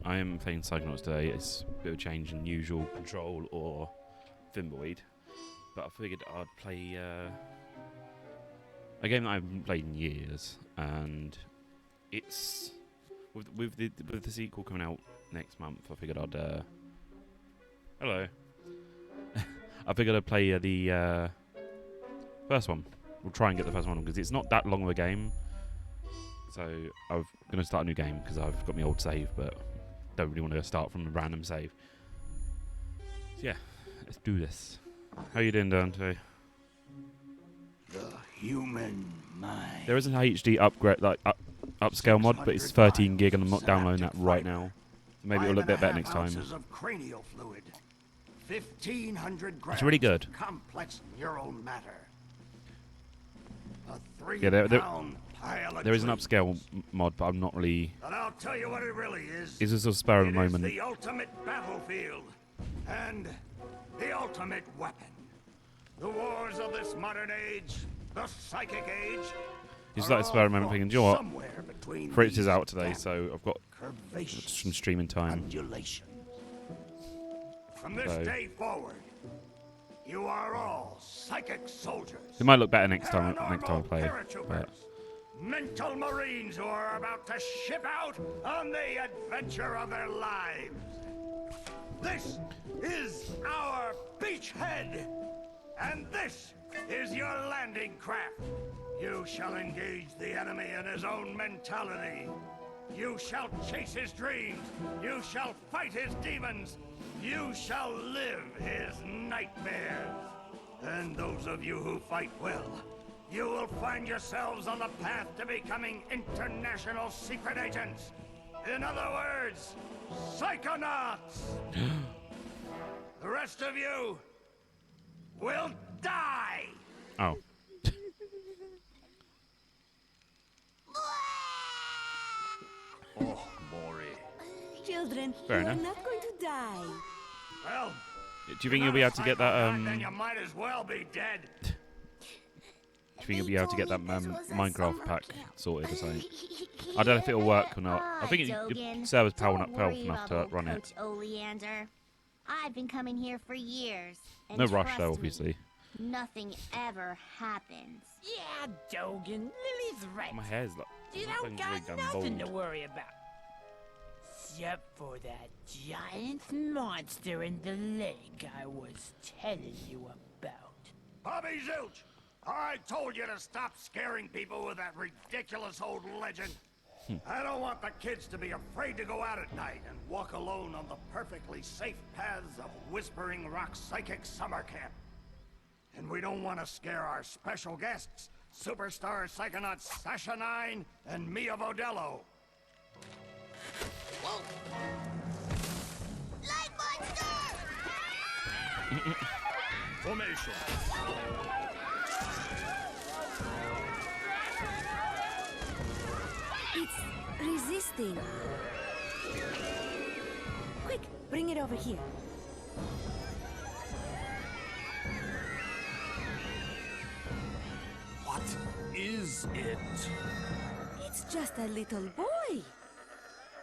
I am playing Psychonauts today. It's a bit of a change in usual Control or Thimbleweed. But I figured I'd play a game that I haven't played in years. And it's... With the sequel coming out next month, I figured I'd... hello. I figured I'd play the first one. We'll try and get the first one because it's not that long of a game. So I'm going to start a new game because I've got my old save, but don't really want to start from a random save. So yeah, let's do this. How you doing, Dante? The human mind. There is an HD upgrade, like upscale mod, but it's 13 gig, and I'm not downloading that right now. Maybe it'll look a bit better next time. Of cranial fluid, 1,500 grams It's really good. of complex neural matter. A Yeah, three-pound pile of there is an dreams. upscale mod, but I'm not really. But I'll tell you what it really is. It's just a spur of the It is moment. the ultimate battlefield and the ultimate weapon. The wars of this modern age, the psychic age. It's like a spur of the moment thing. And do you know what? Somewhere between Fritz is these out today, gap so I've got curvaceous some streaming time. undulations. From this So- day forward, you are all psychic soldiers. It might look better next time I play. Paratroopers, But mental marines who are about to ship out on the adventure of their lives. This is our beachhead, and this is your landing craft. You shall engage the enemy in his own mentality. You shall chase his dreams. You shall fight his demons. You shall live his nightmares. And those of you who fight well, you will find yourselves on the path to becoming international secret agents. In other words, Psychonauts. The rest of you will die. oh, Oh, Maury. Children, Fair you're enough. not going to die. Well, do you think you'll be able to get that? then you might as well be dead. Do you think you'll be able to get that Minecraft pack sorted or something? I don't know if it'll work or not. I think the server's powerful enough to run it. Coach Oleander. I've been coming here for years. And No rush trust though, me, obviously. nothing ever happens. Yeah, Dogan, Lily's right. My hair's like. You my don't thing's got really damn nothing to bald. worry about. Except for that giant monster in the lake I was telling you about. Bobby Zilch, I told you to stop scaring people with that ridiculous old legend. I don't want the kids to be afraid to go out at night and walk alone on the perfectly safe paths of Whispering Rock Psychic Summer Camp. And we don't want to scare our special guests, superstar psychonauts Sasha 9 and Mia Vodello. Whoa! Light monster! Formation. It's resisting. Quick, bring it over here. What is it? It's just a little boy.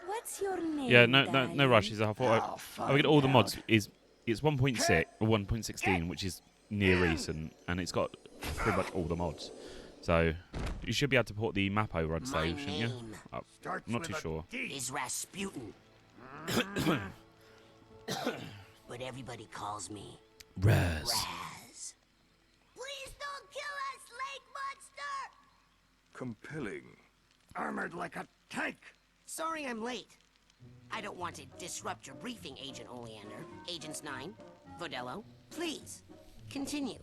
What's your name? Yeah, no rush. darling? I thought I get all the mods. It's 1.6 or 1.16, which is near recent, and it's got pretty much all the mods. So you should be able to port the map over, I'd say, My shouldn't you? name I'm Starts not with too a sure. D. is Rasputin. But everybody calls me Raz. Raz. Please don't kill us, lake monster! Compelling. Armored like a tank. Sorry I'm late. I don't want to disrupt your briefing, Agent Oleander. Agents 9, Vodello, please, continue.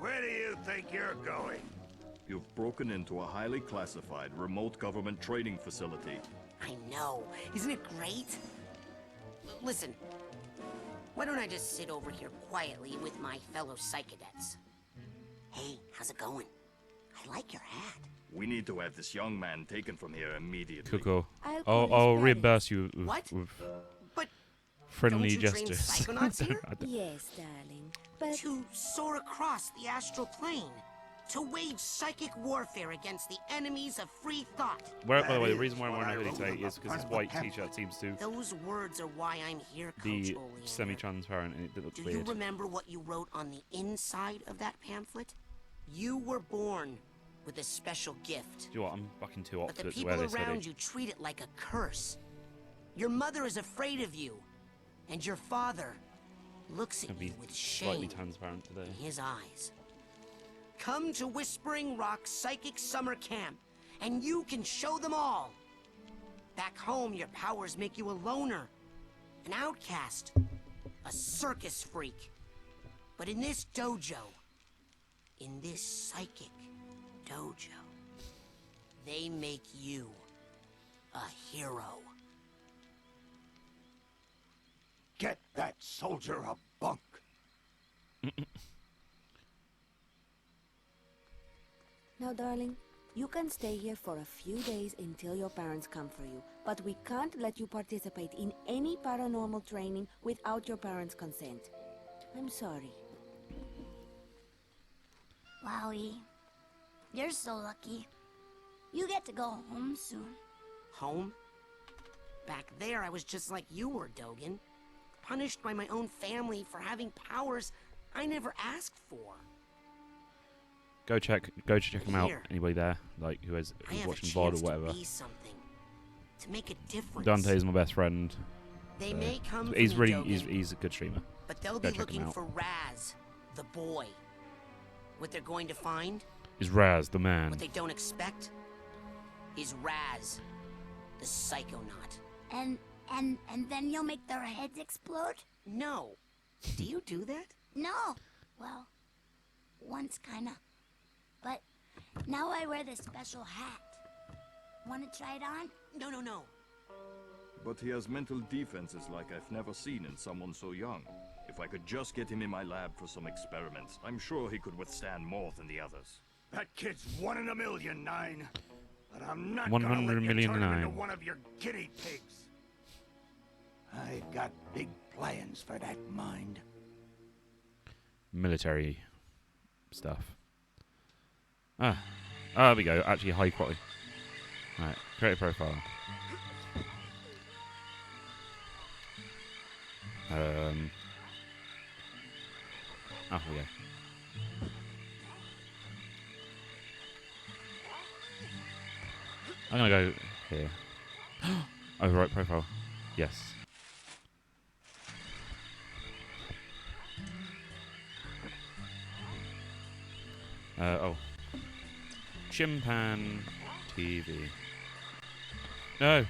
Where do you think you're going? You've broken into a highly classified remote government training facility. I know. Isn't it great? Listen, why don't I just sit over here quietly with my fellow psychedets? Hey, how's it going? I like your hat. We need to have this young man taken from here immediately. Cool. I'll call his I'll parents. reimburse you What? with But friendly don't you train gestures. Psychonauts here? I don't- Yes, darling. But to soar across the astral plane, to wage psychic warfare against the enemies of free thought. By the way, the That reason why is I'm what wearing I a hoodie wrote today on the is because front this of the white pamphlet. t-shirt seems to Those words are why I'm here, Coach be Oleander. semi-transparent and it looks Do weird. you remember what you wrote on the inside of that pamphlet? You were born with a special gift. Do you know what? I'm fucking too But the opposite to wear people this around hoodie. you treat it like a curse. Your mother is afraid of you. And your father looks It's at gonna you be with slightly shame transparent today. in his eyes. Come to Whispering Rock Psychic Summer Camp, and you can show them all. Back home, your powers make you a loner, an outcast, a circus freak. But in this dojo, in this psychic dojo, they make you a hero. Get that soldier a bunk. Now, darling, you can stay here for a few days until your parents come for you, but we can't let you participate in any paranormal training without your parents' consent. I'm sorry. Wowie. You're so lucky. You get to go home soon. Home? Back there, I was just like you were, Dogen. Punished by my own family for having powers I never asked for. Go check them out. Here. Anybody there, like who's I have a watching VOD or chance whatever. to be something. To make a difference. Dante is my best friend. They so may come he's for me, really Dogen, he's a good streamer. but they'll go be check him looking out. for Raz, the boy. What they're going to find, Is Raz the man? what they don't expect, is Raz, the Psychonaut. And then you'll make their heads explode? No. Do you do that? No. Well, once kinda. But now I wear this special hat. Wanna try it on? No. But he has mental defenses like I've never seen in someone so young. If I could just get him in my lab for some experiments, I'm sure he could withstand more than the others. That kid's 1 in a million, Nine. But I'm not 100 gonna let you million turn him into nine. one of your guinea pigs. I got big plans for that mind. Military stuff. There we go. Actually, high quality. Right, create a profile. Oh, here we go. I'm gonna go here. Overwrite profile. Yes. Oh. Chimpan TV. No.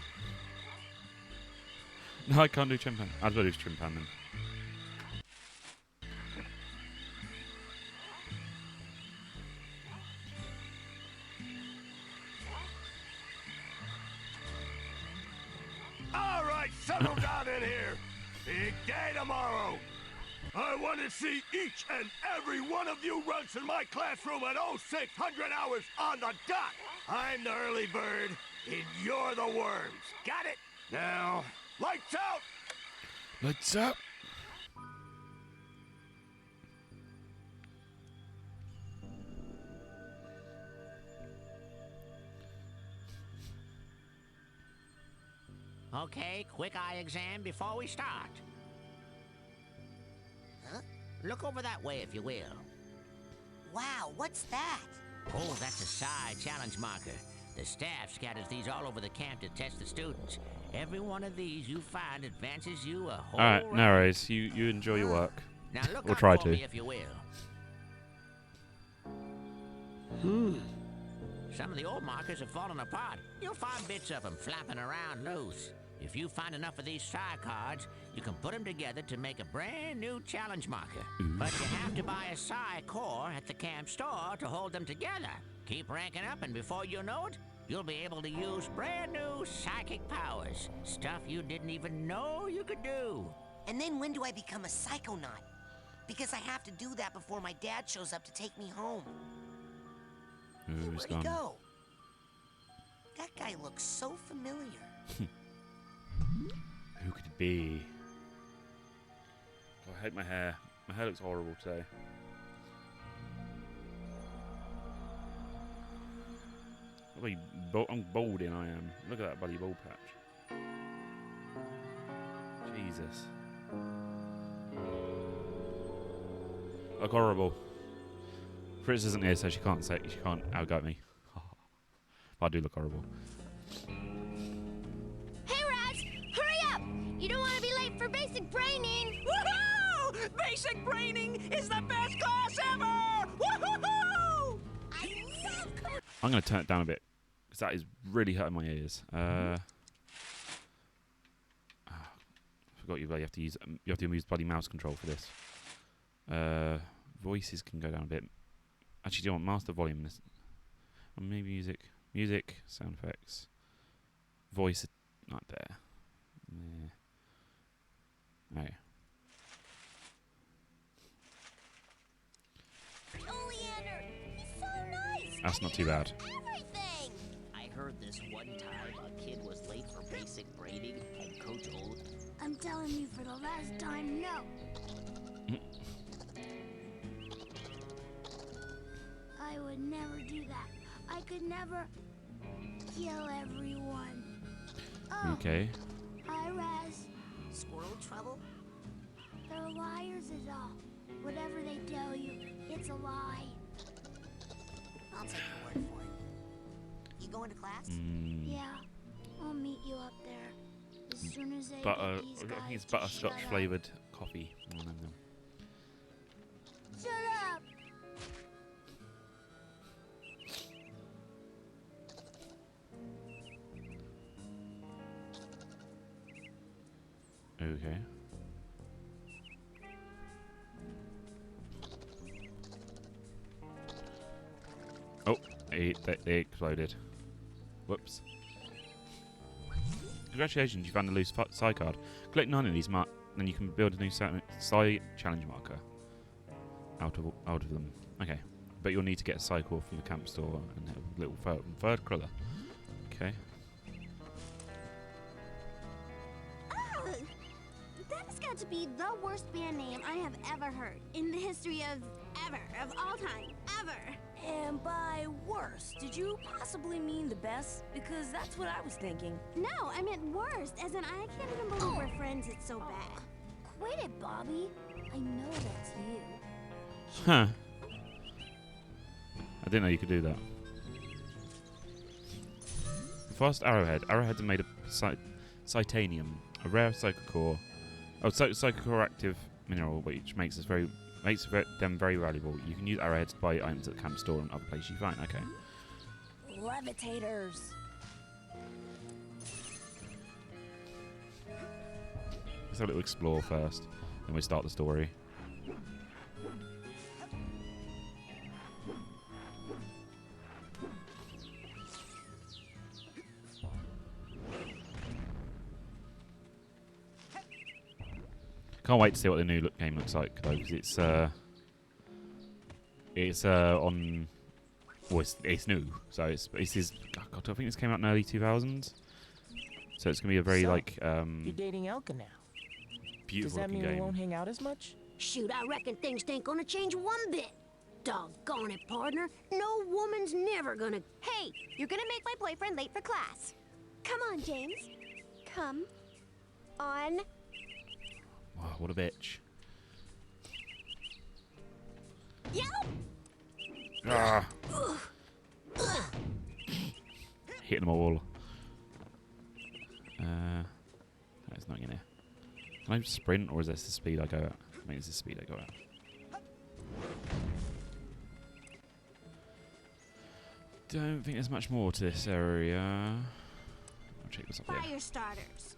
No, I can't do Chimpan. I'd better do Chimpan then. All right, settle down in here. Big day tomorrow. I want to see each and every one of you runts in my classroom at 0600 hours on the dot. I'm the early bird, and you're the worms. Got it? Now, lights out. Lights up. Okay, quick eye exam before we start. Huh? Look over that way, if you will. Wow, what's that? Oh, that's a psi challenge marker. The staff scatters these all over the camp to test the students. Every one of these you find advances you a whole Alright, no round. worries. You enjoy your work. Now look Or up try for to. me, if you will. Some of the old markers have fallen apart. You'll find bits of them flapping around loose. If you find enough of these psi cards, you can put them together to make a brand new challenge marker. But you have to buy a psi core at the camp store to hold them together. Keep ranking up, and before you know it, you'll be able to use brand new psychic powers. Stuff you didn't even know you could do. And then when do I become a Psychonaut? Because I have to do that before my dad shows up to take me home. Ooh, he's Where'd he gone. go? That guy looks so familiar. Who could it be? Oh, I hate my hair. My hair looks horrible today. I'm balding, I am. Look at that bloody bald patch. Jesus. Look horrible. Fritz isn't here, so she can't outgo me. But I do look horrible. Hey, Raz! Hurry up! You don't want to be late for basic braining! Woohoo! Basic braining is the best class ever! Woohoo! I'm going to turn it down a bit, because that is really hurting my ears. I forgot you have to use bloody mouse control for this. Voices can go down a bit. Actually, do you want master volume? This, maybe music, sound effects, voice, not there. Yeah. Okay. Oleander, he's so nice. That's not too bad. Everything. I heard this one time a kid was late for basic braiding and Coach Old. I'm telling you for the last time, no. I would never do that. I could never kill everyone. Oh, Okay. hi, Raz. Squirrel trouble? They're liars is all. Whatever they tell you, it's a lie. I'll take your word for it. You going to class? Yeah, I'll meet you up there as soon as I Butter. get these I think guys it's to butterscotch shut up. flavoured coffee. One of them. Shut up! Okay. Oh, they exploded. Whoops. Congratulations, you found a loose Psy card. Collect 9 of these, then you can build a new Psy challenge marker out of them. Okay, but you'll need to get a Psy core from the camp store and have a little third colour. Okay. That has got to be the worst band name I have ever heard in the history of all time, ever. And by worst, did you possibly mean the best? Because that's what I was thinking. No, I meant worst, as in I can't even believe we're friends, it's so bad. Quit it, Bobby. I know that's you. Huh. I didn't know you could do that. Fast arrowhead. Arrowheads are made of titanium, a rare psychocore. Psychocore active mineral, which makes them very valuable. You can use arrowheads to buy items at the camp store and other places you find. Okay. Levitators. Let's have a little explore first, then we start the story. Can't wait to see what the new game looks like though, because it's on. Well, it's new, so it's God, I think this came out in early 2000s. So it's gonna be a very So, like You're dating Elka now. Does beautiful that looking mean we game. won't hang out as much? Shoot, I reckon things ain't gonna change one bit. Doggone it, partner. No woman's never gonna... Hey, you're gonna make my boyfriend late for class. Come on, James. Come on. Wow, what a bitch! Yep. Ah. Hitting them all. It's not gonna. Can I sprint, or is this the speed I go at? I think it's the speed I go at. Don't think there's much more to this area. I'll check this up here. Fire starters.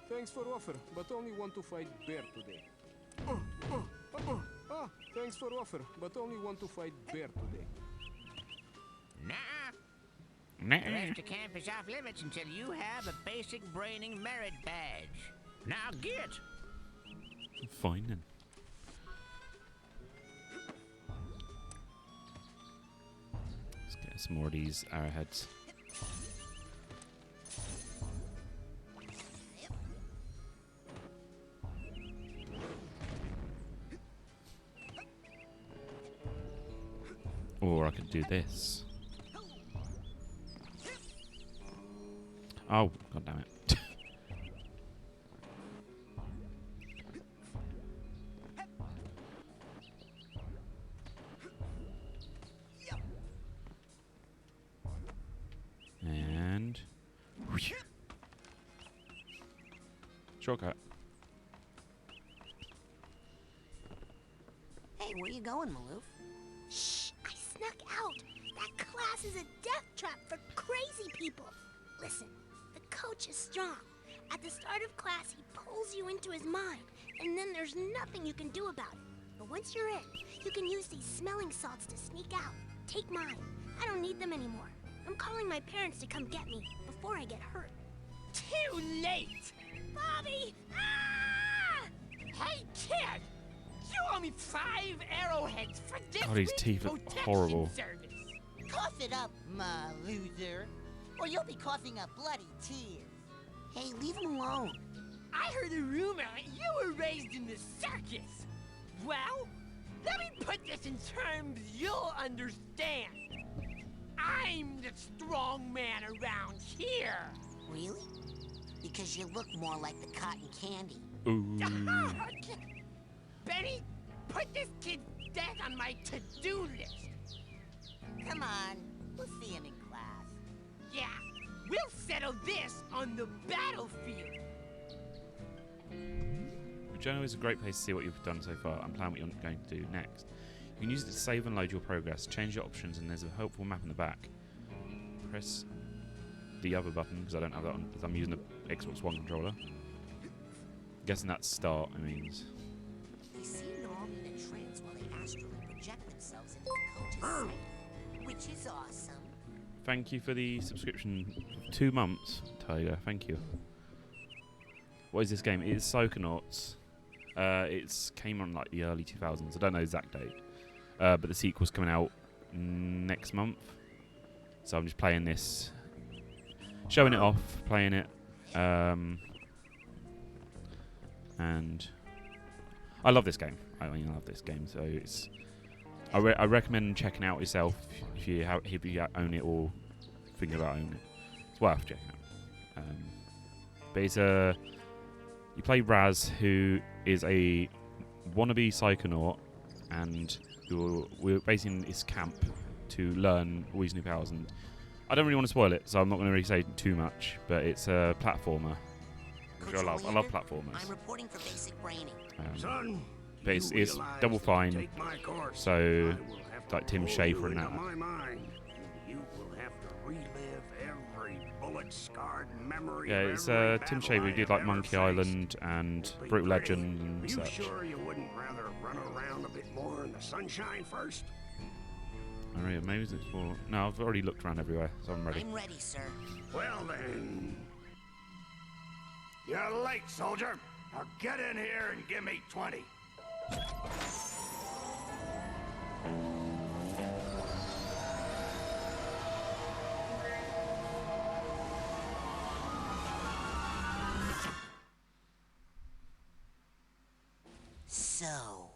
Thanks for offer, but only want to fight bear today. Thanks for offer, but only want to fight bear today. Nah. Nah. The rest of camp is off limits until you have a basic braining merit badge. Now get! Fine then. Let's get some more of these arrowheads. Or I could do this. Oh, god damn it. And shortcut. Hey, where you going, Maloof? Shh! I snuck out. That class is a death trap for crazy people. Listen, the coach is strong. At the start of class, he pulls you into his mind, and then there's nothing you can do about it. But once you're in, you can use these smelling salts to sneak out. Take mine. I don't need them anymore. I'm calling my parents to come get me before I get hurt. Too late! Bobby! Ah! Hey, kid! You owe me 5 arrowheads for this God, his week's teeth are protection horrible. service. Cough it up, my loser, or you'll be coughing up bloody tears. Hey, leave him alone. I heard a rumor you were raised in the circus. Well, let me put this in terms you'll understand. I'm the strong man around here. Really? Because you look more like the cotton candy. Ooh. Benny, put this kid's death on my to-do list. Come on, we'll see him in class. Yeah, we'll settle this on the battlefield. Journal is a great place to see what you've done so far and plan what you're going to do next. You can use it to save and load your progress, change your options, and there's a helpful map in the back. Press the other button, because I don't have that on, because I'm using the Xbox One controller. Guessing that's start, it means. They seem to all be in a trance while they astrally project themselves into the coach's safe, which is awesome. Thank you for the subscription of 2 months, Tiger. Thank you. What is this game? It is Psychonauts. It's came on like the early 2000s. I don't know the exact date. But the sequel's coming out next month. So I'm just playing this. Showing it off, playing it. And I love this game. I love this game. So it's. I recommend checking out yourself if you own it or thinking about owning it. It's worth checking out. But it's a. You play Raz, who is a wannabe psychonaut, and we're basically in this camp to learn all these new powers. And I don't really want to spoil it, so I'm not going to really say too much. But it's a platformer, which I love. I love platformers. I'm reporting for basic braining. Son, but it's Double Fine, so like Tim Schafer and that. You will have to relive every bullet-scarred memory. Yeah, it's Tim Schafer who did like Monkey Island and Brutal Legend and Are you such. sure you wouldn't rather run around a bit more in the sunshine first? Oh, really? Maybe it's more. No, I've already looked around everywhere, so I'm ready. I'm ready, sir. Well then. You're late, soldier. Now get in here and give me 20. So,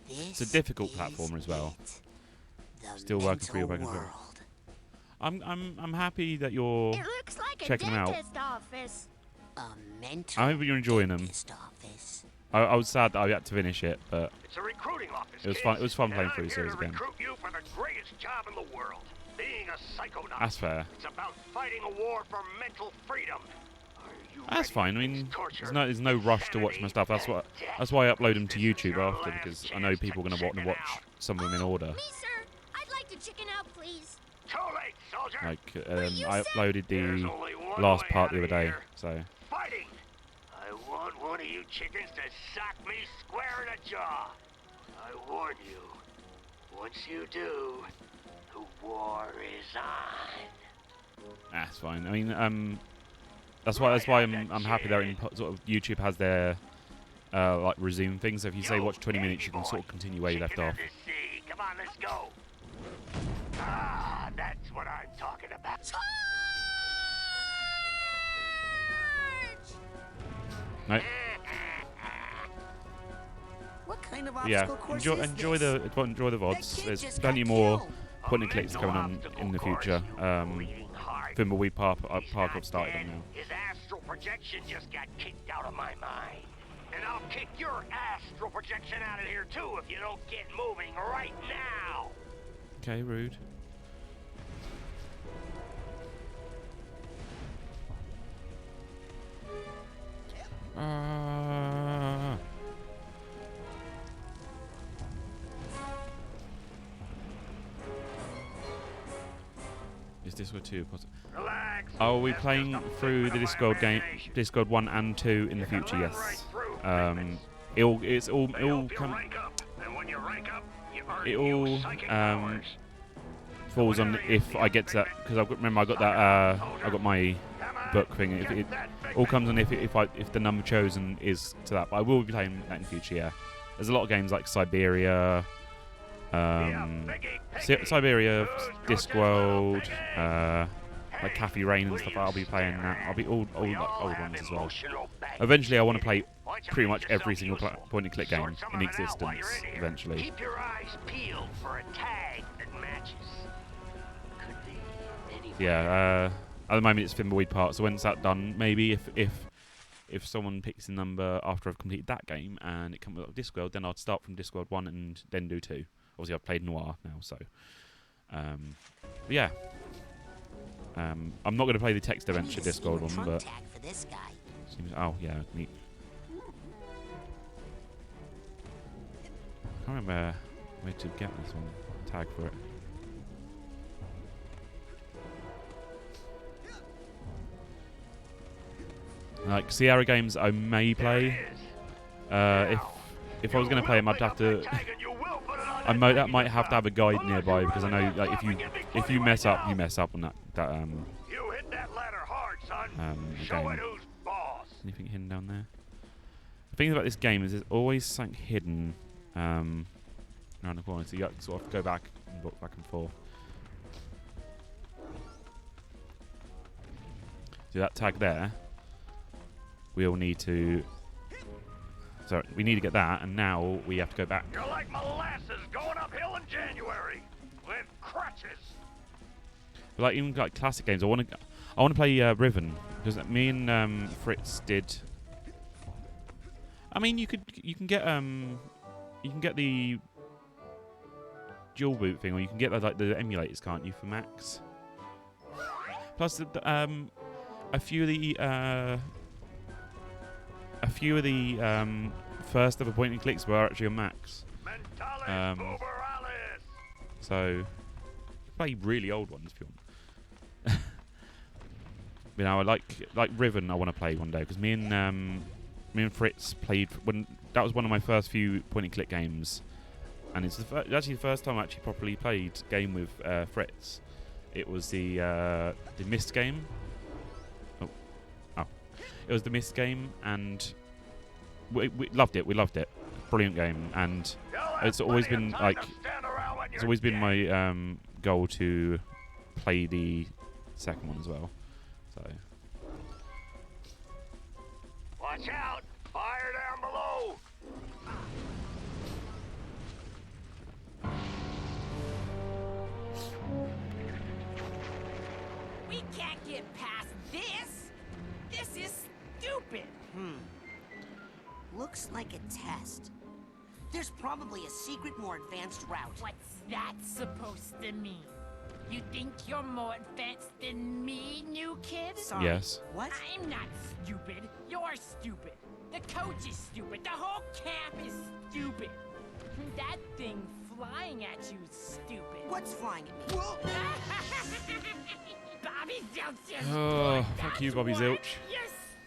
this It's a difficult platformer as well. Still working through your back and forth. I'm happy that you're It looks like checking a them out. dentist office. A mental I hope you're enjoying them. office. I was sad that I had to finish it, but It's a recruiting office. it was fun. It was fun playing through the series again. Recruit you for the greatest job in the world, being a psychonaut. That's fair. It's about fighting a war for mental freedom. That's fine. I mean, there's no rush to watch my stuff. That's why I upload them to YouTube after, because I know people are going to want to watch some of them in order. Me, sir. I'd like to chicken out, please. Too late, soldier. Like I uploaded the last part the other day, so. Fighting. I want one of you chickens to sock me square in the jaw. I warn you. Once you do, the war is on. That's fine. I mean, that's why I'm happy that sort of YouTube has their like resume things. So if you say watch 20 minutes, you can sort of continue where you left off. Come on, let's go. Ah, that's what I'm talking about. No. What kind of Yeah, obstacle course enjoy is the this? VODs. That kid There's just plenty got more killed. point and clicks coming on in the future. Thimbleweed Park I've started on now. His astral projection just got kicked out of my mind. And I'll kick your astral projection out of here too if you don't get moving right now. Okay, rude. Is this what 2 possible? Are we playing through the Discord game, Discord 1 and 2 in the future? Yes. It all falls on if I get to that, because I got that I got my book thing. It all comes on if the number chosen is to that. But I will be playing that in the future. Yeah. There's a lot of games like Siberia. Siberia, Discworld, like Cafe Rain and stuff. I'll be playing that. I'll be all like old ones as well. Eventually, I want to play pretty much every single point-and-click game in existence. Eventually. Keep your eyes peeled for a tag that matches. Could be anyone. Yeah. At the moment, it's Thimbleweed Park. So once that's done, maybe if someone picks a number after I've completed that game and it comes up with Discworld, then I'd start from Discworld 1 and then do 2. Obviously, I've played Noir now, so... but yeah. I'm not going to play the text adventure Discworld one, but... For this guy. Oh, yeah, neat. I can't remember where to get this one. Tag for it. Like, Sierra games I may play. If I was going to play them, I'd have to... that might have to have a guide nearby, because I know like if you mess up, you mess up on that You hit that ladder hard, son. Show game. it who's boss. Anything hidden down there? The thing about this game is there's always something hidden around the corner, so you have to sort of go back and walk back and forth. So that tag there, we'll need to... Sorry, we need to get that, and now we have to go back. You're like molasses going uphill in January with crutches. But like even like classic games, I want to play Riven, because me and Fritz did. I mean, you can get the dual boot thing, or you can get like the emulators, can't you, for Macs? Plus, a few of the first ever point and clicks were actually on Macs. So play really old ones if you want. You know, I like Riven. I want to play one day, because me and Fritz played when that was one of my first few point and click games, and it's actually the first time I actually properly played a game with Fritz. It was the Myst game. It was the Myst game, and we loved it. We loved it. Brilliant game, and it's always been like my goal to play the second one as well. So Watch out! Fire down below! We can't get past this! This is stupid! Looks like a test. There's probably a secret, more advanced route. What's that supposed to mean? You think you're more advanced than me, new kid? Sorry. Yes. What? I'm not stupid. You're stupid. The coach is stupid. The whole camp is stupid. That thing flying at you is stupid. What's flying at me? Bobby Zilch. Oh, fuck you, Bobby Zilch. You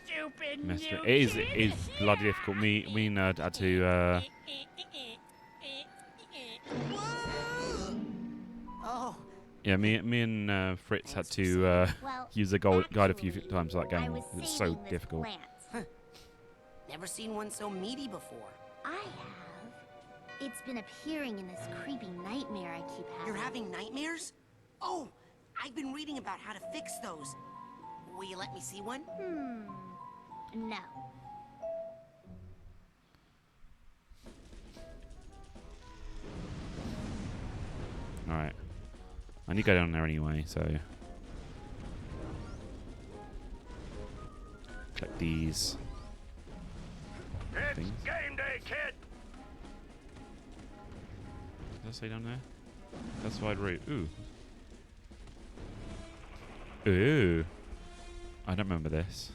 stupid new It kid. is bloody difficult. Me and Nerd had to. Oh. Yeah, me and Fritz had to use the guide a few times for that game. It's so difficult. Never seen one so meaty before. I have. It's been appearing in this creepy nightmare I keep having. You're having nightmares? Oh, I've been reading about how to fix those. Will you let me see one? No. All right. need to go down there anyway, so... Collect these things. Game day, kid! Does that say down there? Classified route. Ooh. Ooh. I don't remember this.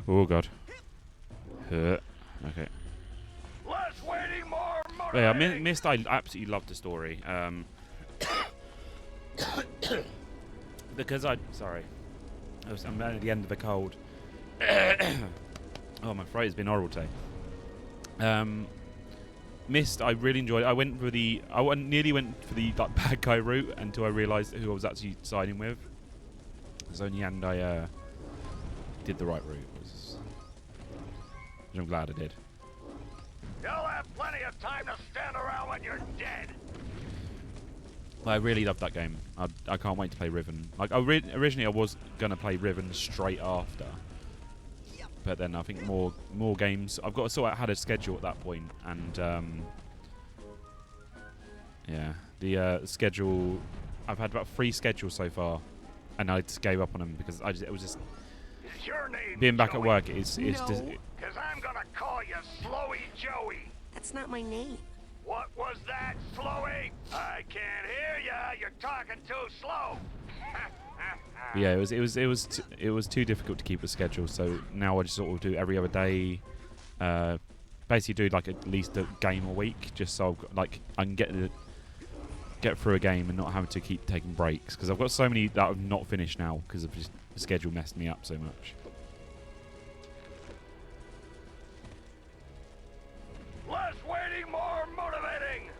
Oh god. Okay. Less waiting, more But yeah, Mist, I absolutely loved the story. Because I'm at the end of a cold. Oh, my throat has been horrible today. Mist, I really enjoyed. I nearly went for the like bad guy route until I realised who I was actually siding with. So in the end, I did the right route. Which I'm glad I did. You'll have plenty of time to stand around when you're dead. I really loved that game. I can't wait to play Riven. Like originally, I was gonna play Riven straight after, but then I think more games. I've got to sort out how to schedule at that point, and yeah, the schedule. I've had about 3 schedules so far, and I just gave up on them because it was just Your name, being back Joey. at work. It's no, just because I'm gonna call you Slowy Joey. That's not my name. What was that, Slowy? I can't hear ya. You're talking too slow. yeah. It was too difficult to keep a schedule. So now I just sort of do every other day. Basically, do like at least a game a week, just so like I can get through a game and not having to keep taking breaks because I've got so many that I've not finished now because of just the schedule messed me up so much. Less waiting, more motivating.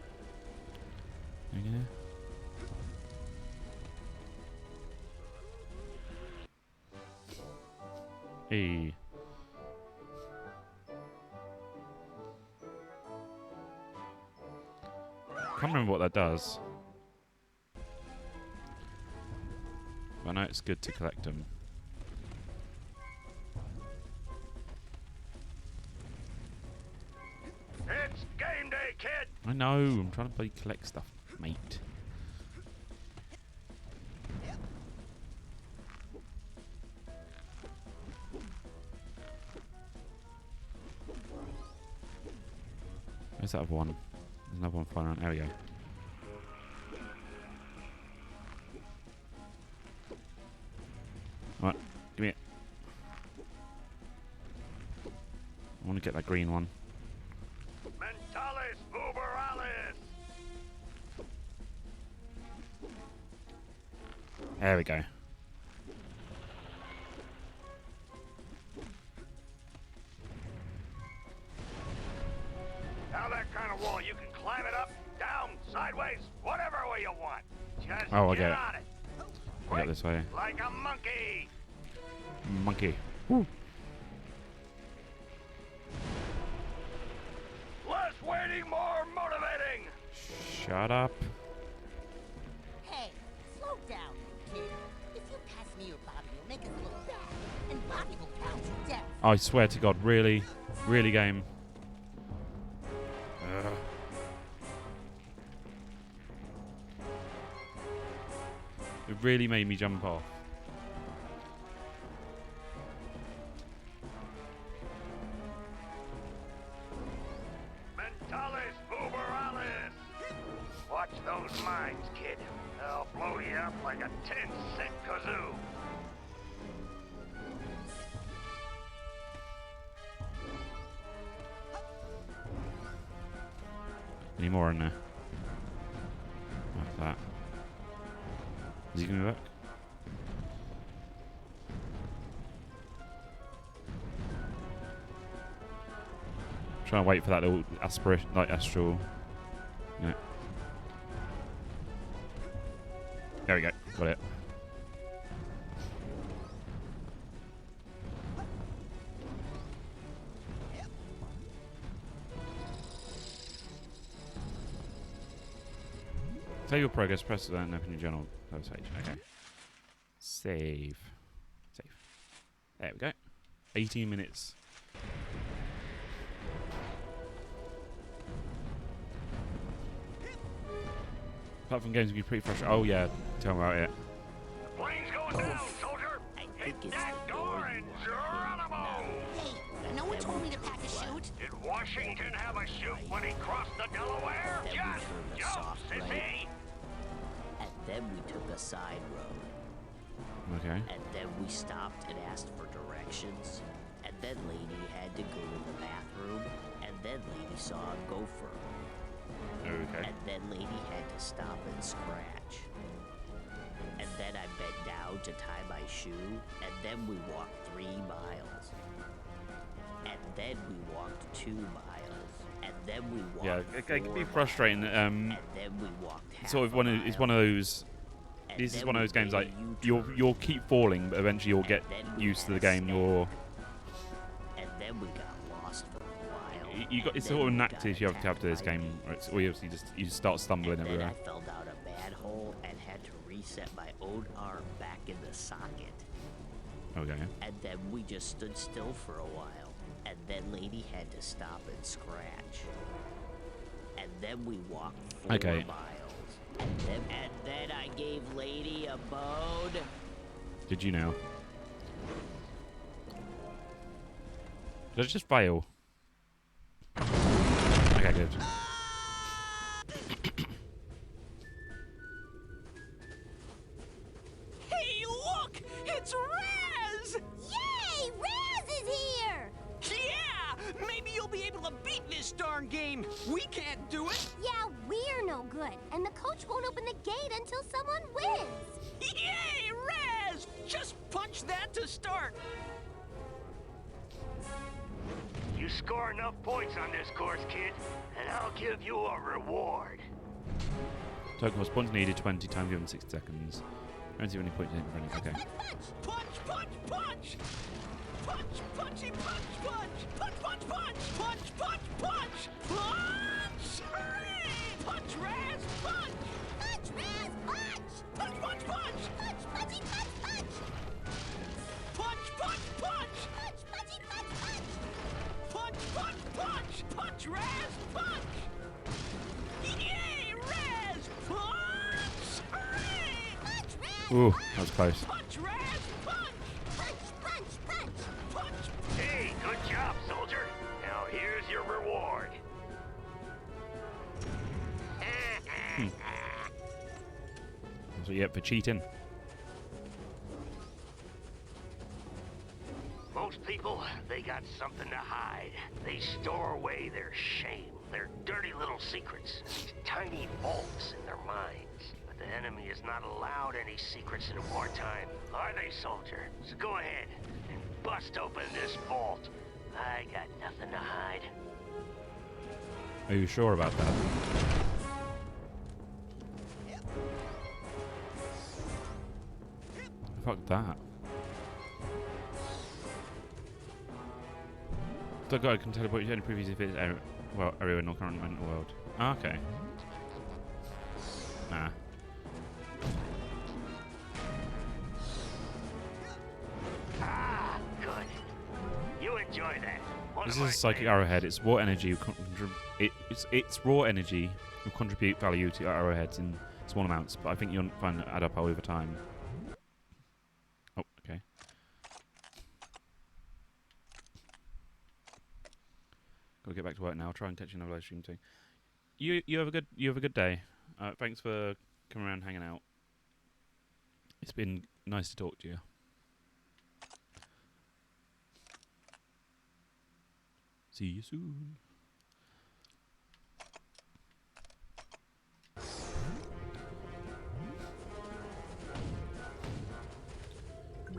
Yeah. Hey. Can't remember what that does. But I know it's good to collect them. It's game day, kid. I know, I'm trying to collect stuff, mate. Where's that other one? There's another one flying around. There we go. Alright, give me it. I want to get that green one. Mentalis uberalis. There we go. Now that kind of wall, you can climb it up, down, sideways, whatever way you want. Just Oh, I get get it. on it. I got this way. Like a monkey. Monkey. Woo. Less waiting, more motivating. Shut up. Hey, slow down, kid. If you pass me or Bobby, you'll make us look bad, and Bobby will count you down. I swear to God, really? Really, game? It really made me jump off. Mentalis uberalis. Watch those mines, kid. They'll blow you up like a 10-cent kazoo. Any more in there? Like that. Is he gonna be back? Trying to wait for that little aspiration, like astral. Yeah. There we go. Got it. Save your progress, press the button, open your journal page. Okay. Save. Save. There we go. 18 minutes. Platform games can be pretty frustrating. Oh yeah, tell me about it. Plane's going down, soldier. Hit that door and Geronimo. Hey, no one told me to pack a chute. Did Washington have a chute when he crossed the Delaware? Then we Just turned the jump, soft sissy. right. And then we took a side road. Okay. And then we stopped and asked for directions. And then Lady had to go to the bathroom. And then Lady saw a gopher. Okay. And then Lady had to stop and scratch. And then I bent down to tie my shoe. And then we walked 3 miles. And then we walked 2 miles. And then we walked Yeah, it can 4 be frustrating. miles. And then we walked half Sort of a it's mile. one of those. And This is then one of we those games made a like U-turn. you'll keep falling, but eventually you'll get And then we used to had the a game. snack. And then we got lost for a while. You got And it's then sort of we an got active you have to attacked this by game, or you obviously you start stumbling and everywhere. then I fell down a manhole and had to reset my own arm back in the socket. Okay. And then we just stood still for a while. And then Lady had to stop and scratch. And then we walked 4 Okay. miles. And then I gave Lady a bone. Did you now? Did I just fail? Okay, good. Hey, look! It's Raz! Yay! Raz is here! Yeah! Maybe you'll be able to beat this darn game. We can't do it. Yeah, we're no good, and the coach won't open the gate until someone wins. Yay, Raz! Just punch that to start. You score enough points on this course, kid, and I'll give you a reward. Token cost points needed 20 times given 6 seconds. I don't see any points in running. Okay. Punch, punch, punch! Punch, punchy, punch, punch! Punch, punch, punch! Punch, punch, punch! Punch! Hooray! Punch, Raz, punch! Punch, Raz, punch! Punch, punch, punch! Punch, punchy, punch, punch! Punch, punch, punch! Punch, punchy, punch, punch! Punch, punch, punch! Punch, Raz, punch! Yay, Raz, punch! Hooray! Punch, Raz! Ooh, that was close. Punch, Raz, punch! Punch, punch, punch! Punch! Hey, good job, soldier. Now here's your reward. That's what you get for cheating. Most people, they got something to hide. They store away their shame, their dirty little secrets, these tiny vaults in their minds. But the enemy is not allowed any secrets in wartime, are they, soldier? So go ahead and bust open this vault. I got nothing to hide. Are you sure about that? Fuck that. The guy can teleport you to any previous if it's area in or current mental world. Ah, okay. Nah. Ah, good. You enjoy that. One This of is my a psychic favorites. arrowhead. It's raw energy. It's raw energy will contribute value to arrowheads in small amounts, but I think you'll find it add up over time. Oh, okay. Gotta get back to work now. I'll try and catch you another live stream too. You have a good day. Thanks for coming around, hanging out. It's been nice to talk to you. See you soon.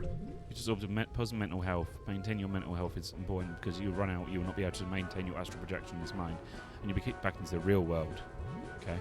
You just observe positive mental health. Maintain your mental health is important because you run out, you will not be able to maintain your astral projection in this mind, and you'll be kicked back into the real world. Okay.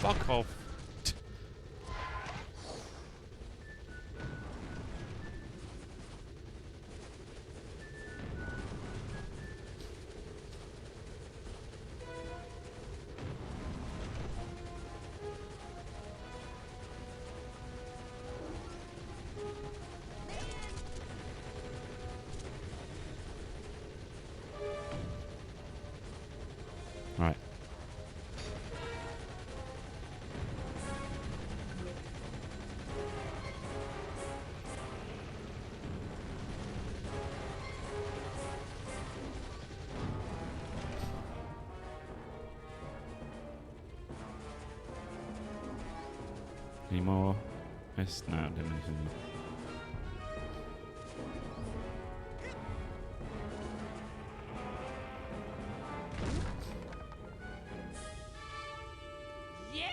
Fuck off. Right. Any more? Yes, no, didn't anything. Yeah!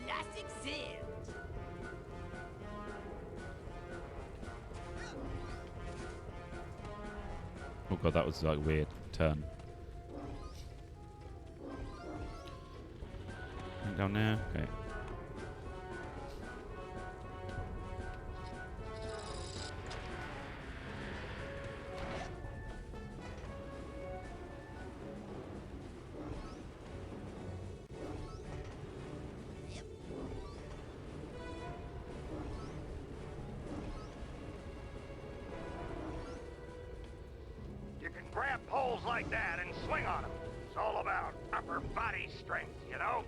Classic Zen! Oh god, that was like a weird turn. Down there? Okay. You can grab poles like that and swing on them. It's all about upper body strength, you know?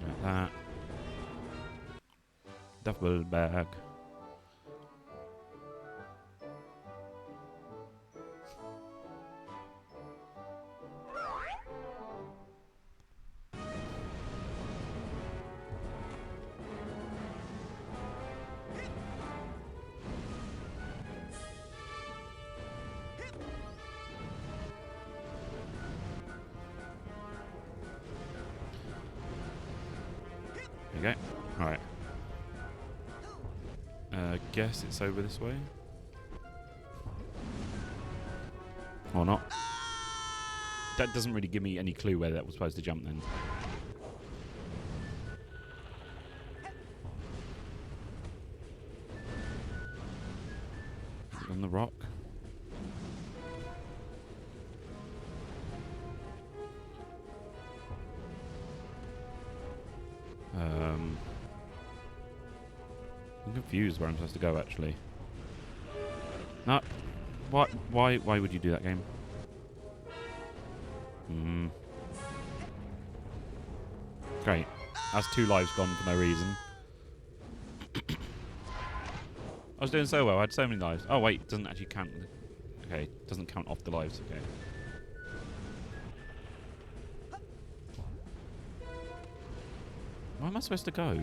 Like that. Duffel bag. There you go. Alright. Guess it's over this way. Or not. That doesn't really give me any clue where that was supposed to jump then. Is it on the rock? I'm confused where I'm supposed to go, actually. No. Why would you do that, game? Great. That's 2 lives gone for no reason. I was doing so well. I had so many lives. Oh, wait. It doesn't actually count. Okay. It doesn't count off the lives. Okay. Where am I supposed to go?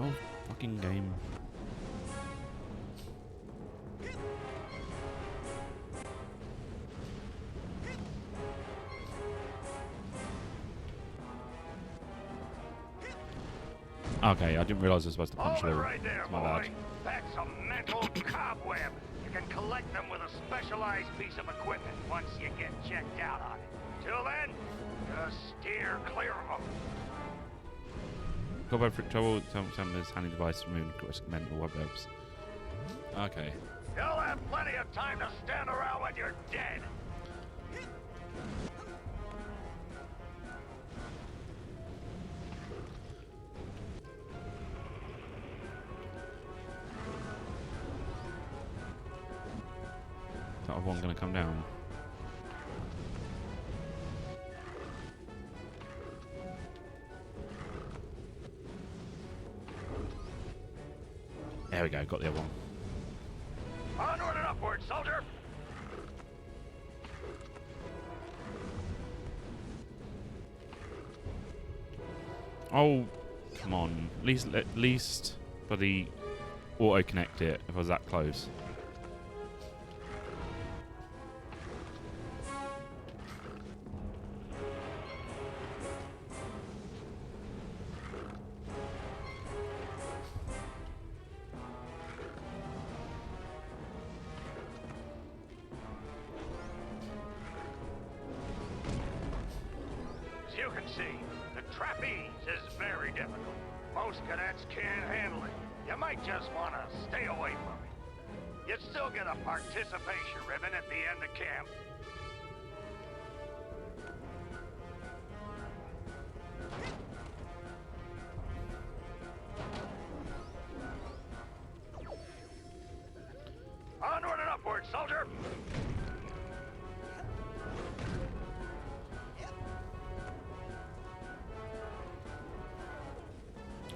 Oh, fucking game. Okay, I didn't realise I was supposed to punch Hold it through. right there, It's my boy. bad. That's a mental cobweb. You can collect them with a specialized piece of equipment once you get checked out on it. Till then, just steer clear of them. Got for trouble. Some this handy device removed mental webs. Okay. You'll have plenty of time to stand around when you're dead. Is that one going to come down? There we go, got the other one. Onward and upward, soldier. Oh, come on. At least bloody auto-connect it if I was that close. As you can see, the trapeze is very difficult. Most cadets can't handle it. You might just want to stay away from it. You'd still get a participation ribbon at the end of camp. Onward and upward, soldier!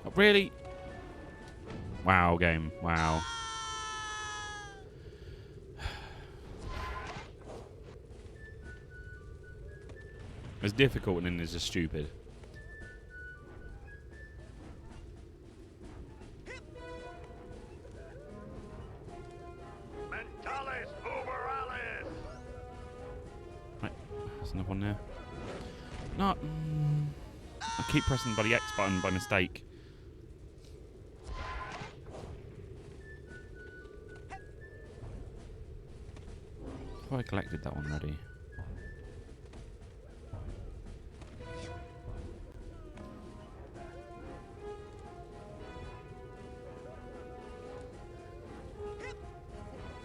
Oh, really? Wow, game. Wow. It's difficult and then it's just stupid. Mentales uberalis! Right, there's another one there. No. I keep pressing the bloody X button by mistake. I collected that one already.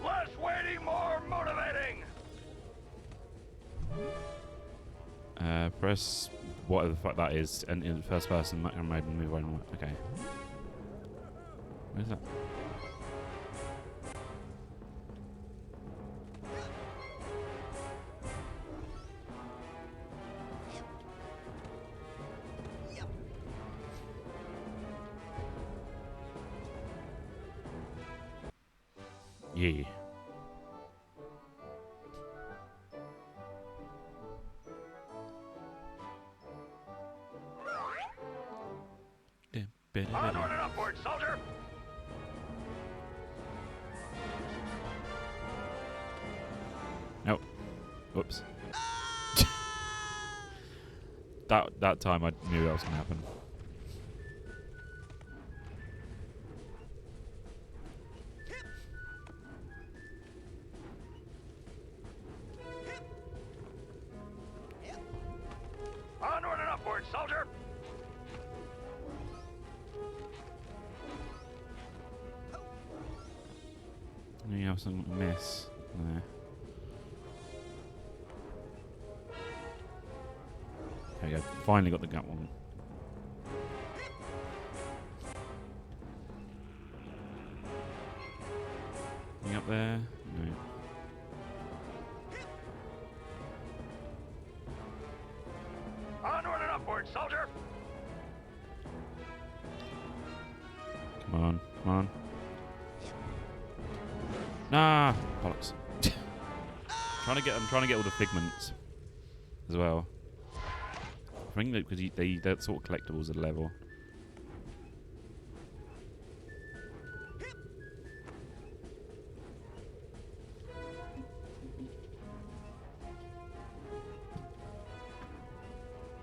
Less waiting, more motivating! Press whatever the fuck that is, and in the first person mode and move on. Okay. Where's that? Yeah. Onward and upward, soldier! Nope. Whoops. that time I knew that was gonna happen. Onward and upward, soldier! Anything else I'm gonna miss? There. There we go. Finally got the gut one. Anything up there? No. Onward and upward, soldier! Come on, come on. Nah, bollocks. I'm trying to get all the figments as well. I think that because they're sort of collectibles at a level.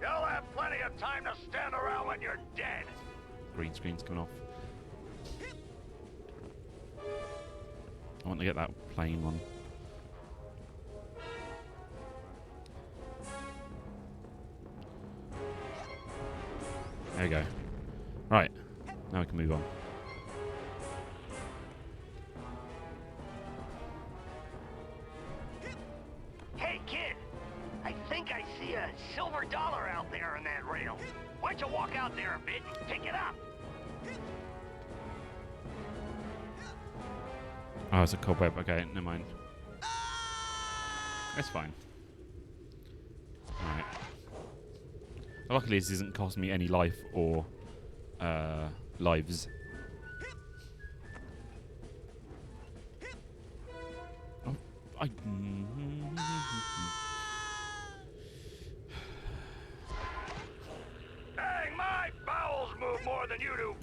You'll have plenty of time to stand around when you're dead. Green screen's coming off. I want to get that plain one. There we go. Right. Now we can move on. Hey, kid! I think I see a silver dollar out there in that rail. Why don't you walk out there a bit and pick it up? Oh, it's a cobweb. Okay, never mind. That's fine. Alright. Luckily, this isn't costing me any life or lives. Oh, Bang my bow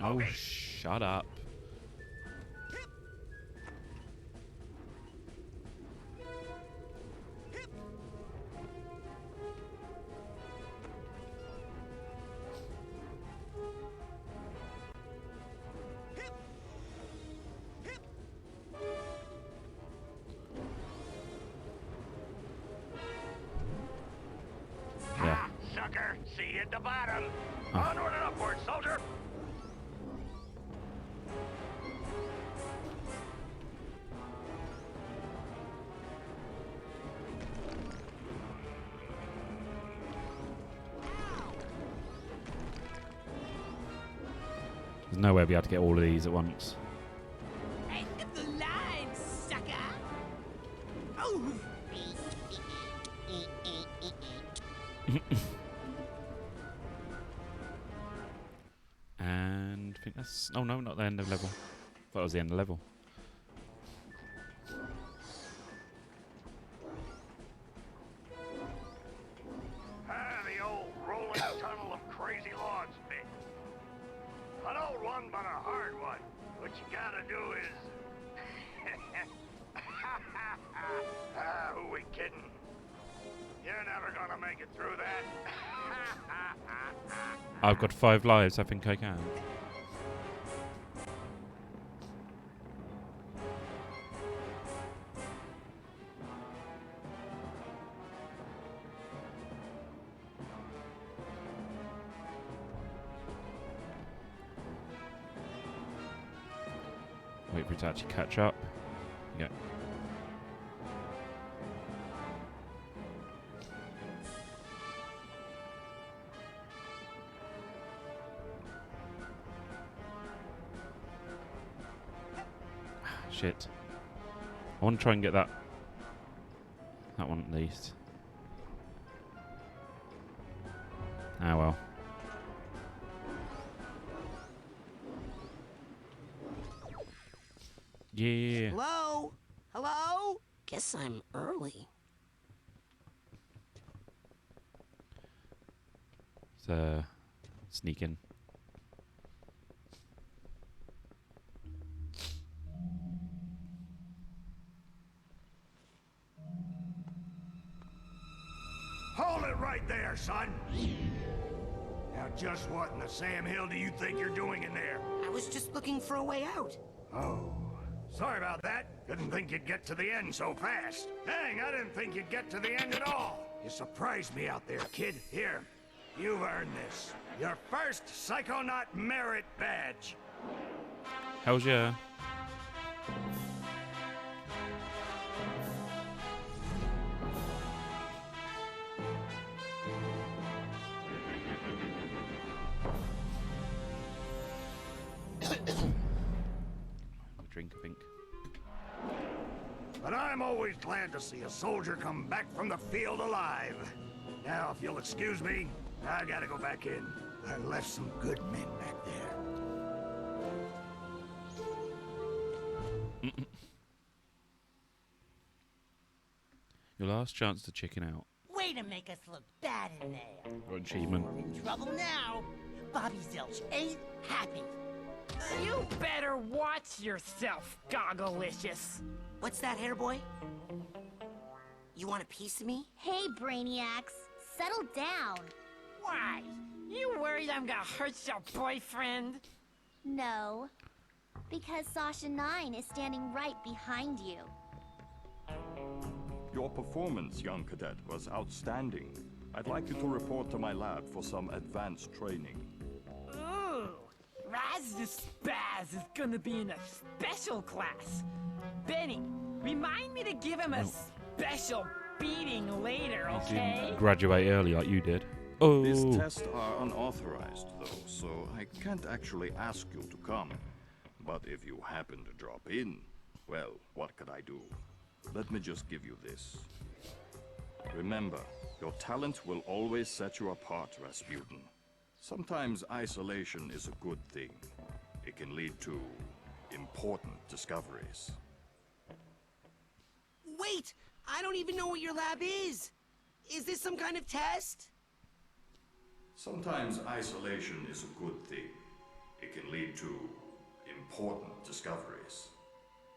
Oh, shut up. Yeah. Sucker, see you at the bottom. Onward and upward, soldier. There's no way I'll be able to get all of these at once. End of the line, sucker! Oh! And I think that's... Oh, no, not the end of level. Thought it was the end of level. The old rolling tunnel of crazy logs bit. An old one, but a hard one. What you gotta do is... who we kidding? You're never gonna make it through that. I've got 5 lives. I think I can. Wait for it to actually catch up. Yeah. Shit. I want to try and get that one at least. Ah well. Yeah. Hello? Hello? Guess I'm early. Sneak in. Hold it right there, son. Now, just what in the Sam Hill do you think you're doing in there? I was just looking for a way out. Oh, sorry about that. Didn't think you'd get to the end so fast. Dang, I didn't think you'd get to the end at all. You surprised me out there, kid. Here, you've earned this. Your first Psychonaut merit badge. How's your... drink, I think. But I'm always glad to see a soldier come back from the field alive. Now, if you'll excuse me, I gotta go back in. I left some good men back there. Your last chance to chicken out. Way to make us look bad in there. Or achievement. We're in trouble now. Bobby Zilch ain't happy. You better watch yourself, Gogglelicious. What's that, hair boy? You want a piece of me? Hey, Brainiacs, settle down. Why? You worried I'm gonna hurt your boyfriend? No, because Sasha 9 is standing right behind you. Your performance, young cadet, was outstanding. I'd like you to report to my lab for some advanced training. Ooh, Raz the Spaz is gonna be in a special class. Benny, remind me to give him a special beating later, okay? Didn't graduate early like you did. Oh. These tests are unauthorized, though, so I can't actually ask you to come. But if you happen to drop in, well, what could I do? Let me just give you this. Remember, your talent will always set you apart, Rasputin. Sometimes isolation is a good thing. It can lead to important discoveries. Wait! I don't even know what your lab is! Is this some kind of test? Sometimes isolation is a good thing. It can lead to important discoveries.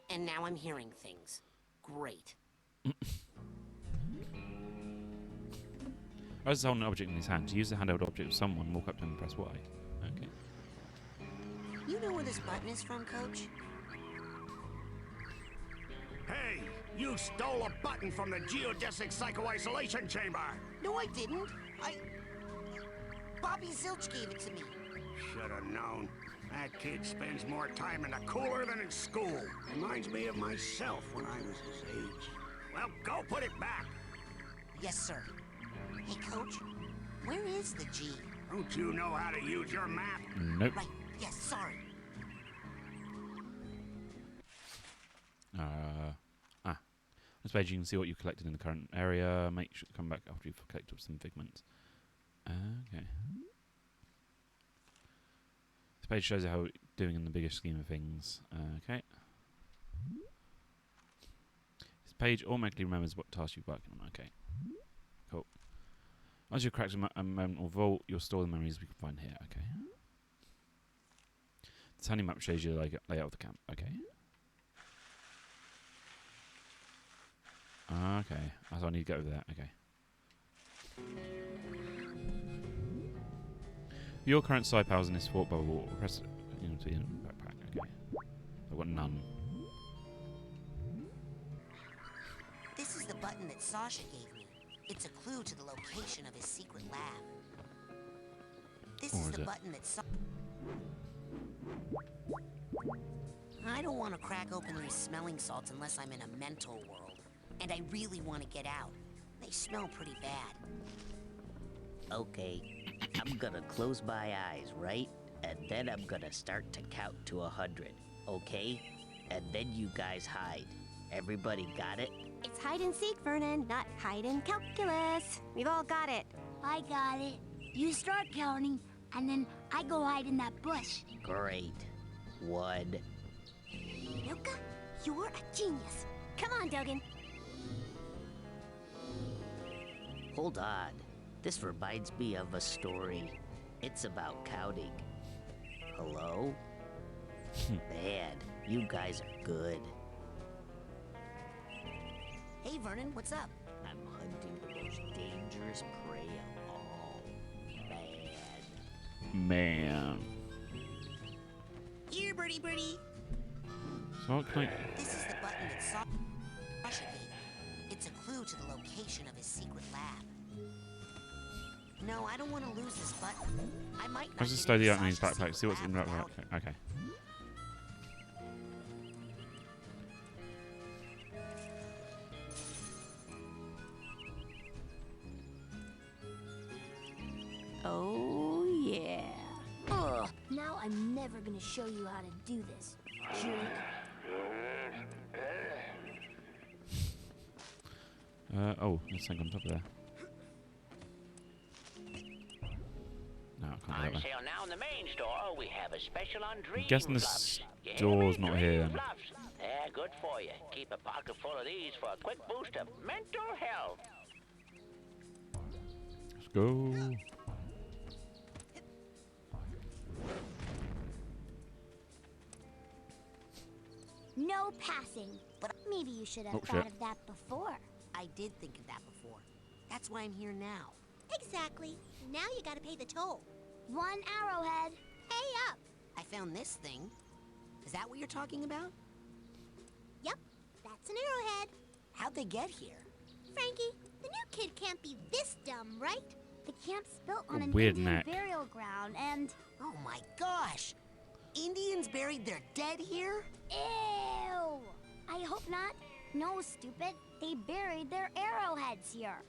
And now I'm hearing things. Great. As holding an object in his hand, to use the handheld object of someone, walk up to him and press Y. Okay. You know where this button is from, Coach? Hey, you stole a button from the geodesic psycho-isolation chamber. No, I didn't. Bobby Zilch gave it to me. Should have known. That kid spends more time in the cooler than in school. Reminds me of myself when I was his age. Well, go put it back. Yes, sir. Hey, Coach, where is the G? Don't you know how to use your map? Nope. Right, yes, sorry. On this page you can see what you've collected in the current area. Make sure to come back after you've collected some figments. Okay. This page shows you how you're doing in the bigger scheme of things. Okay. This page automatically remembers what task you're working on. Okay. Cool. Once you've cracked a moment or vault, you'll store the memories we can find here. Okay. The tiny map shows you the layout of the camp. Okay. Okay. So I need to get over there. Okay. Your current side powers in this fort bubble. Press into the backpack. Okay. I've got none. This is the button that Sasha gave me. It's a clue to the location of his secret lab. This is the button that I don't want to crack open these smelling salts unless I'm in a mental world. And I really want to get out. They smell pretty bad. Okay, I'm gonna close my eyes, right? And then I'm gonna start to count to 100, okay? And then you guys hide. Everybody got it? It's hide and seek, Vernon, not hide and calculus. We've all got it. I got it. You start counting, and then I go hide in that bush. Great. 1. Luca, you're a genius. Come on, Duggan. Hold on. This reminds me of a story. It's about counting. Hello? Man, you guys are good. Hey, Vernon, what's up? I'm hunting the most dangerous prey of all. Man. Here, birdie. So what can I... This is the button that Sasha gave me. It's a clue to the location of his secret lab. No, I don't want to lose this button. I might not. Let's just study out in his backpack, see what's in the backpack. Okay. Oh, yeah. Ugh, now I'm never gonna show you how to do this, jerk. Oh, there's something on top of there. No, I can't go On that way. sale now in the main store, we have a special on dream I'm guessing the fluffs. You hear store's me? not Dream here. fluffs. They're good for you. Keep a pocket full of these for a quick boost of mental health. Let's go. No passing. But maybe you should have Oh, thought shit. of that before. I did think of that before. That's why I'm here now. Exactly. Now you gotta pay the toll. 1 arrowhead. Pay up. I found this thing. Is that what you're talking about? Yep, that's an arrowhead. How'd they get here? Frankie, the new kid can't be this dumb, right? The camp's built on A an weird Indian neck. burial ground, and... Oh my gosh! Indians buried their dead here? Ew! I hope not. No, stupid. They buried their arrowheads here.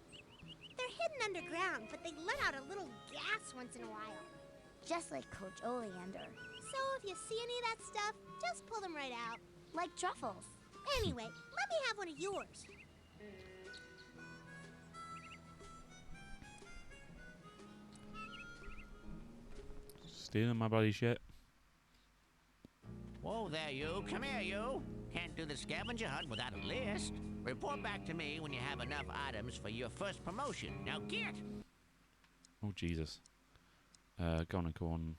They're hidden underground, but they let out a little gas once in a while. Just like Coach Oleander. So if you see any of that stuff, just pull them right out. Like truffles. Anyway, let me have one of yours. Stealing my bloody shit. Whoa there, you. Come here, you. Can't do the scavenger hunt without a list. Report back to me when you have enough items for your first promotion. Now get! Oh, Jesus. Go on.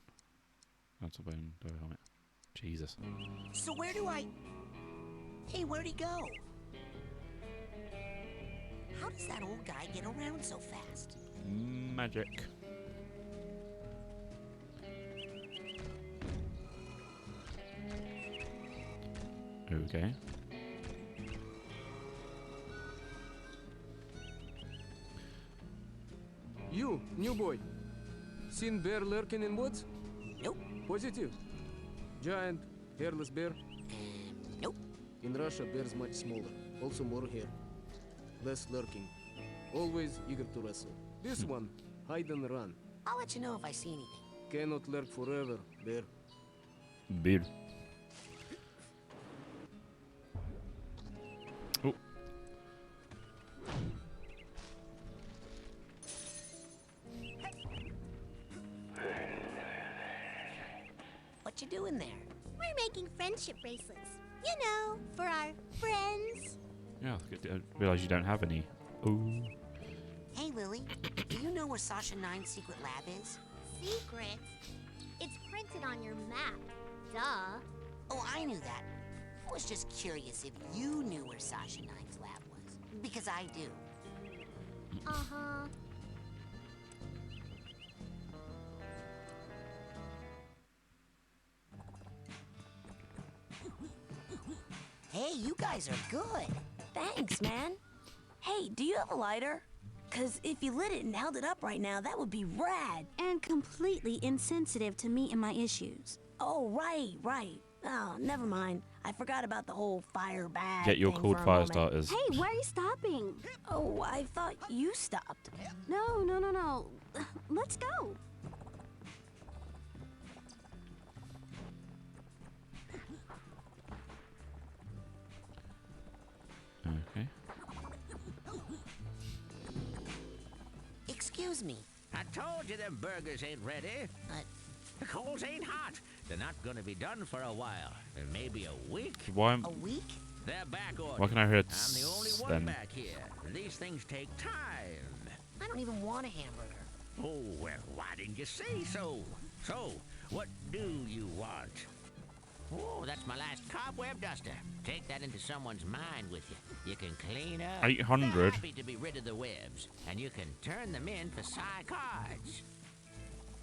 That's a bone. Do a helmet. Jesus. So where do I... Hey, where'd he go? How does that old guy get around so fast? Magic. Okay. You, new boy. Seen bear lurking in woods? Nope. Positive. Giant, hairless bear? Nope. In Russia, bears much smaller. Also more hair. Less lurking. Always eager to wrestle. This one, hide and run. I'll let you know if I see anything. Cannot lurk forever, bear. Beard. Oh. What you doing there? We're making friendship bracelets. You know, for our friends. Yeah, I realise you don't have any. Ooh. Hey, Lily. Do you know where Sasha Nine's secret lab is? Secret? It's printed on your map. Duh. Oh, I knew that. I was just curious if you knew where Sasha Nine's lab was. Because I do. Uh-huh. Hey, you guys are good. Thanks, man. Hey, do you have a lighter? Cause if you lit it and held it up right now, that would be rad. And completely insensitive to me and my issues. Oh, right. Oh, never mind. I forgot about the whole fire bag. Get your thing cold for a fire moment. starters. Hey, why are you stopping? Oh, I thought you stopped. No. Let's go. Okay. Excuse me. I told you them burgers ain't ready. The coals ain't hot. They're not gonna be done for a while. Maybe a week. Why? A week? They're back ordered. Why can I hear it I'm the only one then? back here. These things take time. I don't even want a hamburger. Oh, well, why didn't you say so? So, what do you want? Oh, that's my last cobweb duster. Take that into someone's mind with you. You can clean up. 800. They're happy to be rid of the webs, and you can turn them in for psi cards.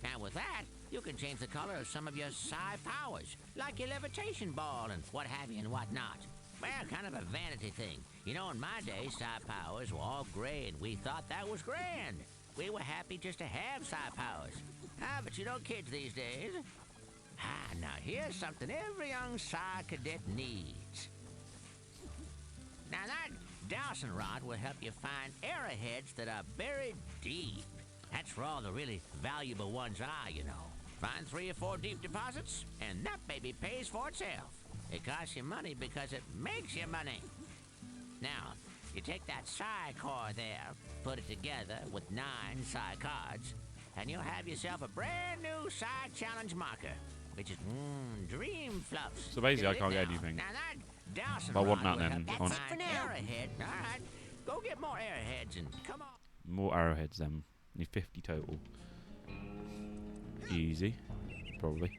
Now with that, you can change the color of some of your psi powers, like your levitation ball and what have you and what not. Well, kind of a vanity thing. You know, in my day, psi powers were all gray, and we thought that was grand. We were happy just to have psi powers. But you know kids these days. Now here's something every young psi cadet needs. Now that dowsing rod will help you find arrowheads that are buried deep. That's where all the really valuable ones are, you know. Find 3 or 4 deep deposits, and that baby pays for itself. It costs you money because it makes you money. Now, you take that psi core there, put it together with 9 psi cards, and you'll have yourself a brand new psi challenge marker, which is dream fluffs. So basically, I can't get Now, anything. Now that dowsing If I want rod that, will then help on- you find arrowhead. All right, go get more arrowheads and come on. More arrowheads then. Need 50 total. Easy. Probably.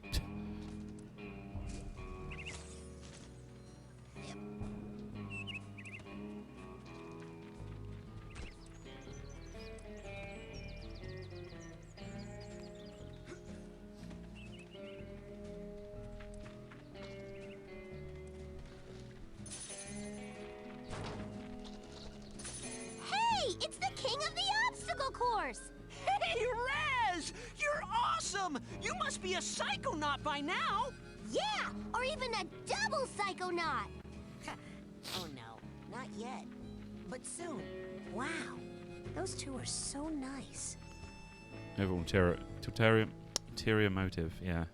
Hey, it's the king of the obstacle course! Hey, Raz! You're awesome! You must be a psychonaut by now! Yeah, or even a double psychonaut! Oh no, not yet. But soon. Wow. Those two are so nice. Overall interior motive, yeah.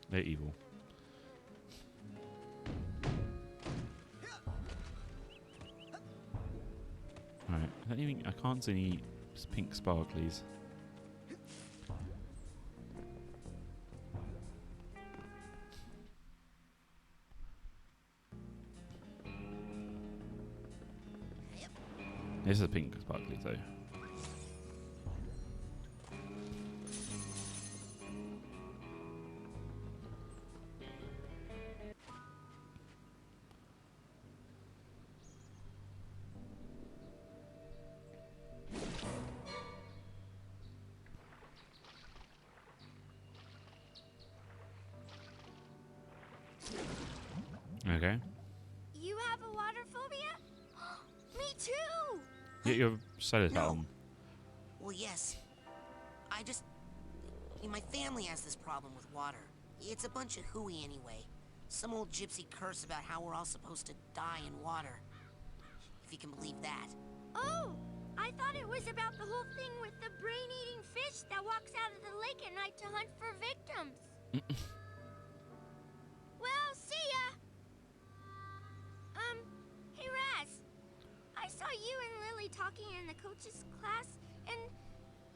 They're evil. Alright, I can't see any pink sparklies. This is a pink sparkly though. Okay. You have a water phobia? Me too! Get your soda No. on. Well, yes. My family has this problem with water. It's a bunch of hooey anyway. Some old gypsy curse about how we're all supposed to die in water. If you can believe that. Oh! I thought it was about the whole thing with the brain-eating fish that walks out of the lake at night to hunt for victims. Well, see ya! Hey Raz. I saw you and Lily talking in the coach's class, and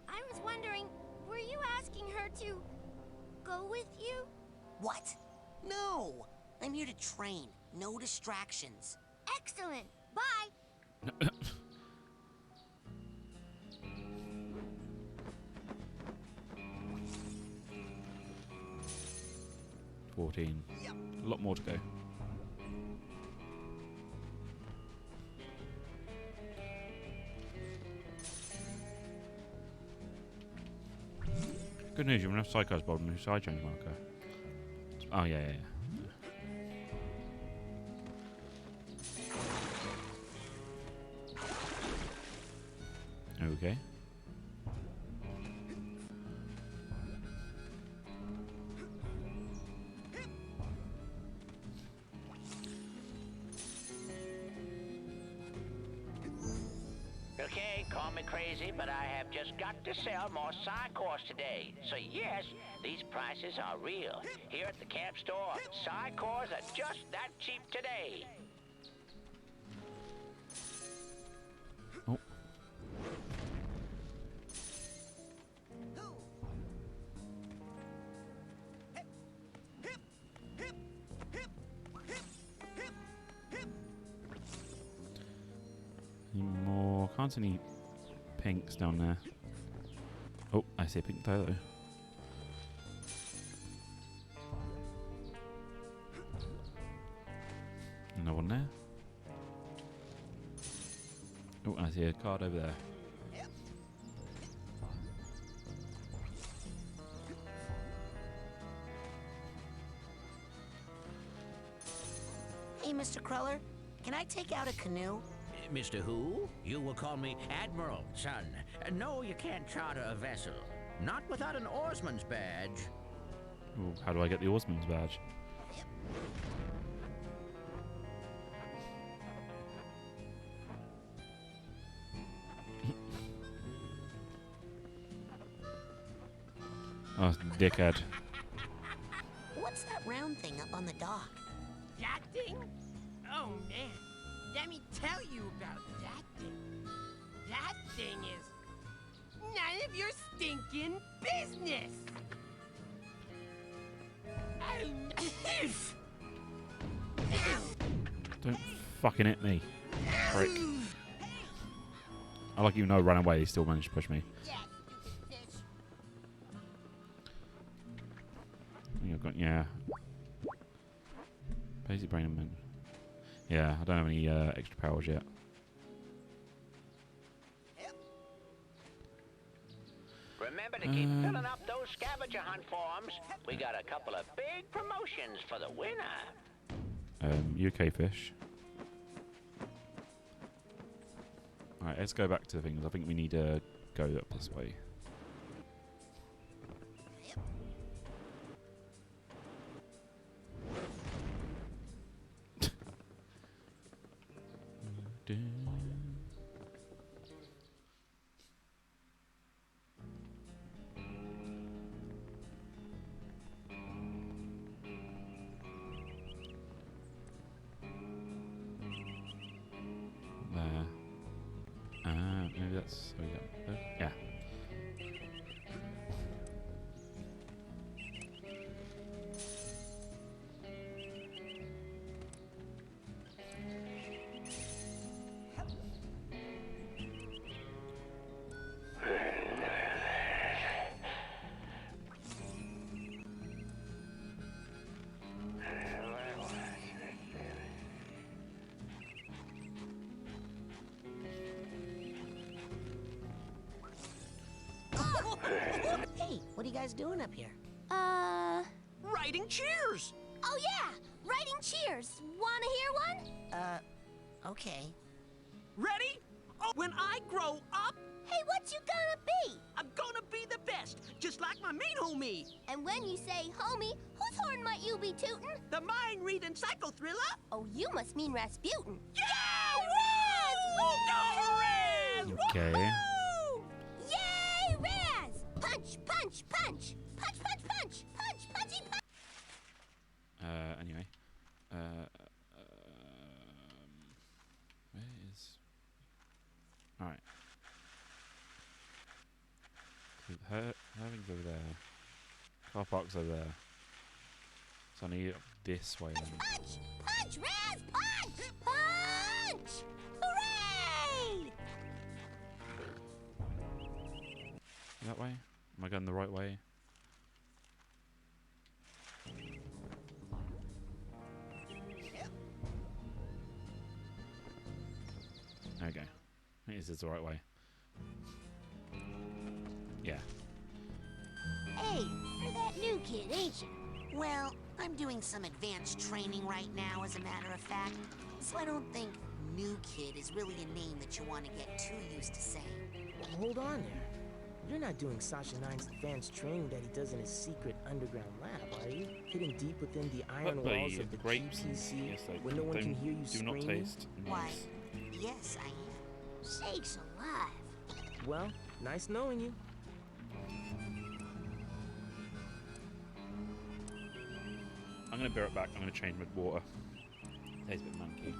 I was wondering, were you asking her to go with you? What? No! I'm here to train. No distractions. Excellent. Bye. 14. A lot more to go. Good news, you have enough Psychos Bold and a side change marker. Oh, yeah. Okay. Okay, call me crazy, but I have just got to sell more Psychors today. So yes, these prices are real. Here at the camp store, Psychors are just that cheap today. Oh. Any more? Can't see any pinks down there. Oh, I see a pink toe though. Another one there. Oh, I see a card over there. Hey, Mr. Cruller, can I take out a canoe? Mr. Who? You will call me Admiral, son. No, you can't charter a vessel. Not without an oarsman's badge. Ooh, how do I get the oarsman's badge? Oh, dickhead. What's that round thing up on the dock? That thing? Oh, man. Let me tell you about that thing. That thing is none of your stinking business. Don't fucking hit me, prick. I like even though I ran away, he still managed to push me. Yeah. Basic brain and yeah, I don't have any extra powers yet. Remember to keep filling up those scavenger hunt forms. We got a couple of big promotions for the winner. UK fish. Alright, let's go back to the things. I think we need to go up this way. Maybe that's yeah. Hey, what are you guys doing up here? Writing cheers! Oh yeah! writing cheers. Wanna hear one? Okay. Ready? Oh, when I grow up, Hey, what you gonna be? I'm gonna be the best, just like my main homie, And when you say homie, whose horn might you be tootin'? the mind-reading psycho thriller. Oh, you must mean Rasputin. Yeah! Raz! Go, Raz! Okay. Woohoo! Yay, Raz! Punch, punch, punch! Punch, punch, punch! Punch, punchy, punch! Anyway. Where is... Alright. So Herving's over there. Car park's over there. So I need it this way then. Punch! Punch, Raz! Punch! Punch! Hooray! That way? Am I going the right way? There we go. I think this is the right way. Yeah. Hey, you're that new kid, ain't you? Well, I'm doing some advanced training right now, as a matter of fact. So I don't think new kid is really a name that you want to get too used to saying. Hold on there. You're not doing Sasha Nine's advanced training that he does in his secret underground lab, are you? Hidden deep within the iron walls of the grapes QCC, yes, like, where no one can hear you do screaming? not taste Why, nice. yes, I am. Sakes alive. Well, nice knowing you. I'm gonna bear it back. I'm gonna change with water. Tastes a bit manky.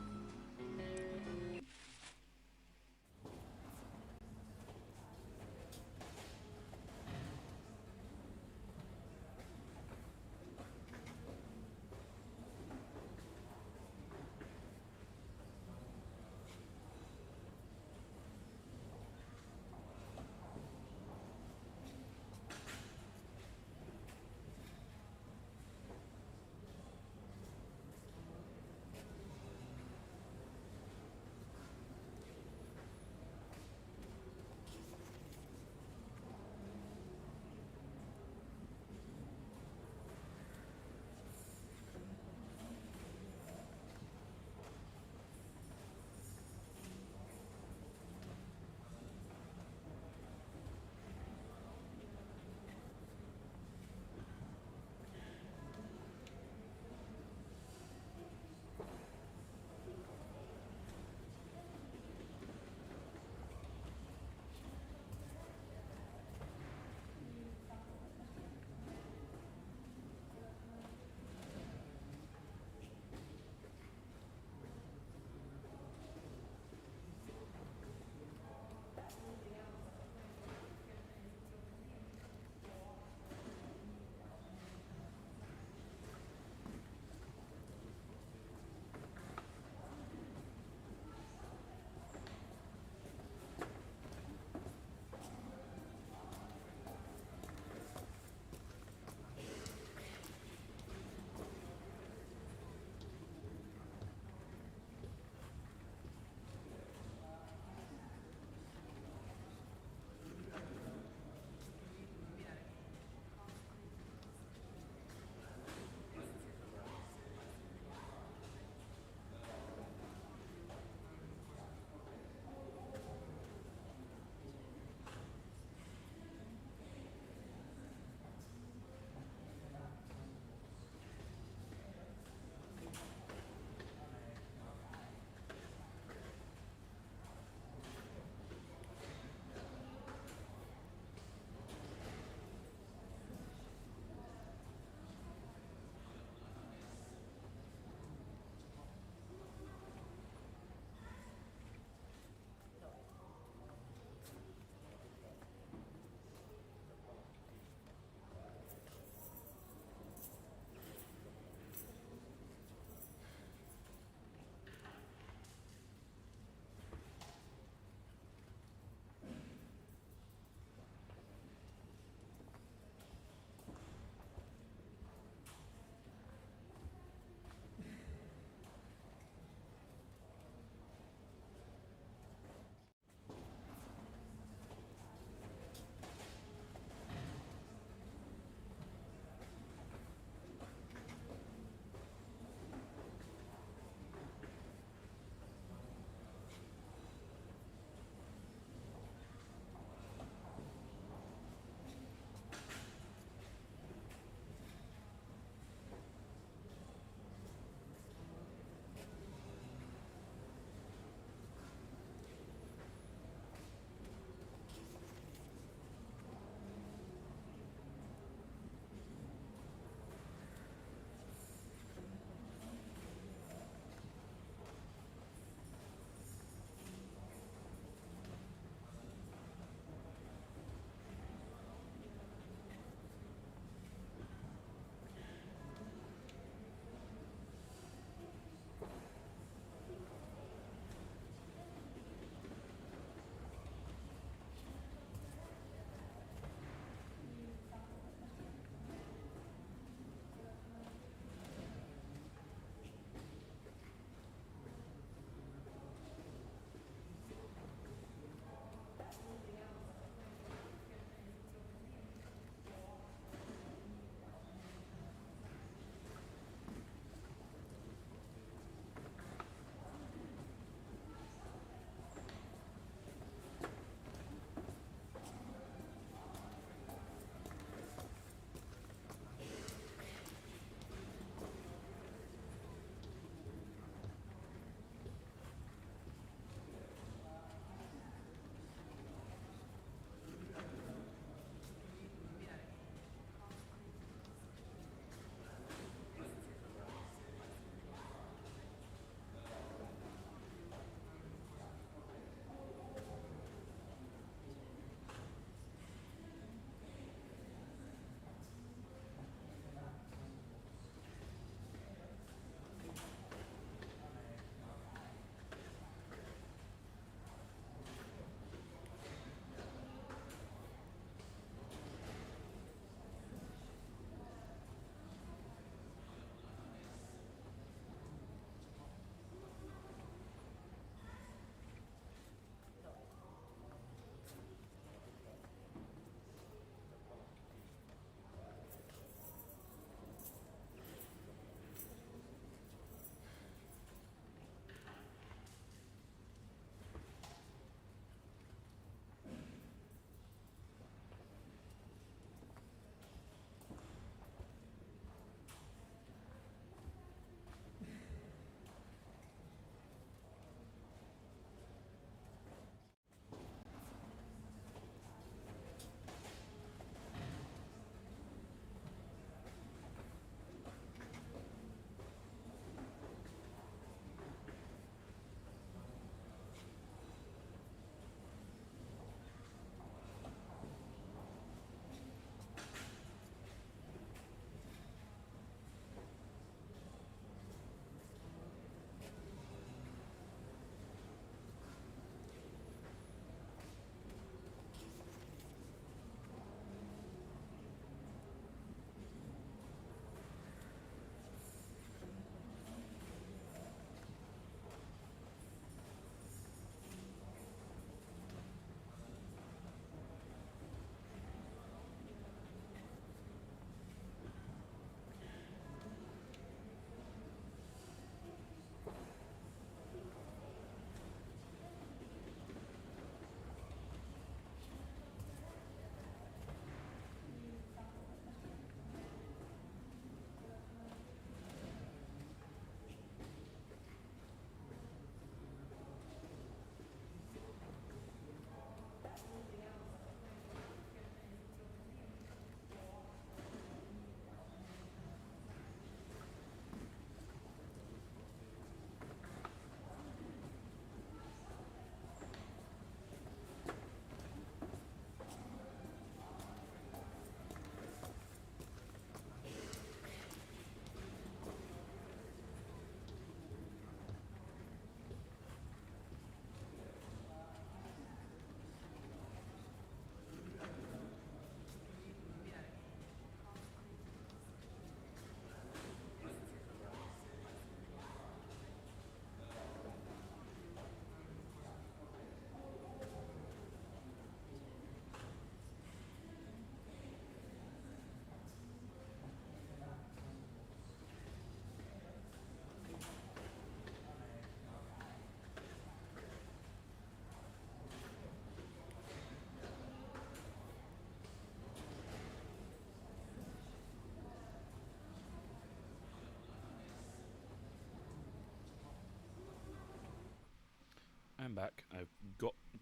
back. I've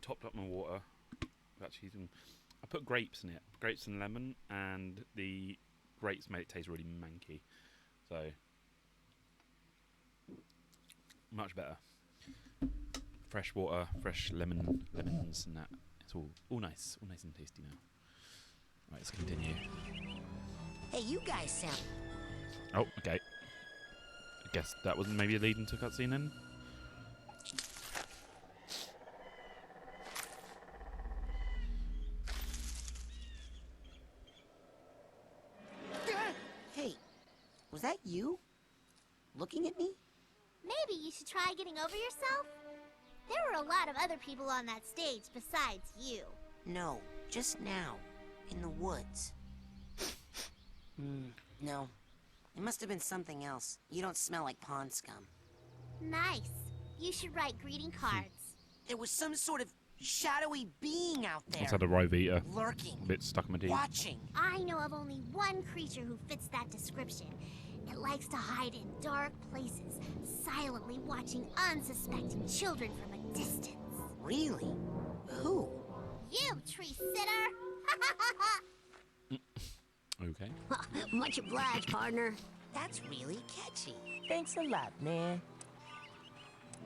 topped up my water. Actually, I put grapes in it. Grapes and lemon, and the grapes made it taste really manky. So, much better. Fresh water, fresh lemons and that. It's all nice and tasty now. Right, let's continue. Hey, you guys sound... Oh, okay. I guess that wasn't maybe a lead into a cutscene then? Hey, was that you? Looking at me? Maybe you should try getting over yourself? There were a lot of other people on that stage besides you. No, just now. In the woods. No. It must have been something else. You don't smell like pond scum. Nice. You should write greeting cards. There was some sort of shadowy being out there. It's had a Rivita. Lurking. A bit stuck in my teeth. Watching. I know of only one creature who fits that description. It likes to hide in dark places, silently watching unsuspecting children from a distance. Really? Who? You, tree sitter! Okay. Much obliged, partner. That's really catchy. Thanks a lot, man.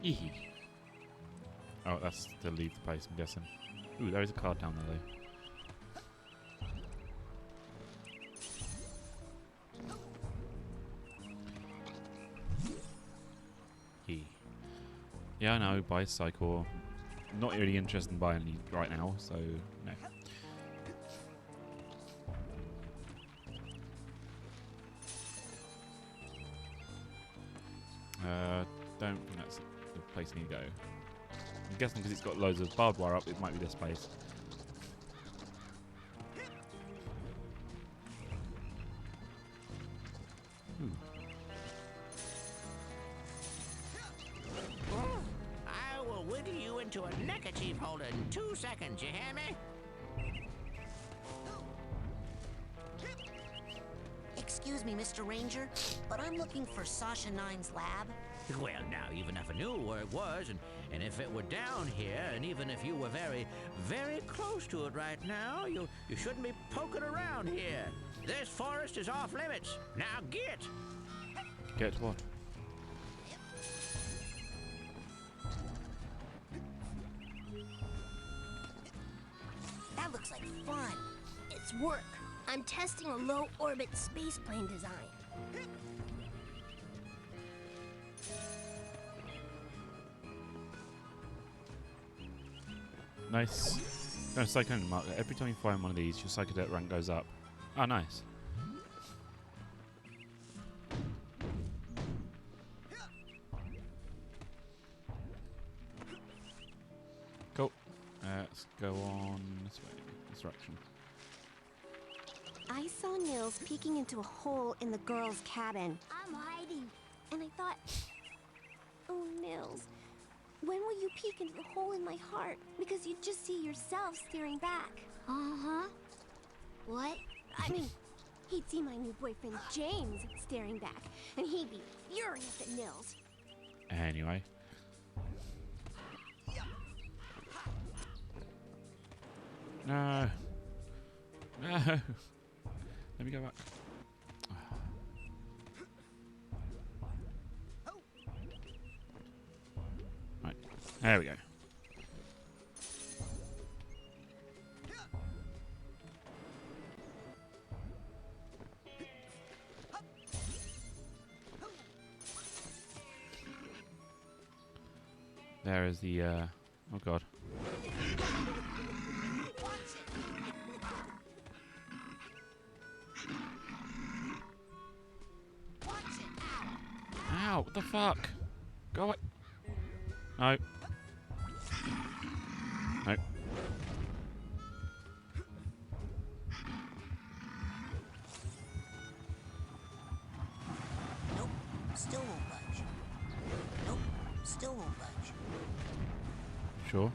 Yee. Oh, that's to leave the place, I'm guessing. Ooh, there is a card down there, though. Yee. Yeah, I know, buy a Psycho. Not really interested in buying any right now, so no. Don't think that's the place I need to go. I'm guessing because it's got loads of barbed wire up, it might be this place. I will wiggle you into a neckerchief holder in 2 seconds, you hear me? Excuse me, Mr. Ranger, but I'm looking for Sasha Nine's lab. Well, now, even if I knew where it was, and if it were down here, and even if you were very, very close to it right now, you shouldn't be poking around here. This forest is off limits. Now get! Get what? That looks like fun. It's work. I'm testing a low-orbit spaceplane design. Nice. No, Psychonauts marker. Every time you find one of these, your Psychodet rank goes up. Oh, nice. Cool. Let's go on this way. This direction. I saw Nils peeking into a hole in the girls' cabin. I'm hiding. And I thought, oh, Nils, when will you peek into the hole in my heart? Because you'd just see yourself staring back. Uh-huh. What? I mean, he'd see my new boyfriend James staring back, and he'd be furious at Nils. Anyway. No. No. Let me go back. Right. There we go. There is the, oh god. Ow, what the fuck? Go away. No. No. Nope, still won't budge. Nope, still won't budge. Sure.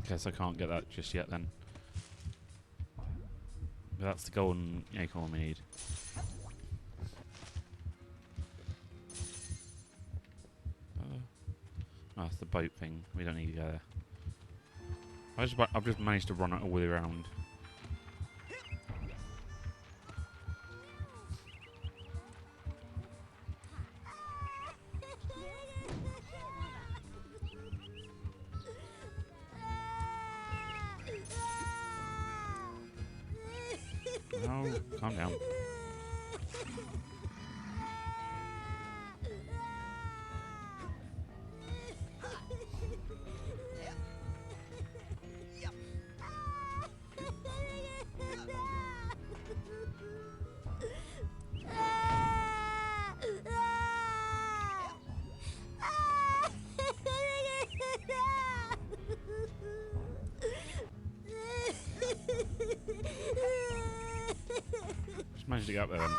Guess I can't get that just yet then. But that's the golden acorn we need. Oh, that's the boat thing. We don't need to go there. I've just managed to run it all the way around. No, calm down. Just managed to get up there then.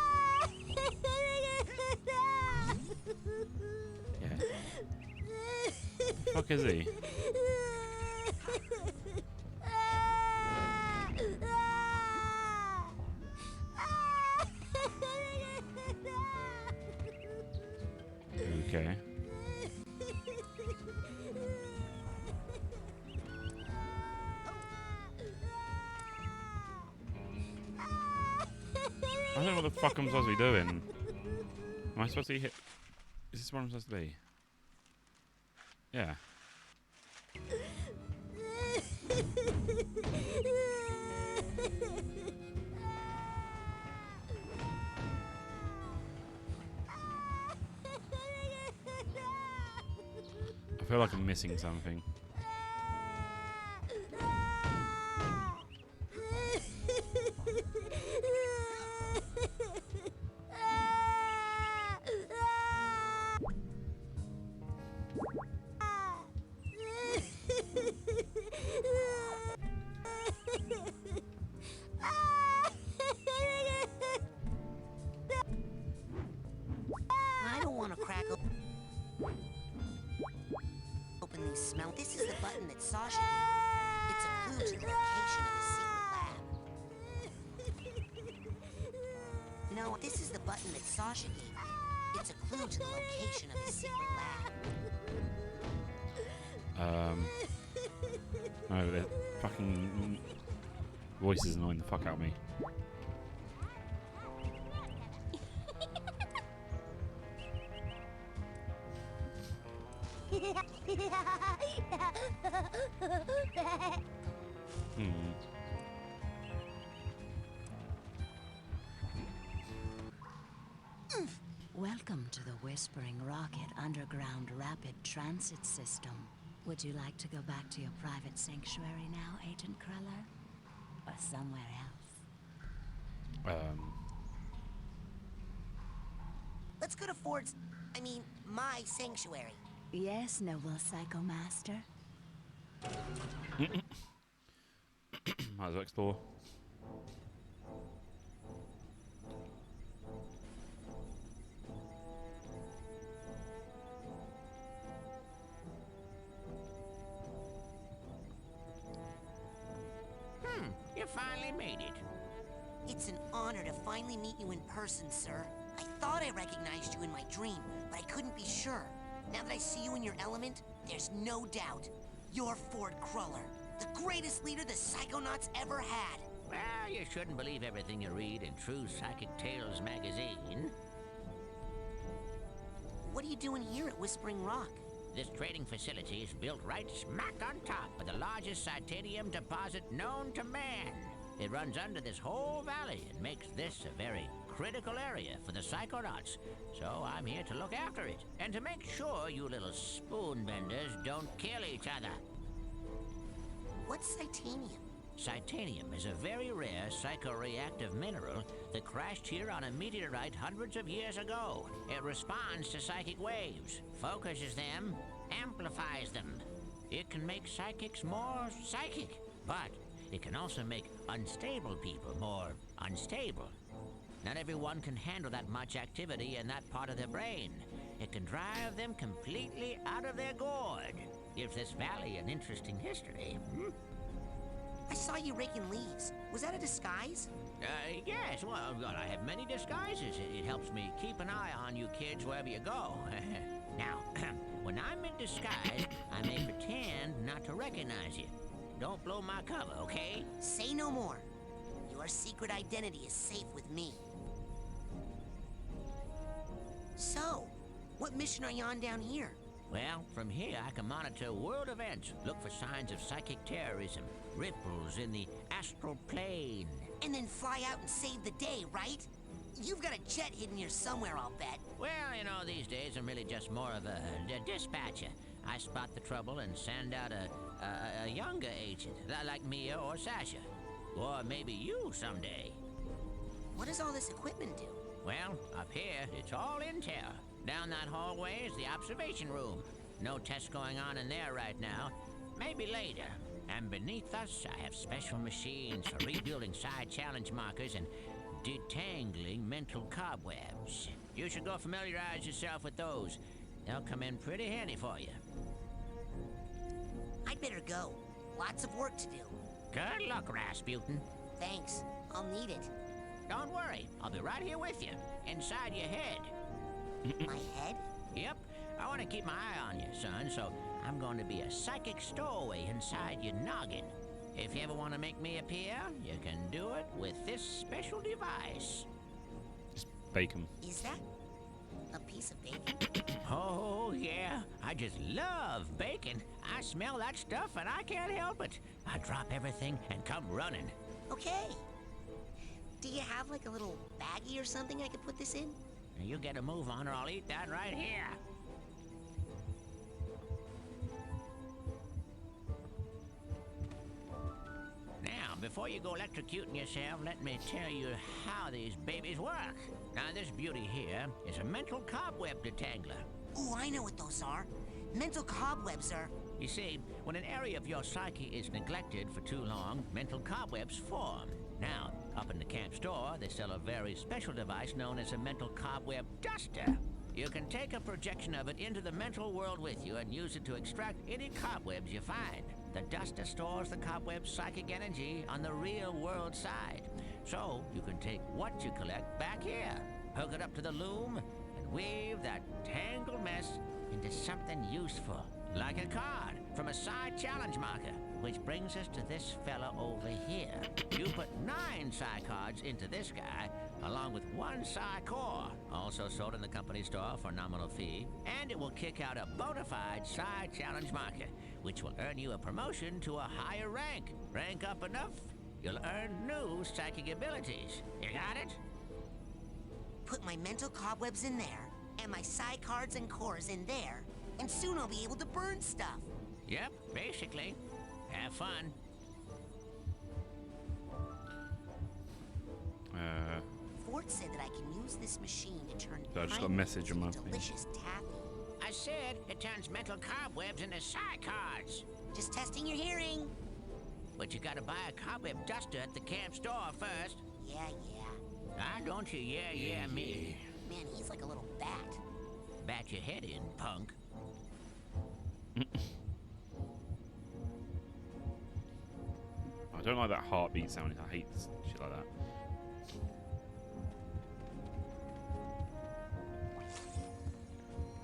Yeah. The fuck is he? Okay. I don't know what the fuck I'm supposed to be doing. Am I supposed to hit? Is this what I'm supposed to be? Yeah. I feel like I'm missing something. I don't want to crack open these smell. This is the button that Sasha gave. It's a clue to the location of his secret lab. No, this is the button that Sasha gave me. It's a clue to the location of his secret lab. No, the fucking voice is annoying the fuck out of me. Welcome to the Whispering Rocket Underground Rapid Transit System. Would you like to go back to your private sanctuary now, Agent Cruller? Or somewhere else? Let's go to my sanctuary. Yes, noble Psycho Master. Might as well explore. You finally made it. It's an honor to finally meet you in person, sir. I thought I recognized you in my dream, but I couldn't be sure. Now that I see you in your element, there's no doubt. You're Ford Cruller, the greatest leader the Psychonauts ever had. Well, you shouldn't believe everything you read in True Psychic Tales magazine. What are you doing here at Whispering Rock? This trading facility is built right smack on top of the largest titanium deposit known to man. It runs under this whole valley and makes this a very critical area for the Psychonauts. So I'm here to look after it and to make sure you little spoon benders don't kill each other. What's Titanium? Titanium is a very rare psychoreactive mineral that crashed here on a meteorite hundreds of years ago. It responds to psychic waves, focuses them, amplifies them. It can make psychics more psychic, but it can also make unstable people more unstable. Not everyone can handle that much activity in that part of their brain. It can drive them completely out of their gourd. Gives this valley an interesting history. I saw you raking leaves. Was that a disguise? Yes, well, I have many disguises. It helps me keep an eye on you kids wherever you go. Now, when I'm in disguise, I may pretend not to recognize you. Don't blow my cover, okay? Say no more. Your secret identity is safe with me. So, what mission are you on down here? Well, from here I can monitor world events, look for signs of psychic terrorism, ripples in the astral plane. And then fly out and save the day, right? You've got a jet hidden here somewhere, I'll bet. Well, you know, these days I'm really just more of a dispatcher. I spot the trouble and send out a younger agent, like Mia or Sasha. Or maybe you someday. What does all this equipment do? Well, up here, it's all intel. Down that hallway is the observation room. No tests going on in there right now. Maybe later. And beneath us, I have special machines for rebuilding side challenge markers and detangling mental cobwebs. You should go familiarize yourself with those. They'll come in pretty handy for you. I'd better go. Lots of work to do. Good luck, Rasputin. Thanks. I'll need it. Don't worry. I'll be right here with you, inside your head. My head? Yep. I want to keep my eye on you, son, so I'm going to be a psychic stowaway inside your noggin. If you ever want to make me appear, you can do it with this special device. Just bacon. Is that a piece of bacon? Oh, yeah. I just love bacon. I smell that stuff and I can't help it. I drop everything and come running. Okay. Do you have like a little baggie or something I could put this in? You get a move on or I'll eat that right here. Now, before you go electrocuting yourself, let me tell you how these babies work. Now, this beauty here is a mental cobweb detangler. Oh, I know what those are. Mental cobwebs are... You see, when an area of your psyche is neglected for too long, mental cobwebs form. Now, up in the camp store, they sell a very special device known as a mental cobweb duster. You can take a projection of it into the mental world with you and use it to extract any cobwebs you find. The duster stores the cobweb's psychic energy on the real world side. So, you can take what you collect back here, hook it up to the loom, and weave that tangled mess into something useful. Like a card from a side challenge marker. Which brings us to this fella over here. You put 9 psi cards into this guy, along with 1 psi core, also sold in the company store for a nominal fee, and it will kick out a bona fide side challenge marker, which will earn you a promotion to a higher rank. Rank up enough, you'll earn new psychic abilities. You got it? Put my mental cobwebs in there, and my psi cards and cores in there, and soon I'll be able to burn stuff. Yep, basically. Have fun. Fort said that I can use this machine to turn So I just got a message on my thing. delicious taffy. I said it turns mental cobwebs into psi cards. Just testing your hearing. But you gotta buy a cobweb duster at the camp store first. Yeah. Ah, don't you yeah me. Man, he's like a little bat. Bat your head in, punk. I don't like that heartbeat sound. I hate shit like that.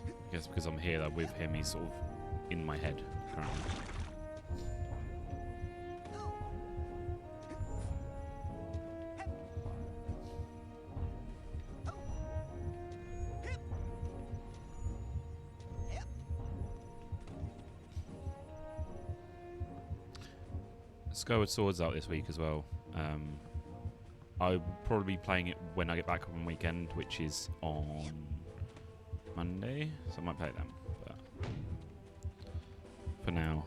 I guess because I'm here with him, he's sort of in my head currently. Skyward Sword's out this week as well. I'll probably be playing it when I get back on weekend, which is on Monday, so I might play it then. But for now,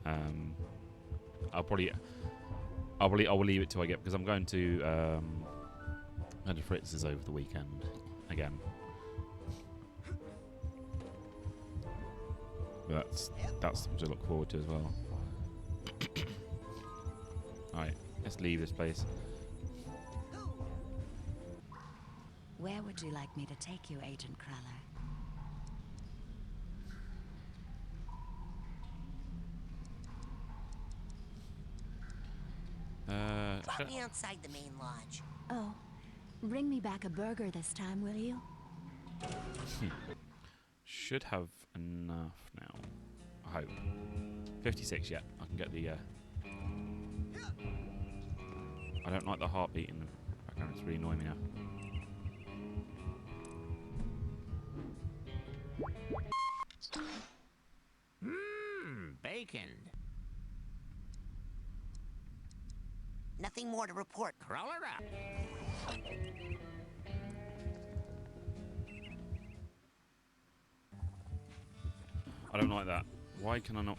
I will leave it till I get, because I'm going to Fritz's over the weekend again. But that's something to look forward to as well. Alright, let's leave this place. Where would you like me to take you, Agent Cruller? Spot me outside the main lodge. Oh, bring me back a burger this time, will you? Should have enough now. I hope. 56, yeah. I can get the... I don't like the heartbeat in the background. It's really annoying me now. Bacon. Nothing more to report. Roll her up. I don't like that. Why can I not...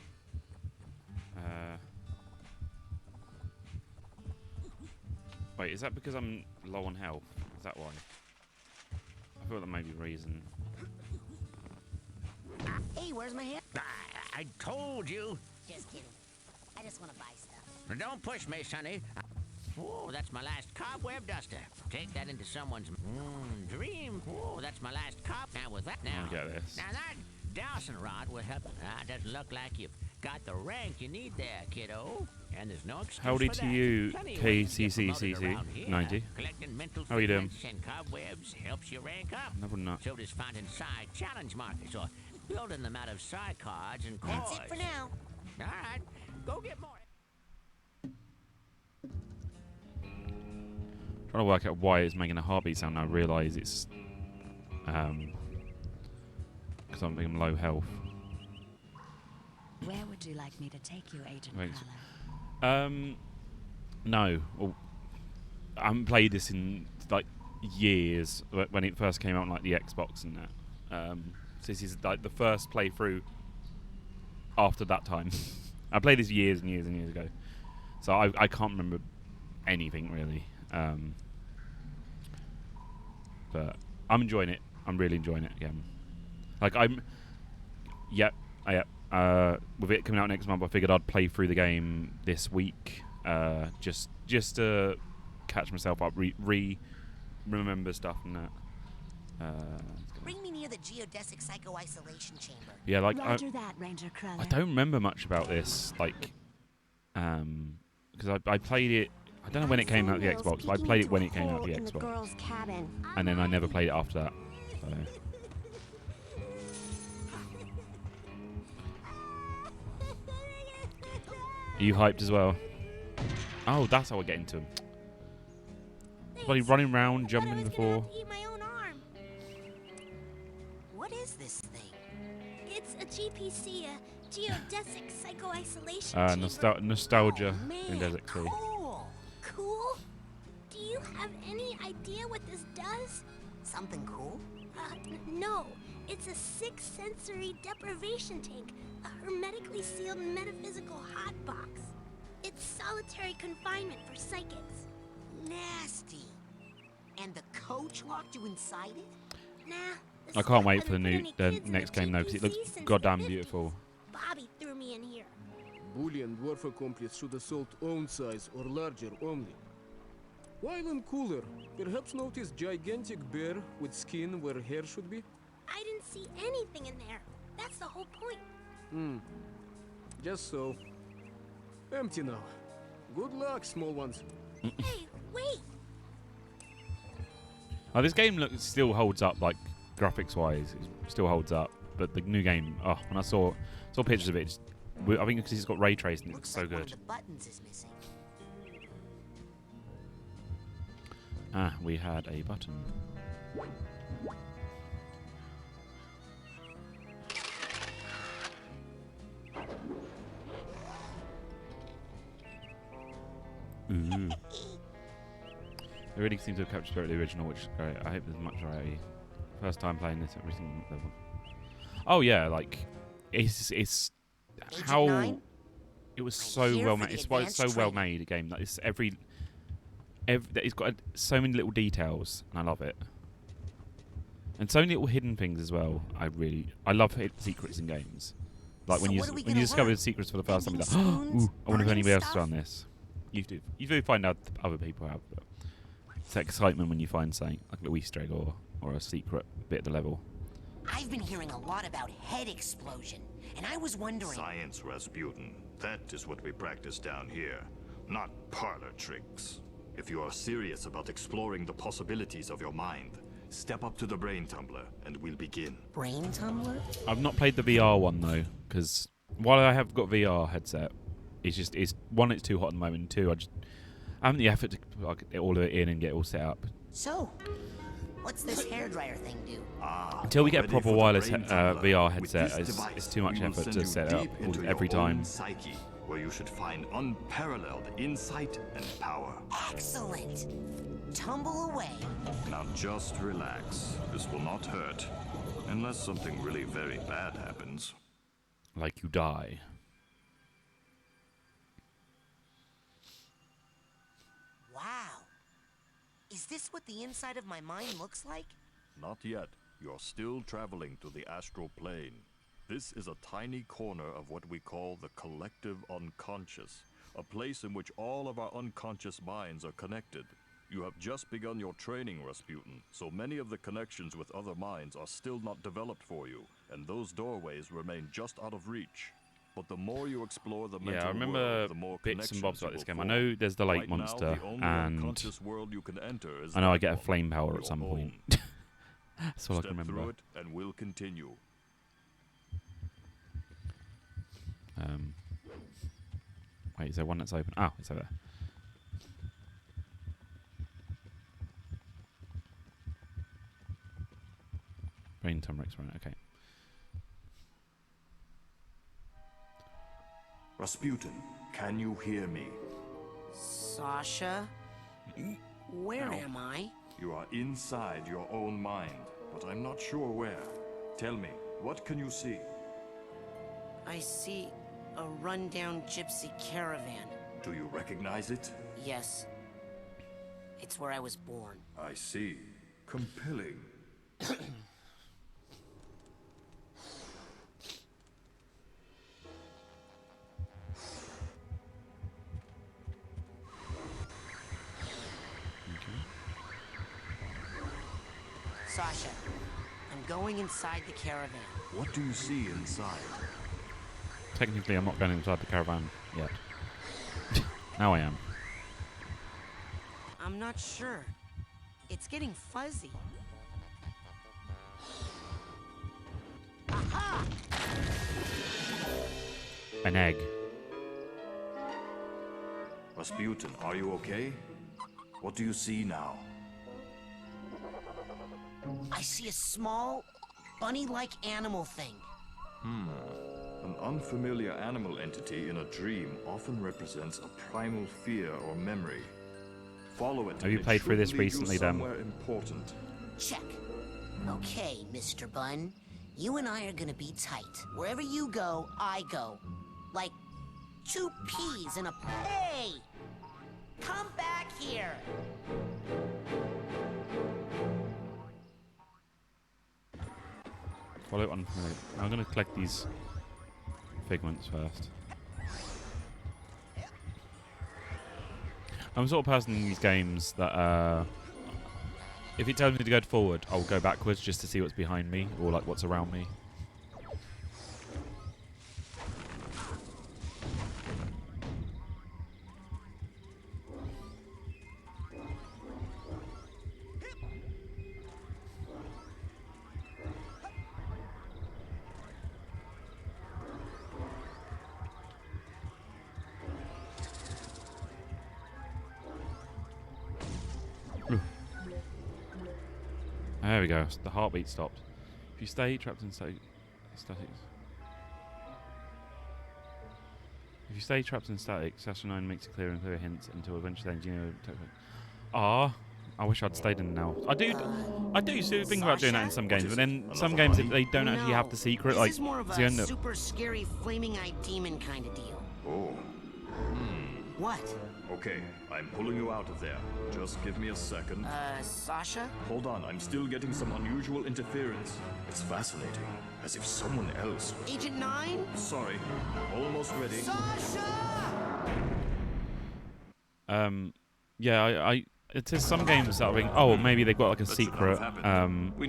Wait, is that because I'm low on health? Is that why? I thought that may be a reason. Hey, where's my hair? I told you. Just kidding. I just want to buy stuff. Don't push me, sonny. Oh, that's my last cobweb duster. Take that into someone's dream. Oh, that's my last cop. Now with that now. I get this. Now that dowsing rod will help. Doesn't look like you've got the rank you need there, kiddo. And there's no excuse Howdy for to that. you, Plenty of ways to get KCCCC promoted around here. 90. Collecting mental How are you doing? figments and cobwebs helps you rank up. Never not. So does finding psi challenge markers or building them out of psi cards and coins. That's it for now. All right, go get more. Trying to work out why it's making a heartbeat sound. I realise it's because I'm being low health. Where would you like me to take you, Agent Wait. Cruller? No. Well, I haven't played this in like years when it first came out on like the Xbox and that. So this is like the first playthrough after that time. I played this years and years and years ago, so I can't remember anything really. But I'm enjoying it. I'm really enjoying it again. Like with it coming out next month, I figured I'd play through the game this week, just to catch myself up, remember stuff and that. Bring me near the geodesic psycho-isolation chamber. Yeah, like Roger that, Ranger Cruller. I don't remember much about this, like, because I played it. I don't know when it came out the Xbox, but I played it when it came out the Xbox, and then I never played it after that. So. Are you hyped as well? Oh, that's how I get into him. Bloody running around, jumping before. Eat my own arm. What is this thing? It's a GPC, a geodesic psycho-isolation Nostalgia Oh, man, in Desert Sea. cool. Cool? Do you have any idea what this does? Something cool? No. It's a six-sensory deprivation tank, a hermetically sealed metaphysical hotbox. It's solitary confinement for psychics. Nasty. And the coach locked you inside it? Nah. I can't wait for the next game though, because it looks goddamn beautiful. Bobby threw me in here. Bullion dwarf accomplice should assault own size or larger only. While in cooler, perhaps notice gigantic bear with skin where hair should be? I didn't see anything in there. That's the whole point. Just so. Empty now. Good luck, small ones. Hey, wait! Oh, this game still holds up, like graphics-wise, it still holds up. But the new game, when I saw pictures of it, I think because it's got ray tracing, it looks so One good. of the buttons is missing. We had a button. Ooh. They really seem to have captured the original, which is great. I hope there's much variety. First time playing this at every single level. Oh yeah, like it's how 9? it was so here well for made. the It's why it's so advanced well training. made a game. Like it's it's got so many little details, and I love it. And so many little hidden things as well. I love secrets in games. Like So when what are we you gonna discover learn? secrets for the first time, you're like, Bending ooh, I wonder if spoons, anybody else has burning done this. You do find out other people have. But it's that excitement when you find something like a little Easter egg or a secret bit of the level. I've been hearing a lot about head explosion, and I was wondering... Science, Rasputin. That is what we practice down here. not parlor tricks. If you are serious about exploring the possibilities of your mind, step up to the brain tumbler and we'll begin. Brain tumbler? I've not played the VR one though, because while I have got VR headset, it's one, it's too hot at the moment, and two, I haven't the effort to plug it all of it in and get it all set up. So, what's this hairdryer thing do? Until we get a proper wireless VR With headset, this it's device, too much we will effort send to you set it up deep into every your own time. psyche, where you should find unparalleled insight and power. Excellent. Tumble away. Now just relax. This will not hurt. Unless something really very bad happens. Like you die. Wow. Is this what the inside of my mind looks like? Not yet. You're still traveling to the astral plane. This is a tiny corner of what we call the collective unconscious, a place in which all of our unconscious minds are connected. You have just begun your training, Rasputin, so many of the connections with other minds are still not developed for you, and those doorways remain just out of reach. But the more you explore the mental Yeah, I remember world, the more bits and bobs connections about you this will game. I form. know there's the lake Right now, monster, the only and unconscious world you can enter is I know I that get a one, flame power your at some own. point. That's all I Step can remember. through it, and we'll continue. Wait, is there one that's open? Oh, it's over there. Brain tumbler experiment, okay. Rasputin, can you hear me? Sasha? Where am I? You are inside your own mind, but I'm not sure where. Tell me, what can you see? I see a rundown gypsy caravan. Do you recognize it? Yes. It's where I was born. I see. Compelling. Sasha, I'm going inside the caravan. What do you see inside? Technically, I'm not going inside the caravan yet. Now I am. I'm not sure. It's getting fuzzy. Aha! An egg. Rasputin, are you okay? What do you see now? I see a small, bunny-like animal thing. An unfamiliar animal entity in a dream often represents a primal fear or memory. Follow it. Have you played through this recently, then? Somewhere important. Check. Okay, Mr. Bun. You and I are gonna be tight. Wherever you go, I go. Like two peas in a... Hey! Come back here! Follow it on. I'm going to collect these figments first. I'm the sort of person in these games that if it tells me to go forward, I'll go backwards just to see what's behind me or like what's around me. There we go. The heartbeat stopped. If you stay trapped in statics. If you stay trapped in static, Sasha 9 makes it clearer and clearer hints until eventually the engineer. I wish I'd stayed in now. I do think about doing that in some games, but then some games they don't actually have the secret. This Like is more of it's the a end of. super scary flaming-eyed demon kind of deal. Oh. What? Okay, I'm pulling you out of there. Just give me a second. Sasha? Hold on, I'm still getting some unusual interference. It's fascinating, as if someone else... Agent 9? Sorry, almost ready. Sasha! Yeah, it's just some games that I think, oh, maybe they've got like a secret,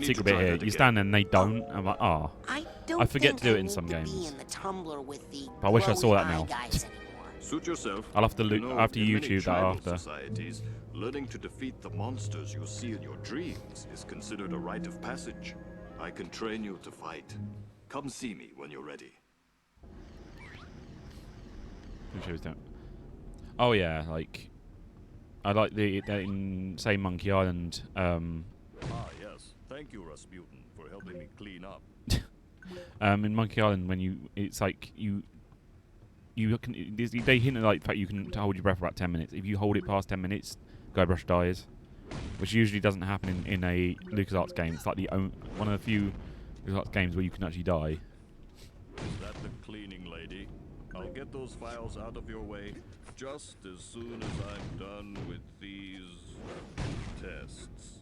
secret bit here. You stand there and they don't. I'm like, I forget to do it in some games. In the tumbler with the But I wish I saw that now. guys anymore. Suit yourself. I'll have to You know, after in many YouTube that tribal after. societies, learning to defeat the monsters you see in your dreams is considered a rite of passage. I can train you to fight. Come see me when you're ready. Oh yeah, like I like the in say Monkey Island. Ah yes, thank you, Rasputin, for helping me clean up. In Monkey Island, when it's like you can they hint at like the fact you can hold your breath for about 10 minutes. If you hold it past 10 minutes, Guybrush dies, which usually doesn't happen in a LucasArts game. It's like one of the few LucasArts games where you can actually die. Is that the cleaning lady? I'll get those files out of your way just as soon as I'm done with these tests.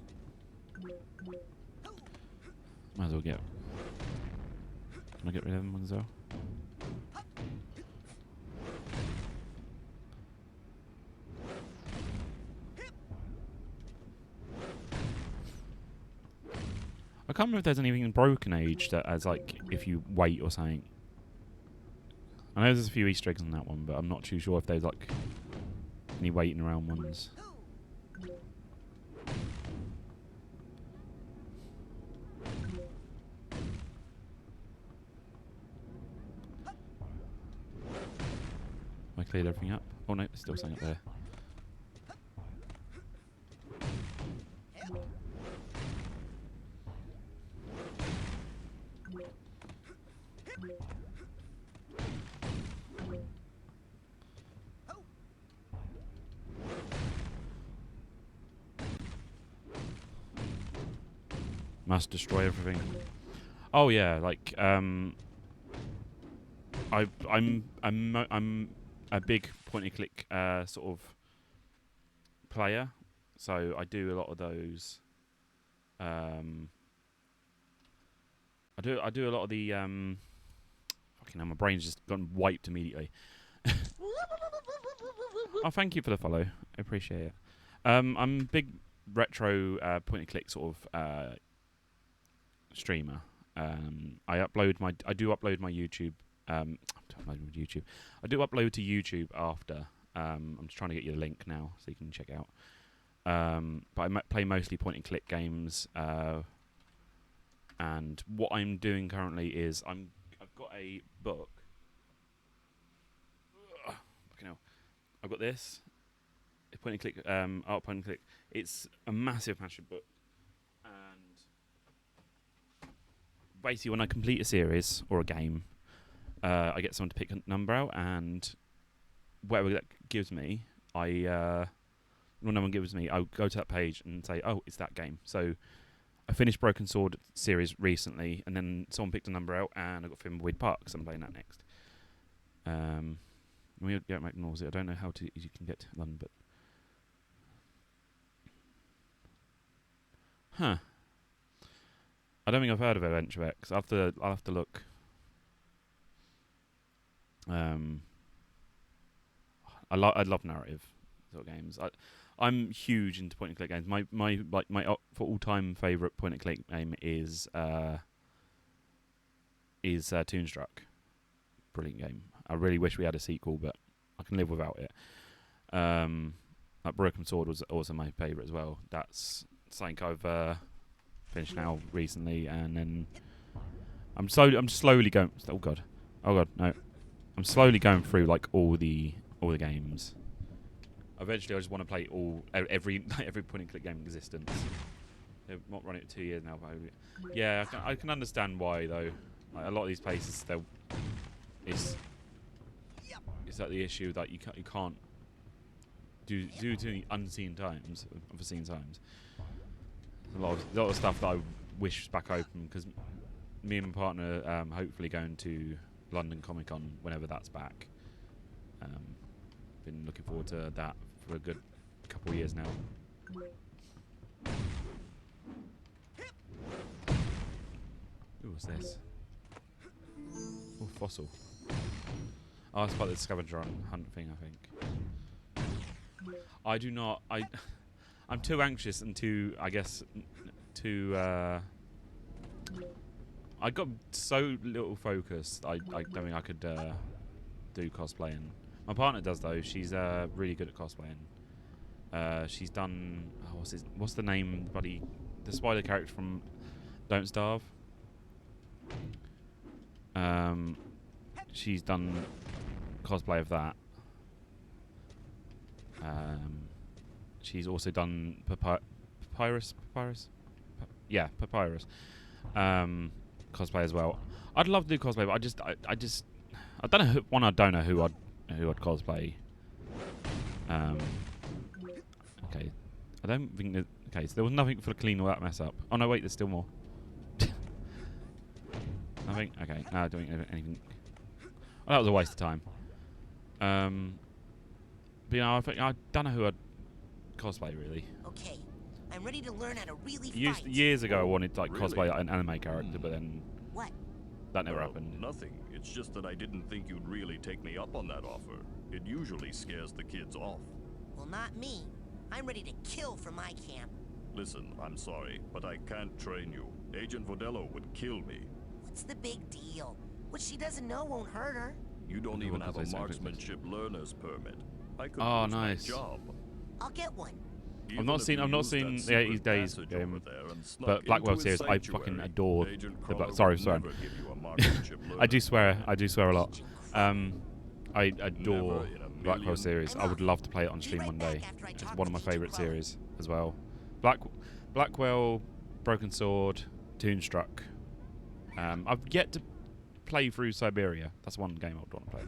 Might as well get. Can I get rid of them as well? I can't remember if there's anything in Broken Age that has like if you wait or something. I know there's a few Easter eggs on that one, but I'm not too sure if there's like any waiting around ones. I cleared everything up. Oh no, there's still something up there. Must destroy everything. Oh yeah, like I'm a big point and click sort of player, so I do a lot of those. I do a lot of the fucking hell, my brain's just gone wiped immediately. Oh, thank you for the follow. I appreciate it. I'm a big retro point and click sort of streamer. I do upload my YouTube. I do upload to YouTube after. I'm just trying to get you the link now so you can check it out. But I play mostly point and click games. And what I'm doing currently is I've got a book. Fucking hell. I've got this. A point and click, art point and click. It's a massive book. And basically when I complete a series or a game, I get someone to pick a number out, and whatever that gives me, when no one gives me, I'll go to that page and say, oh, it's that game. So I finished Broken Sword series recently, and then someone picked a number out, and I got Thimbleweed Park, so I'm playing that next. We don't make nausea. I don't know how you can get to London, but huh? I don't think I've heard of Adventure X. I'll have to look. I love narrative sort of games. I'm huge into point and click games. My for all time favourite point and click game is Toonstruck. Brilliant game. I really wish we had a sequel, but I can live without it. Like Broken Sword was also my favourite as well. That's something I've finished now recently, and then I'm slowly going. Oh god, no! I'm slowly going through like all the games. Eventually, I just want to play every point and click game in existence. They've not run it 2 years now, but yeah, I can understand why though. Like, a lot of these places, it's like the issue that you can't do to the unforeseen times. A lot of stuff that I wish was back open, because me and my partner hopefully going to London Comic Con whenever that's back. Been looking forward to that for a good couple of years now. Ooh, what's this? Oh, fossil. Oh, it's part of the scavenger hunt thing, I think. I do not. I'm too anxious and too. I got so little focus. I don't think I could do cosplaying. My partner does though. She's really good at cosplaying. She's done. Oh, what's the name? The spider character from Don't Starve. She's done cosplay of that. She's also done Papyrus. Yeah, Papyrus. Cosplay as well. I'd love to do cosplay, but I don't know I don't know who I'd cosplay. Okay, I don't think that. Okay, so there was nothing for clean all that mess up. Oh no, wait, there's still more. Nothing. Okay, no, I don't think anything. Well, that was a waste of time. But I don't know who I'd cosplay really. Okay, I'm ready to learn how to really fight. Years ago, I wanted to cosplay an anime character, but then what? That never happened. Nothing. It's just that I didn't think you'd really take me up on that offer. It usually scares the kids off. Well, not me. I'm ready to kill for my camp. Listen, I'm sorry, but I can't train you. Agent Vodello would kill me. What's the big deal? What she doesn't know won't hurt her. You don't even have a marksmanship learner's permit. I could oh, lose nice. my job. I'll get one. I've not seen the 80 Days game, but Blackwell series I fucking adore. Sorry. I do swear a lot. I adore Blackwell series. I would love to play it on stream one day. It's one of my favourite series as well. Blackwell, Broken Sword, Toonstruck. I've yet to play through Siberia. That's one game I would want to play.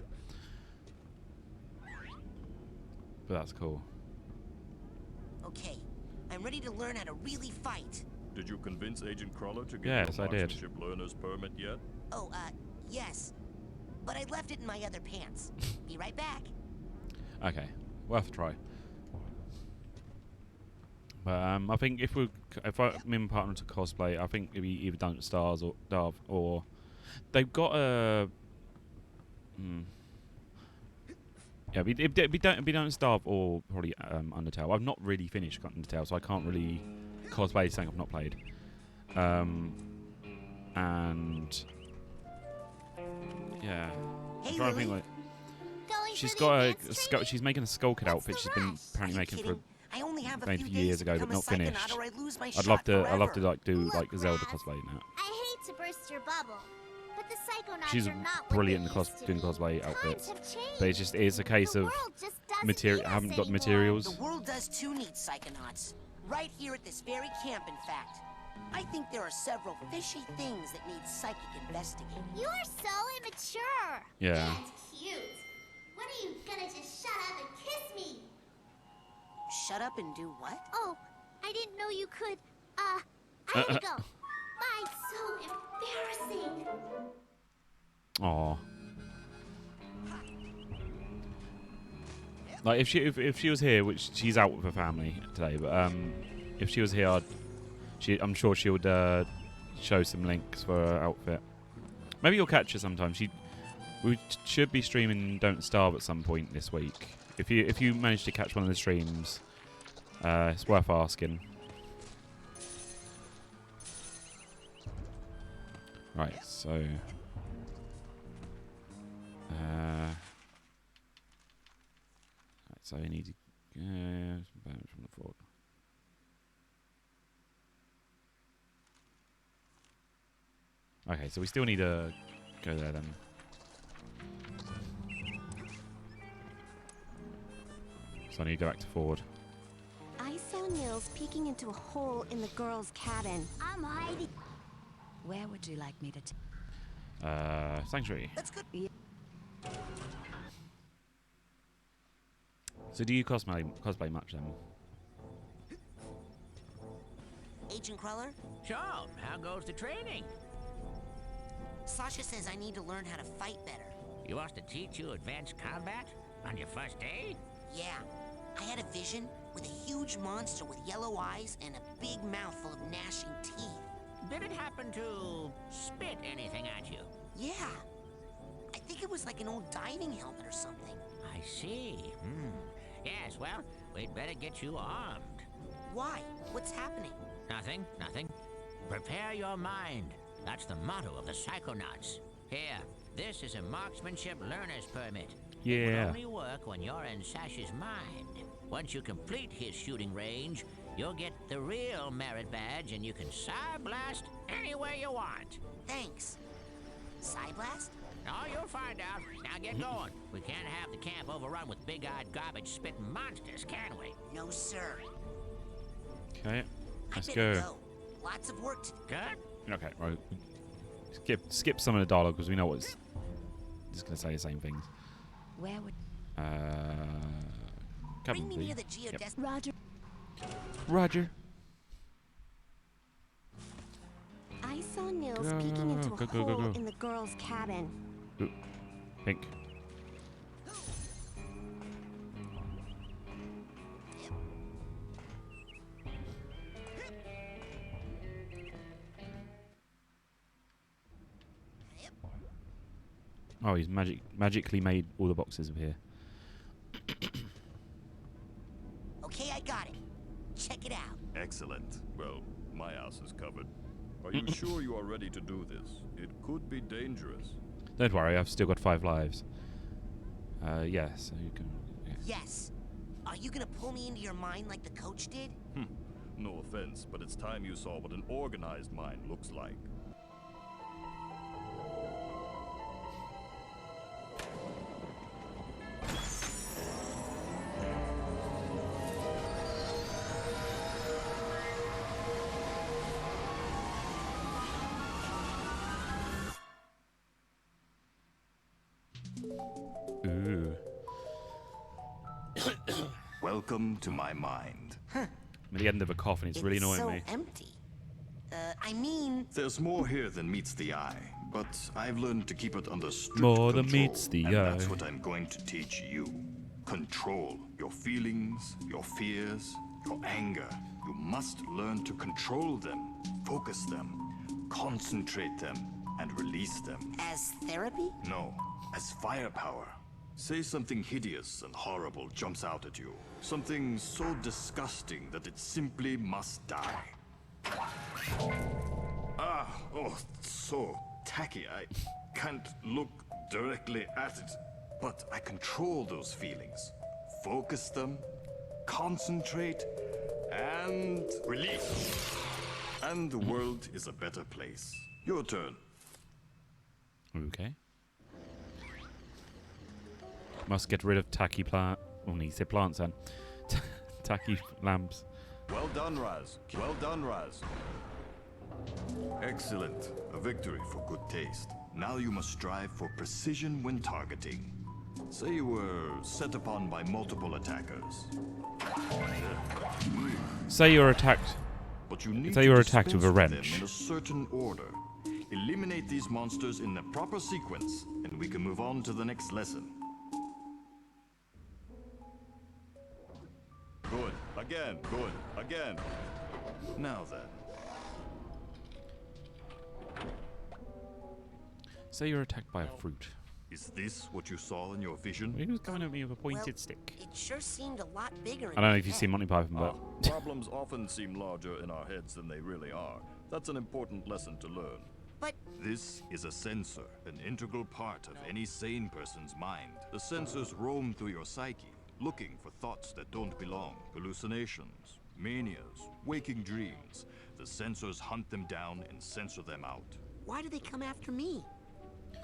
But that's cool. Okay, I'm ready to learn how to really fight. Did you convince Agent Cruller to get yes, your I did. marksmanship learner's permit yet? Oh, yes. But I left it in my other pants. Be right back. Okay, worth a try. But I think if me and my partner to cosplay, I think it'd be either Don't Stars or Dove, or they've got a. Yeah, it'd be Don't Starve or probably Undertale. I've not really finished Undertale, so I can't really cosplay something I've not played. And yeah, I'm trying to think she's got she's making a Skull Kid outfit. She's been apparently making for made a few years ago, but not finished. I'd love to do Zelda cosplay now. I hate to burst your bubble. But the Psychonauts She's are not brilliant in what they doing used to be. cosplay outfits, Times have changed. but it's a case of material. I haven't got the materials. The world does too need Psychonauts. Right here at this very camp, in fact. I think there are several fishy things that need psychic investigating. You are so immature. Yeah. And cute. When are you gonna just shut up and kiss me? Shut up and do what? Oh, I didn't know you could. I gotta go. Bye. So embarrassing. Aw. Like if she was here, which she's out with her family today, but if she was here, I'm sure she would show some links for her outfit. Maybe you'll catch her sometime. We should be streaming Don't Starve at some point this week. If you manage to catch one of the streams, it's worth asking. Right, so so we need to from the fort. Okay, so we still need to go there then. So I need to go back to Ford. I saw Nils peeking into a hole in the girls' cabin. I'm hiding. Where would you like me to Sanctuary. That's good. Yeah. So do you cosplay much then? Agent Cruller? Sure. How goes the training? Sasha says I need to learn how to fight better. You wants to teach you advanced combat on your first day? Yeah. I had a vision with a huge monster with yellow eyes and a big mouth full of gnashing teeth. Did it happen to spit anything at you? Yeah. I think it was like an old diving helmet or something. I see. Yes, well, we'd better get you armed. Why? What's happening? Nothing. Prepare your mind. That's the motto of the Psychonauts. Here, this is a marksmanship learner's permit. It will Yeah. only work when you're in Sash's mind. Once you complete his shooting range, you'll get the real merit badge and you can Psy-blast anywhere you want. Thanks. Psyblast? Oh, you'll find out. Now get going. We can't have the camp overrun with big-eyed garbage-spitting monsters, can we? No, sir. Okay, let's I better go. go. Lots of work to do. Good. Okay, right. Skip some of the dialogue because we know what's just gonna say the same things. Where would... Bring me Probably. near the geodesic. Roger. Roger. I saw Nils Go, peeking into a go, go, go, hole go. in the girls' cabin. Ooh, pink. Oh, he's magically made all the boxes appear. Okay, I got it. Check it out. Excellent. Well, my ass is covered. Are you sure you are ready to do this? It could be dangerous. Don't worry, I've still got 5 lives. Yeah, so you can... Yeah. Yes. Are you gonna pull me into your mind like the coach did? No offense, but it's time you saw what an organized mind looks like. Ooh. Welcome to my mind. I'm at the end of a cough and it's really annoying so me. empty. I mean... There's more here than meets the eye, but I've learned to keep it under strict More control. than meets the and eye. That's what I'm going to teach you. Control your feelings, your fears, your anger. You must learn to control them, focus them, concentrate them, and release them. As therapy? No, as firepower. Say something hideous and horrible jumps out at you. Something so disgusting that it simply must die. Oh, so tacky. I can't look directly at it, but I control those feelings. Focus them, concentrate, and release. And the world is a better place. Your turn. Okay. Must get rid of tacky plant. Well, he said plants then. Tacky lamps. Well done, Raz. Well done, Raz. Excellent. A victory for good taste. Now you must strive for precision when targeting. Say you were set upon by multiple attackers. Say you're attacked. But you need Say to you're attacked with a dispense them wrench. in a certain order. Eliminate these monsters in the proper sequence, and we can move on to the next lesson. Good. Again. Good. Again. Now then. Say you're attacked by a fruit. Is this what you saw in your vision? He was coming at me with a pointed Well, stick. It sure seemed a lot bigger in I don't know my if you've head. seen Monty Python, but Problems often seem larger in our heads than they really are. That's an important lesson to learn. But This is a sensor, an integral part of any sane person's mind. The sensors roam through your psyche, looking for thoughts that don't belong, hallucinations, manias, waking dreams. The sensors hunt them down and censor them out. why do they come after me?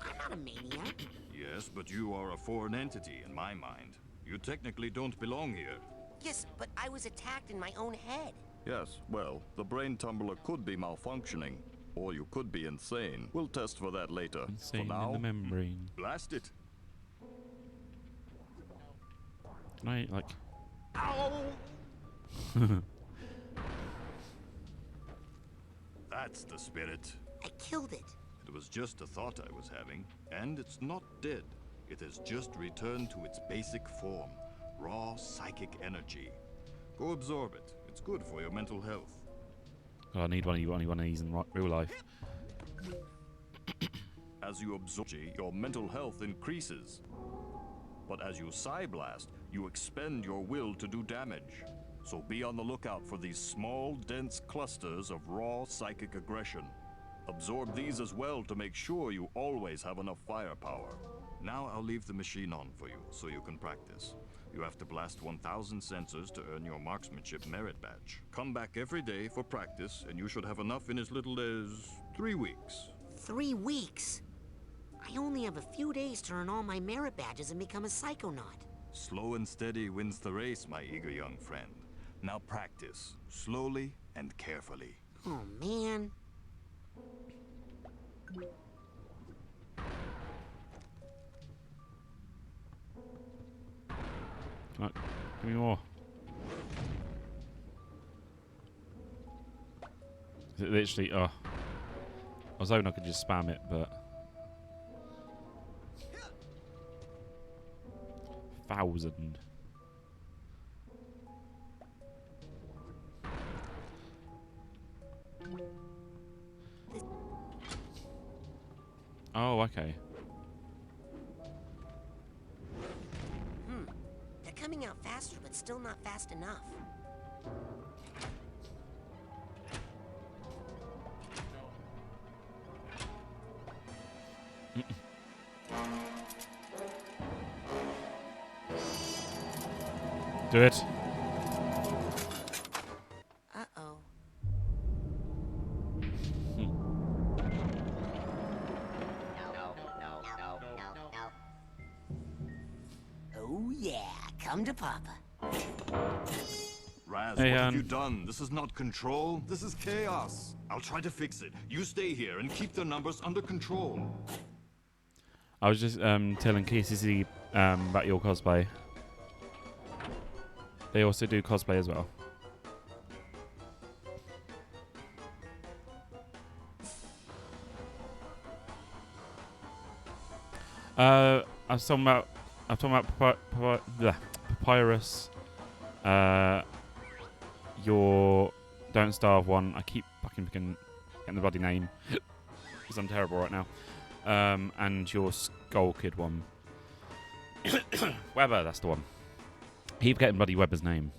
I'm not a maniac. Yes, but you are a foreign entity in my mind. You technically don't belong here. Yes, but I was attacked in my own head. Yes, well, the brain tumbler could be malfunctioning, or you could be insane. We'll test for that later. insane for now, in the membrane. blast it. Can I, like... That's the spirit. I killed it. It was just a thought I was having, and it's not dead. It has just returned to its basic form, raw psychic energy. Go absorb it. It's good for your mental health. Oh, I need one of these in real life. As you absorb energy, your mental health increases. But as you Psyblast, you expend your will to do damage. So be on the lookout for these small, dense clusters of raw psychic aggression. Absorb these as well to make sure you always have enough firepower. Now I'll leave the machine on for you, so you can practice. You have to blast 1,000 sensors to earn your marksmanship merit badge. Come back every day for practice, and you should have enough in as little as 3 weeks. 3 weeks? I only have a few days to earn all my merit badges and become a Psychonaut. Slow and steady wins the race, my eager young friend. Now practice, slowly and carefully. Oh, man. Come on, give me more. Is it literally? Oh, I was hoping I could just spam it, but 1,000. Oh, okay. They're coming out faster, but still not fast enough. Do it. Uh-oh. Oh, yeah. Come to Papa. Raz, Hey, what have you done? This is not control. This is chaos. I'll try to fix it. You stay here and keep the numbers under control. I was just telling KCC about your cosplay. They also do cosplay as well. I was talking about Papyrus. Your Don't Starve one. I keep fucking getting the bloody name because I'm terrible right now. And your Skull Kid one. Weber, that's the one. Keep getting bloody Weber's name.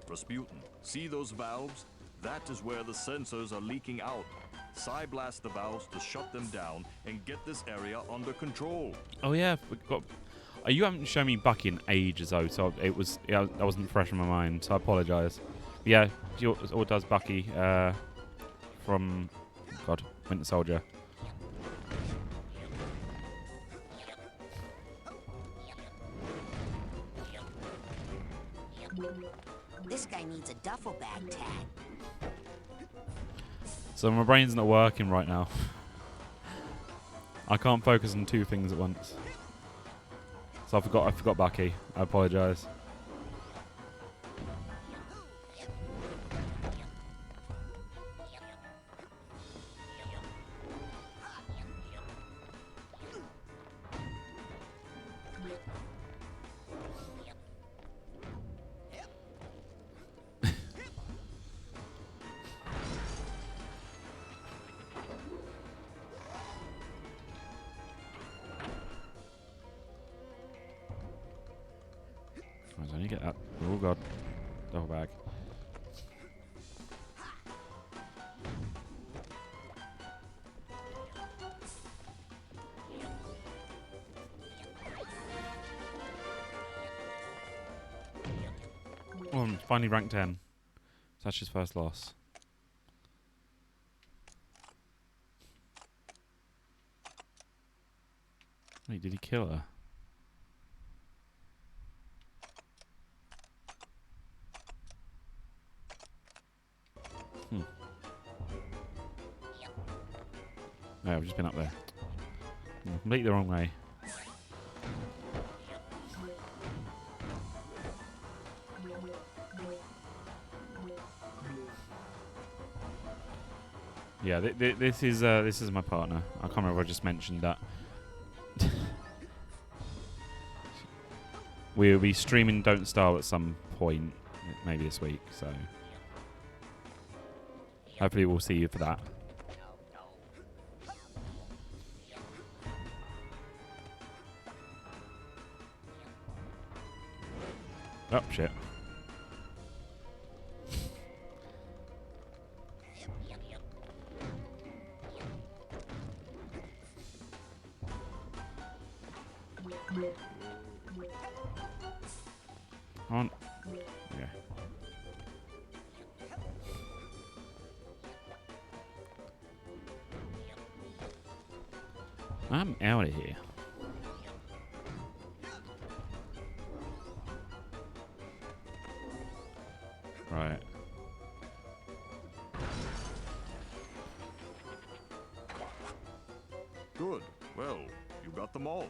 Rasputin, see those valves? That is where the sensors are leaking out. Psy-blast the valves to shut them down and get this area under control. Oh yeah, we got. You haven't shown me Bucky in ages though, so it was that wasn't fresh in my mind. So I apologise. Yeah, she all does Bucky from Winter Soldier. This guy needs a duffel bag tag. So my brain's not working right now. I can't focus on two things at once. So I forgot Bucky. I apologise. I need to get that. Oh god. Double bag. Oh, I'm finally ranked 10. So that's his first loss. Wait, did he kill her? No, I've just been up there. Completely the wrong way. Yeah, this is my partner. I can't remember if I just mentioned that. We'll be streaming Don't Starve at some point, maybe this week. So hopefully we'll see you for that. Oh, shit. On. Yeah. I'm out of here. Right. Good. Well, you got them all.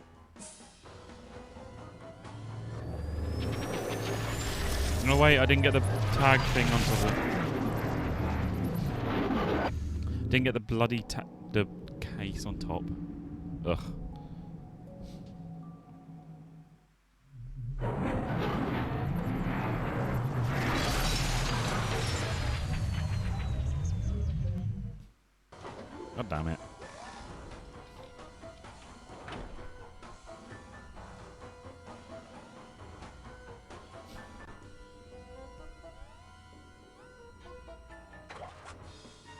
No, wait, I didn't get the tag thing on top of it. Didn't get the bloody the case on top. Ugh. God damn it.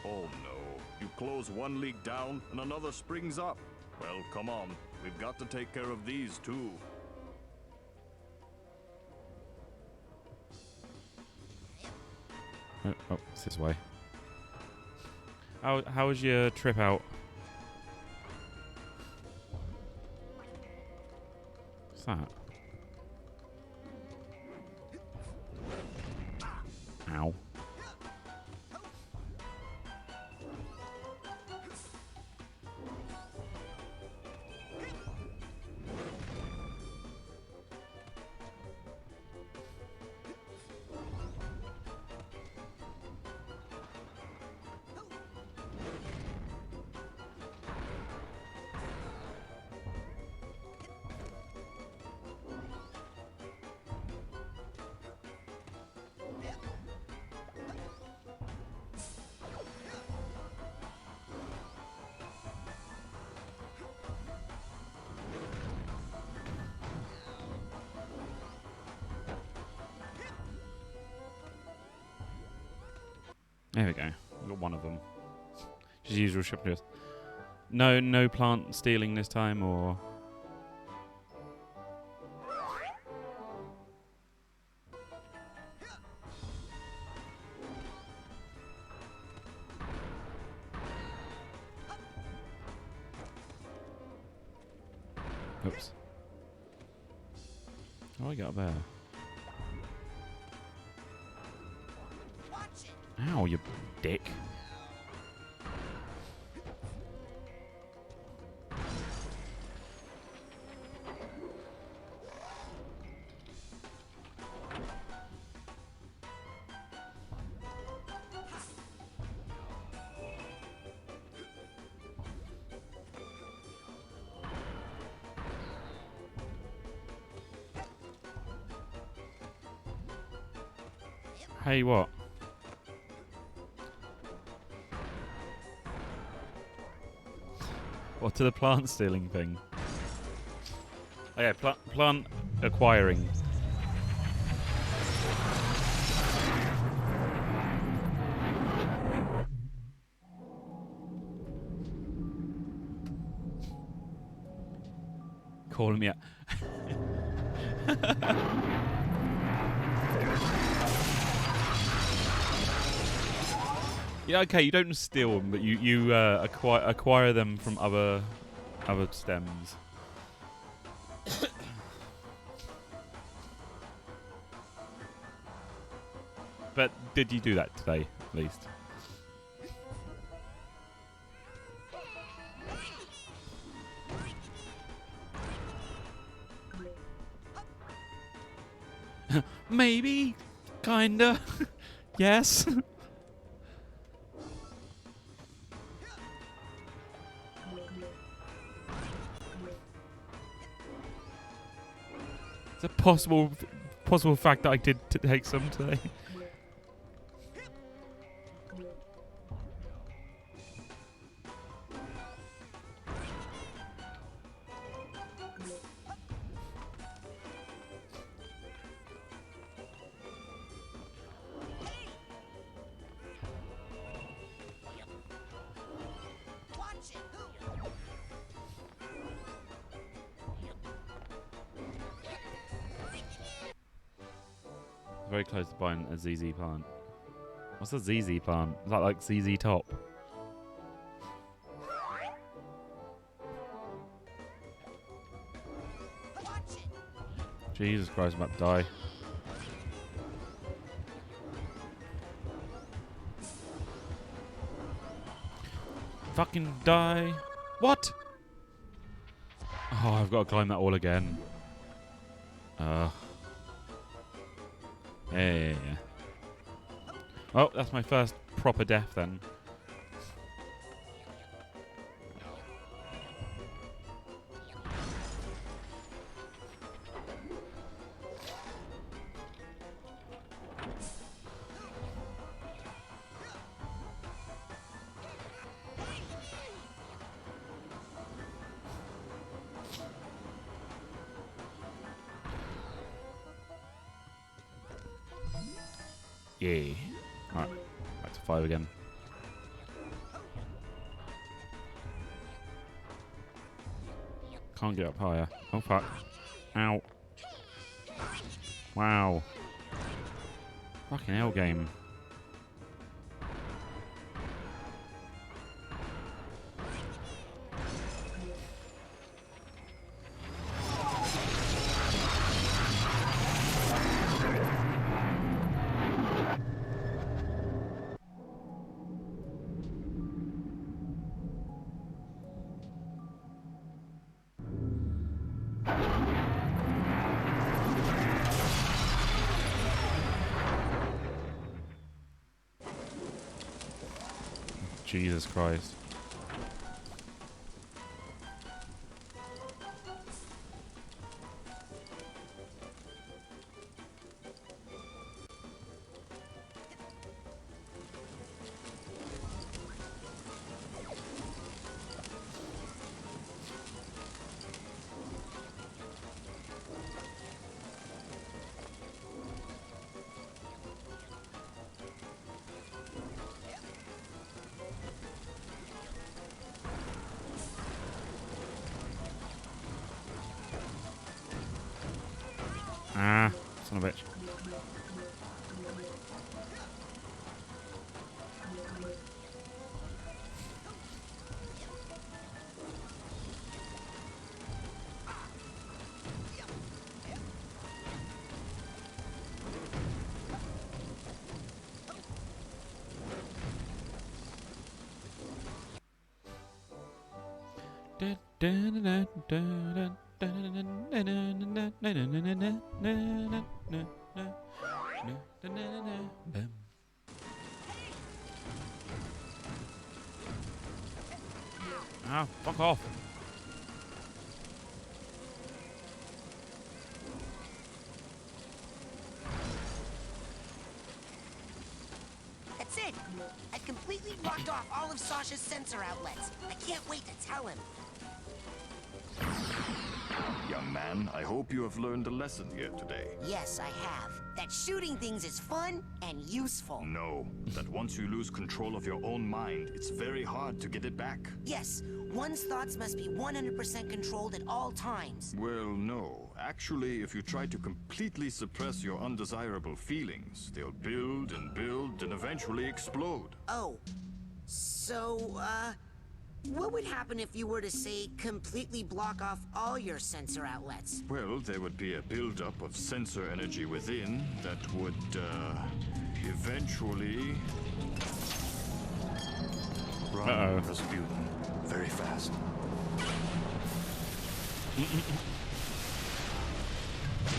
Oh no. You close one leak down and another springs up. Well, come on. We've got to take care of these too. Oh, it's this way. How was your trip out? What's that? Ow. There we go. We got one of them. Just usual shippers. No plant stealing this time, or oops. How do I get up there? Ow, you dick. Hey, what? What, to the plant stealing thing? Oh yeah, plant acquiring. Calling me out. Yeah, okay, you don't steal them, but you acquire them from other stems. But did you do that today, at least? Maybe, kinda, yes. It's a possible fact that I did take some today. very close to buying a ZZ plant. What's a ZZ plant? Is that like ZZ Top? Jesus Christ, I'm about to die. Fucking die. What? Oh, I've got to climb that wall again. Yeah. Oh, that's my first proper death then. Yeah. Alright, back to 5 again. Can't get up higher. Oh fuck. Ow. Wow. Fucking hell game. Jesus Christ. Ah, son of a bitch. Ah, fuck off. That's it. I've completely blocked off all of Sasha's sensor outlets. I can't wait to tell him. Young man, I hope you have learned a lesson here today. Yes, I have. That shooting things is fun and useful. No, that once you lose control of your own mind, it's very hard to get it back. Yes, one's thoughts must be 100% controlled at all times. Well, no. Actually, if you try to completely suppress your undesirable feelings, they'll build and eventually explode. Oh, so, what would happen if you were to, say, completely block off all your sensor outlets? Well, there would be a buildup of sensor energy within that would, eventually... run Rasputin very fast.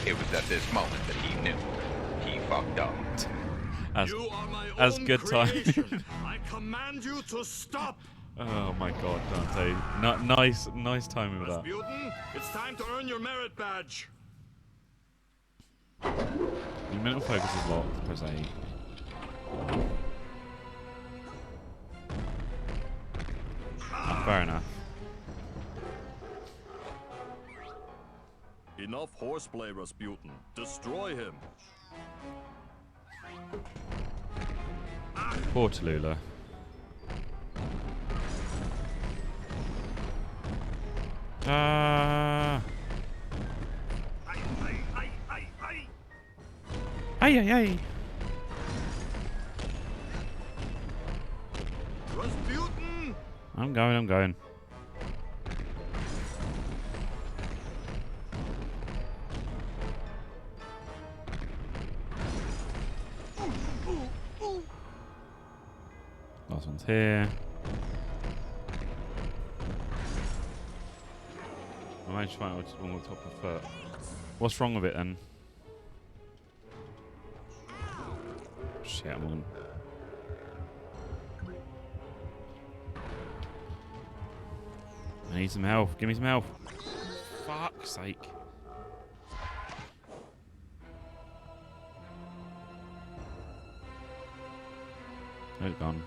It was at this moment that he knew. He fucked up. You are my as own good time. creation. I command you to stop! Oh my god, Dante. Nice timing with that. Rasputin, it's time to earn your merit badge. Your mental focus is locked, press A. Oh, fair enough. Enough horseplay, Rasputin. Destroy him. Poor Tallulah. Ay, ay, ay. Rasputin! I'm going, I'm going. Last one's here. I managed to find what's wrong with the top of the foot. What's wrong with it then? Shit, I'm on. I need some health. Give me some health. Fuck's sake. Oh, it's gone.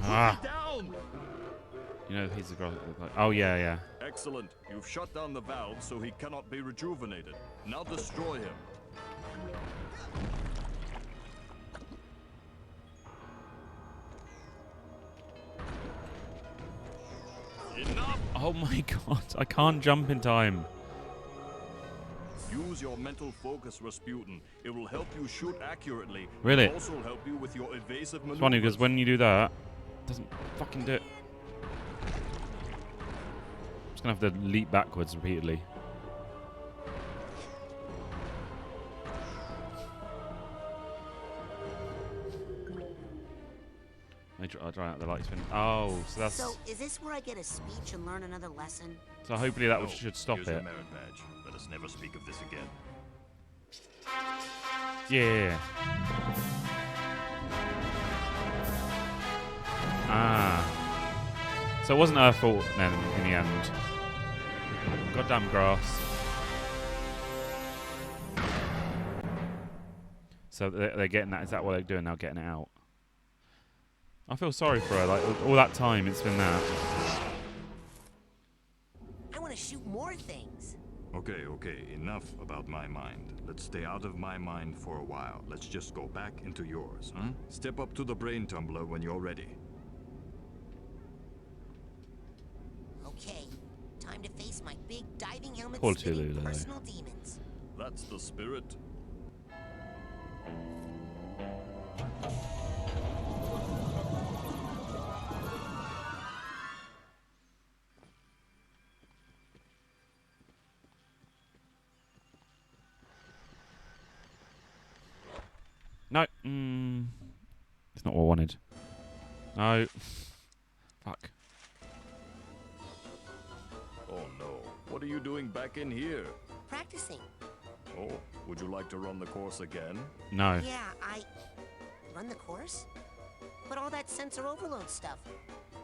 Ah. You know the piece of grass. Like, oh yeah, yeah. Excellent. You've shut down the valve so he cannot be rejuvenated. Now destroy him. Enough! Oh my god, I can't jump in time. Use your mental focus, Rasputin. It will help you shoot accurately. Really? It also help you with your evasive maneuvers. It's funny because when you do that, it doesn't fucking do it. I'm just gonna have to leap backwards repeatedly. I'll try out the light spin. Oh, so that's. So, is this where I get a speech and learn another lesson? So hopefully that should stop Here's it. your merit badge. Let us never speak of this again. Yeah. Ah. So it wasn't her fault then in the end. Goddamn grass. So they're getting that. Is that what they're doing now? Getting it out. I feel sorry for her. Like all that time, it's been that. I want to shoot more things. Okay, okay. Enough about my mind. Let's stay out of my mind for a while. Let's just go back into yours, huh? Step up to the brain tumbler when you're ready. Okay, time to face my big diving helmet Poor spinning Tulu, though. personal demons. That's the spirit. No. It's not what I wanted. No. Fuck. Oh no. What are you doing back in here? Practicing. Oh, would you like to run the course again? No. Yeah, I run the course? But all that sensor overload stuff,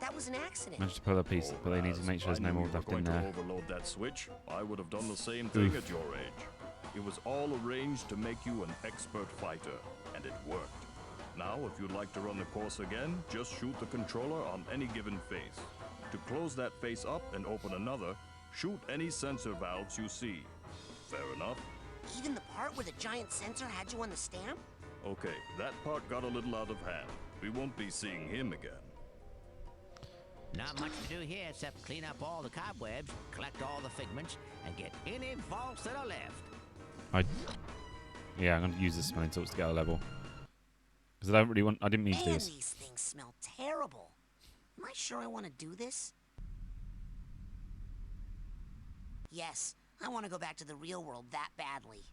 that was an accident. Managed to pull a piece, but they need to make sure there's no more left in there. To overload that switch, I would have done the same thing Oof. at your age. It was all arranged to make you an expert fighter, and it worked. Now, if you'd like to run the course again, just shoot the controller on any given face. To close that face up and open another, shoot any sensor valves you see. Fair enough? Even the part where the giant sensor had you on the stamp? Okay, that part got a little out of hand. We won't be seeing him again. Not much to do here except clean up all the cobwebs, collect all the figments, and get any vaults that are left. Yeah, I'm going to use the smelling salts to get a level. Because I don't really want. I didn't mean to do Man, this. these things smell terrible. Am I sure I want to do this? Yes, I want to go back to the real world that badly.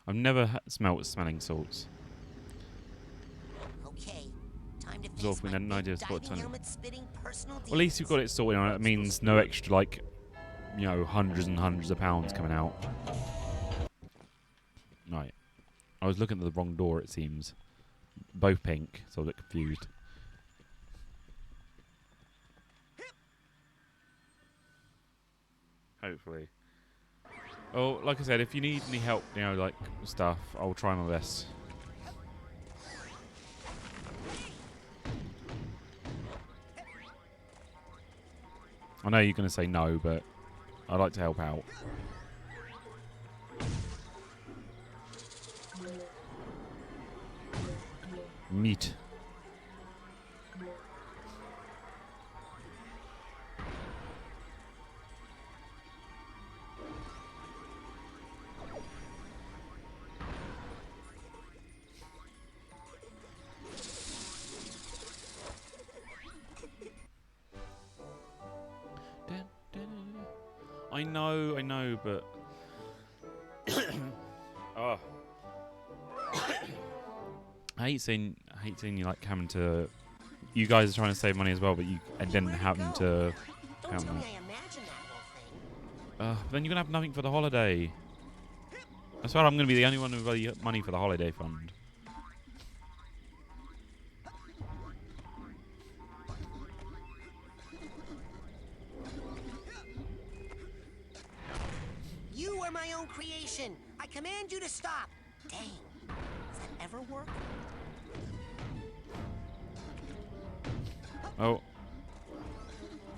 I've never smelt smelling salts. Okay, time to So face if we my had an big idea of what diving to- helmet spitting personal Well, at least you've got it sorted out. It means no extra, like, you know, hundreds and hundreds of pounds coming out. Right. I was looking at the wrong door, it seems. Both pink, so I was a bit confused. Hopefully. Oh, like I said, if you need any help, you know, like stuff, I'll try my best. I know you're going to say no, but I'd like to help out. Meat. I know, but oh. I hate seeing you like having to. You guys are trying to save money as well, but you and then having to. Don't tell me I imagined that whole thing. Then you're gonna have nothing for the holiday. I swear I'm gonna be the only one with really money for the holiday fund. You are my own creation. I command you to stop. Dang. Does that ever work? Oh.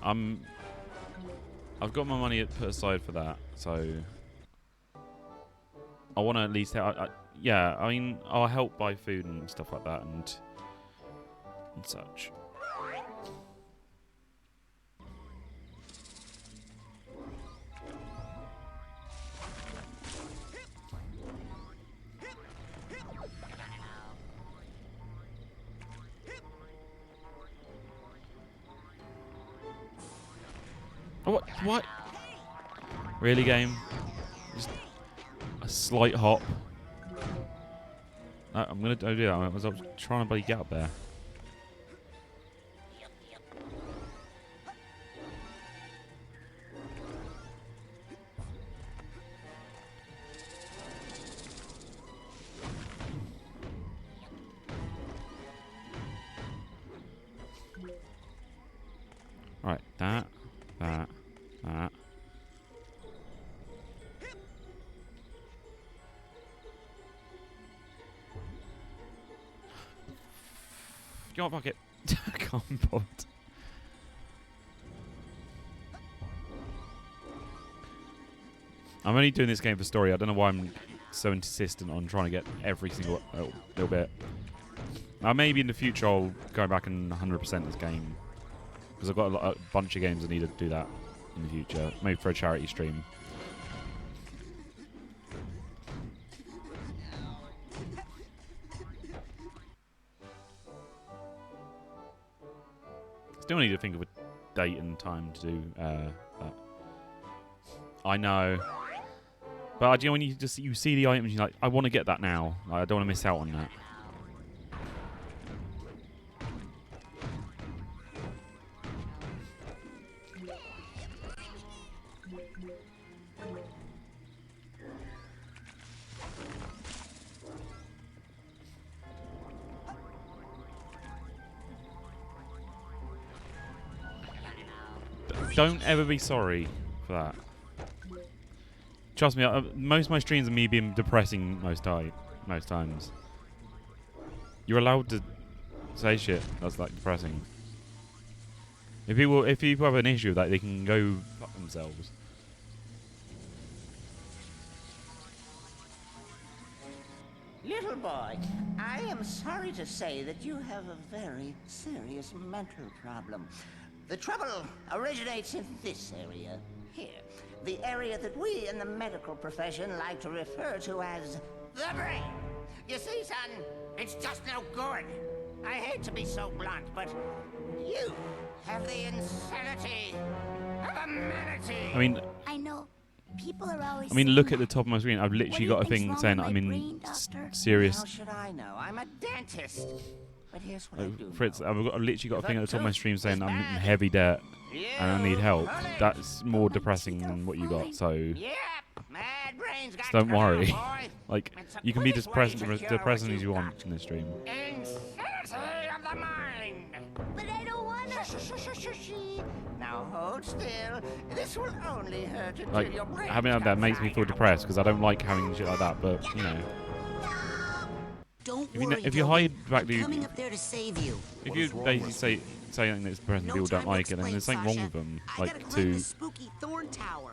I've got my money put aside for that, so I want to at least yeah, I mean, I'll help buy food and stuff like that and such. What? Really, game? Just a slight hop. No, I'm gonna do that. I was trying to bloody get up there. Right, that. You know what, fuck it. I can't be bothered. I'm only doing this game for story. I don't know why I'm so insistent on trying to get every single little bit. Now maybe in the future I'll go back and 100% this game. Because I've got a bunch of games I need to do that in the future. Maybe for a charity stream. Still need to think of a date and time to do that. I know. But you know, when you see the items, you're like, I want to get that now. Like, I don't want to miss out on that. Don't ever be sorry for that. Trust me, most of my streams are me being depressing most times. You're allowed to say shit that's like depressing. If people have an issue with that, they can go fuck themselves. Little boy, I am sorry to say that you have a very serious mental problem. The trouble originates in this area, here. The area that we in the medical profession like to refer to as the brain. You see, son, it's just no good. I hate to be so blunt, but you have the insanity of a manatee. I know. People are always. I mean, look at the top of my screen. I've literally got a thing saying I'm in serious. How should I know? I'm a dentist. But here's what I do. Fritz, I've literally got a thing at the top of my stream saying I'm in heavy debt and I need help. That's more depressing than what you got. So don't worry. Like, you can be depressing as you want in this stream. Insanity of the mind. But I don't wanna. Now Now hold still. This will only hurt until Like, your brain having that comes makes me right feel out. depressed because I don't like having shit like that. But you know, Don't if you, worry, if you Dogen. hide back I'm to coming up there to save you. if you basically say something that's depressing, No people don't time to like it, then explain, there's something wrong Sasha. with them. I gotta Like climb to the spooky thorn tower.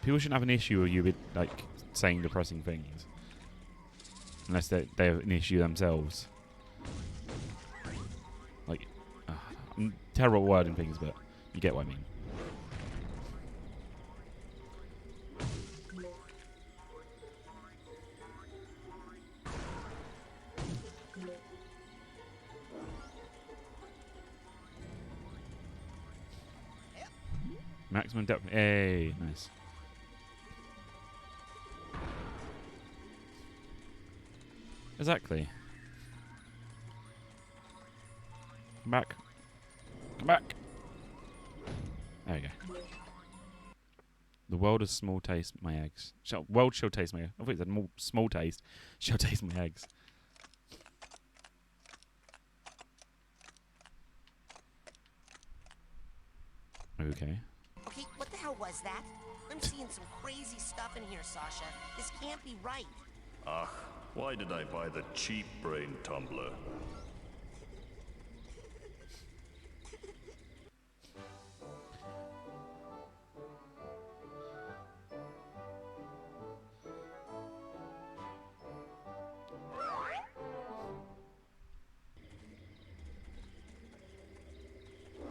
people shouldn't have an issue with you with like saying depressing things, unless they have an issue themselves. Like, I'm terrible at wording things, but you get what I mean. Maximum depth. Hey, nice. Exactly. Come back. Come back. There we go. The world is small taste my eggs. World shall taste my eggs. I thought it said more small taste. Shall taste my eggs. Okay. Okay, what the hell was that? I'm seeing some crazy stuff in here, Sasha. This can't be right. Ah, why did I buy the cheap brain tumbler?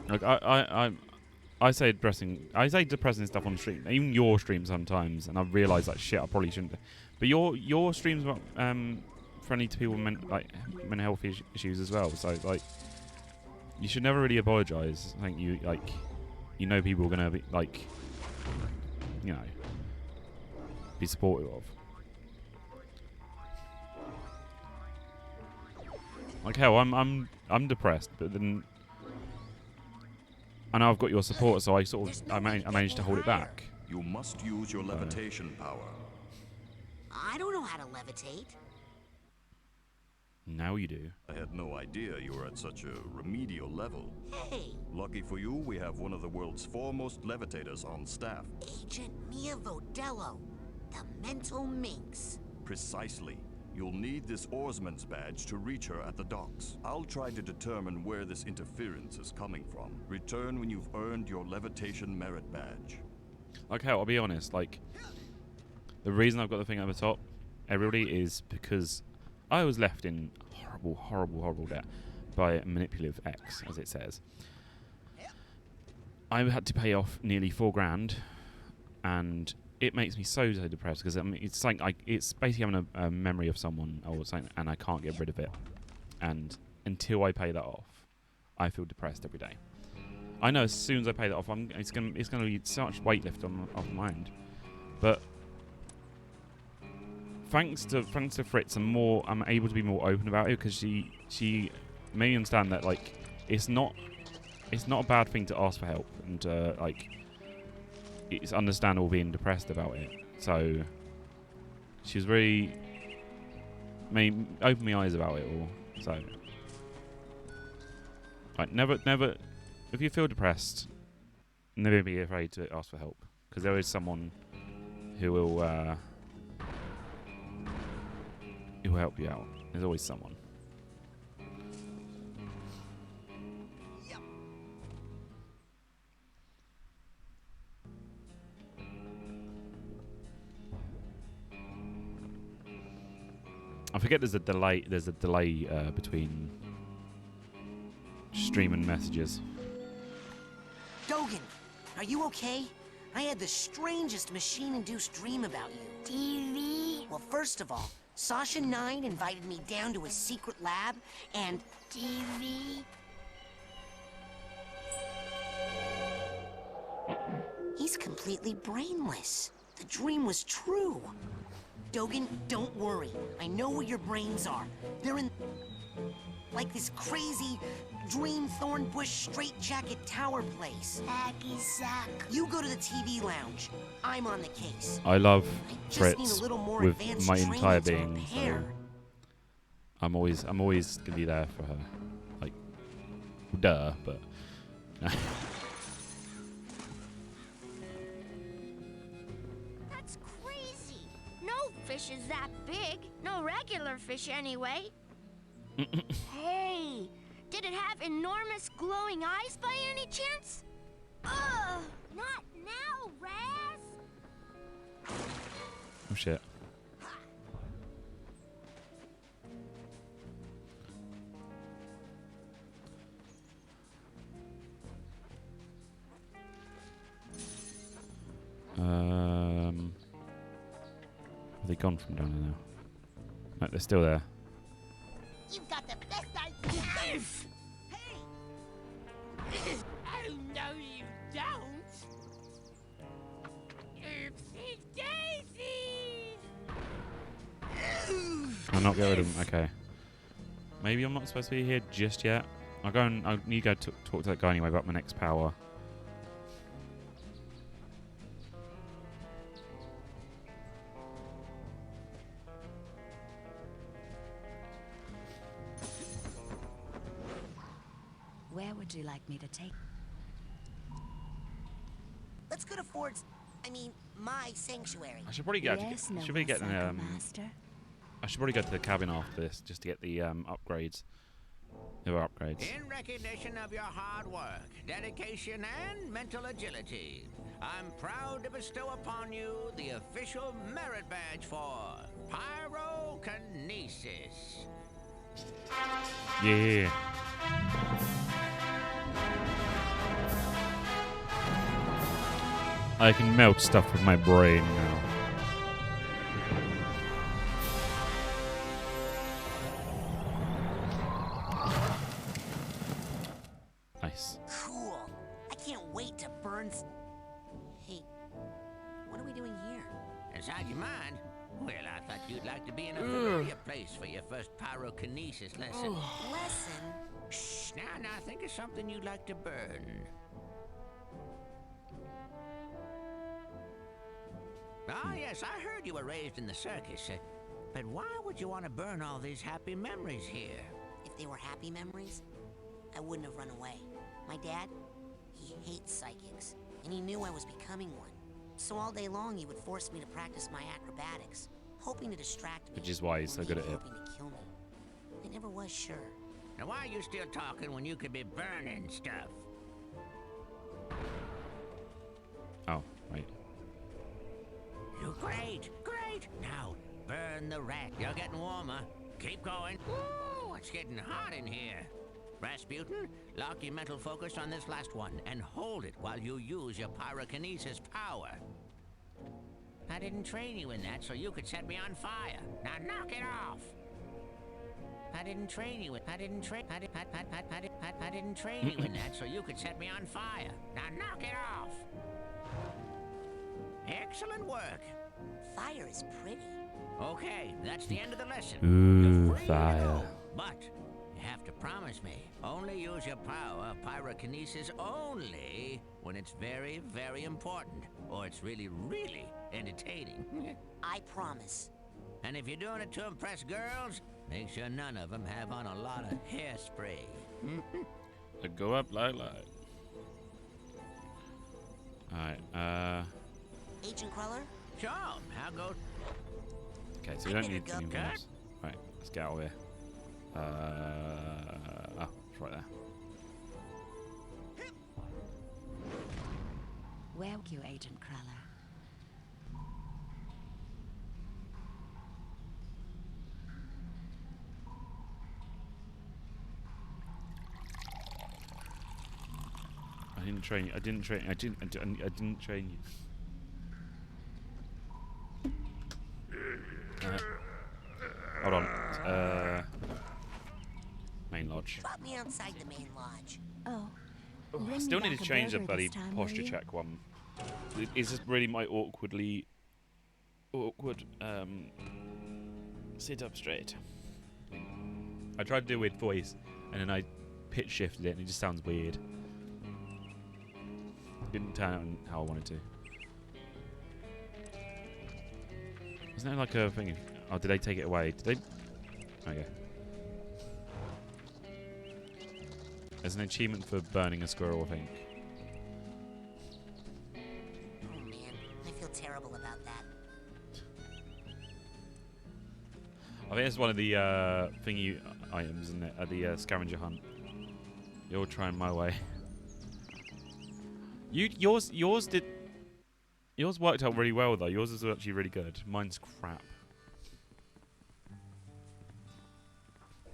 Like I say depressing stuff on stream, even your stream sometimes, and I realise that shit I probably shouldn't. But your streams are friendly to people with mental health issues as well. So like, you should never really apologise. I think you know people are gonna be like, you know, be supportive of. Like hell, I'm depressed, but then I know I've got your support, so I managed to hold it back. You must use your levitation power. I don't know how to levitate. Now you do. I had no idea you were at such a remedial level. Hey! Lucky for you, we have one of the world's foremost levitators on staff. Agent Mia Vodello, the mental minx. Precisely. You'll need this oarsman's badge to reach her at the docks. I'll try to determine where this interference is coming from. Return when you've earned your levitation merit badge. Okay, I'll be honest, like, the reason I've got the thing at the top, everybody, is because I was left in horrible debt by a manipulative ex, as it says. I had to pay off nearly $4,000, and it makes me so depressed because it's like it's basically having a memory of someone or something, and I can't get rid of it. And until I pay that off, I feel depressed every day. I know as soon as I pay that off, it's gonna be so much weight lifted off my mind. But thanks to Fritz, I'm able to be more open about it because she made me understand that like it's not a bad thing to ask for help, and like, it's understandable being depressed about it. So she was very opened my eyes about it all. So like, never, if you feel depressed, never be afraid to ask for help, because there is someone who will help you out. There's always someone. I forget there's a delay between stream and messages. Dogen, are you okay? I had the strangest machine-induced dream about you. TV? Well, first of all, Sasha 9 invited me down to his secret lab, and... TV? He's completely brainless. The dream was true. Dogen, don't worry. I know where your brains are. They're in... like this crazy dream thorn bush straitjacket tower place. Hacky sack. You go to the TV lounge. I'm on the case. I love just need Fritz a little more with advanced my training entire to being, so prepare. I'm always gonna be there for her. Like, duh, but no. That's crazy. No fish is that big. No regular fish, anyway. Hey, did it have enormous glowing eyes by any chance? Ugh, not now, Raz. Oh shit. Have they gone from down there now? No, they're still there. You've got the best idea. Hey! Oh, no, you don't. Oopsie daisy. I'll not get rid of them. Okay. Maybe I'm not supposed to be here just yet. I need to go talk to that guy anyway about my next power. Where would you like me to take? Let's go to Ford's. I mean, my sanctuary. I should probably get. Yes, should be getting Master. I should probably go to the cabin after this just to get the upgrades. The other upgrades. In recognition of your hard work, dedication, and mental agility, I'm proud to bestow upon you the official merit badge for pyrokinesis. Yeah. I can melt stuff with my brain now. Nice. Cool. I can't wait to burn. Hey, what are we doing here? Inside your mind? Well, I thought you'd like to be in a familiar place for your first pyrokinesis lesson. Lesson? Shh, now think of something you'd like to burn. Ah, yes, I heard you were raised in the circus. But why would you want to burn all these happy memories here? If they were happy memories, I wouldn't have run away. My dad, he hates psychics, and he knew I was becoming one. So all day long, he would force me to practice my acrobatics, hoping to distract me. Which is why he's so good at it. Hoping to kill me. I never was sure. Now, why are you still talking when you could be burning stuff? Oh, wait. You great. Now, burn the rat. You're getting warmer. Keep going. Ooh, it's getting hot in here. Rasputin, lock your mental focus on this last one and hold it while you use your pyrokinesis power. I didn't train you in that so you could set me on fire. Now knock it off. I didn't train you in that so you could set me on fire. Now knock it off. Excellent work. Fire is pretty. Okay, that's the end of the lesson. Ooh, fire. But you have to promise me, only use your power of pyrokinesis only when it's very, very important, or it's really, really entertaining. I promise. And if you're doing it to impress girls, make sure none of them have on a lot of hairspray. Go up, light. Alright, Agent Cruller? Sure, I'll go. Okay, so we don't need any more. Right, let's get out of here. Oh, it's right there. Welcome, you, Agent Cruller. I didn't train you. I didn't train you. Hold on. Main lodge. Drop me outside the main lodge. Oh. I still need to change the bloody posture check one. It's just really my awkward sit up straight. I tried to do a weird voice and then I pitch shifted it and it just sounds weird. Didn't turn out how I wanted to. Isn't there like a thing? Oh, did they take it away? Did they? Okay. There's an achievement for burning a squirrel, I think. Oh man, I feel terrible about that. I think it's one of the thingy items in it, the scavenger hunt. You're trying my way. Yours worked out really well though. Yours is actually really good. Mine's crap.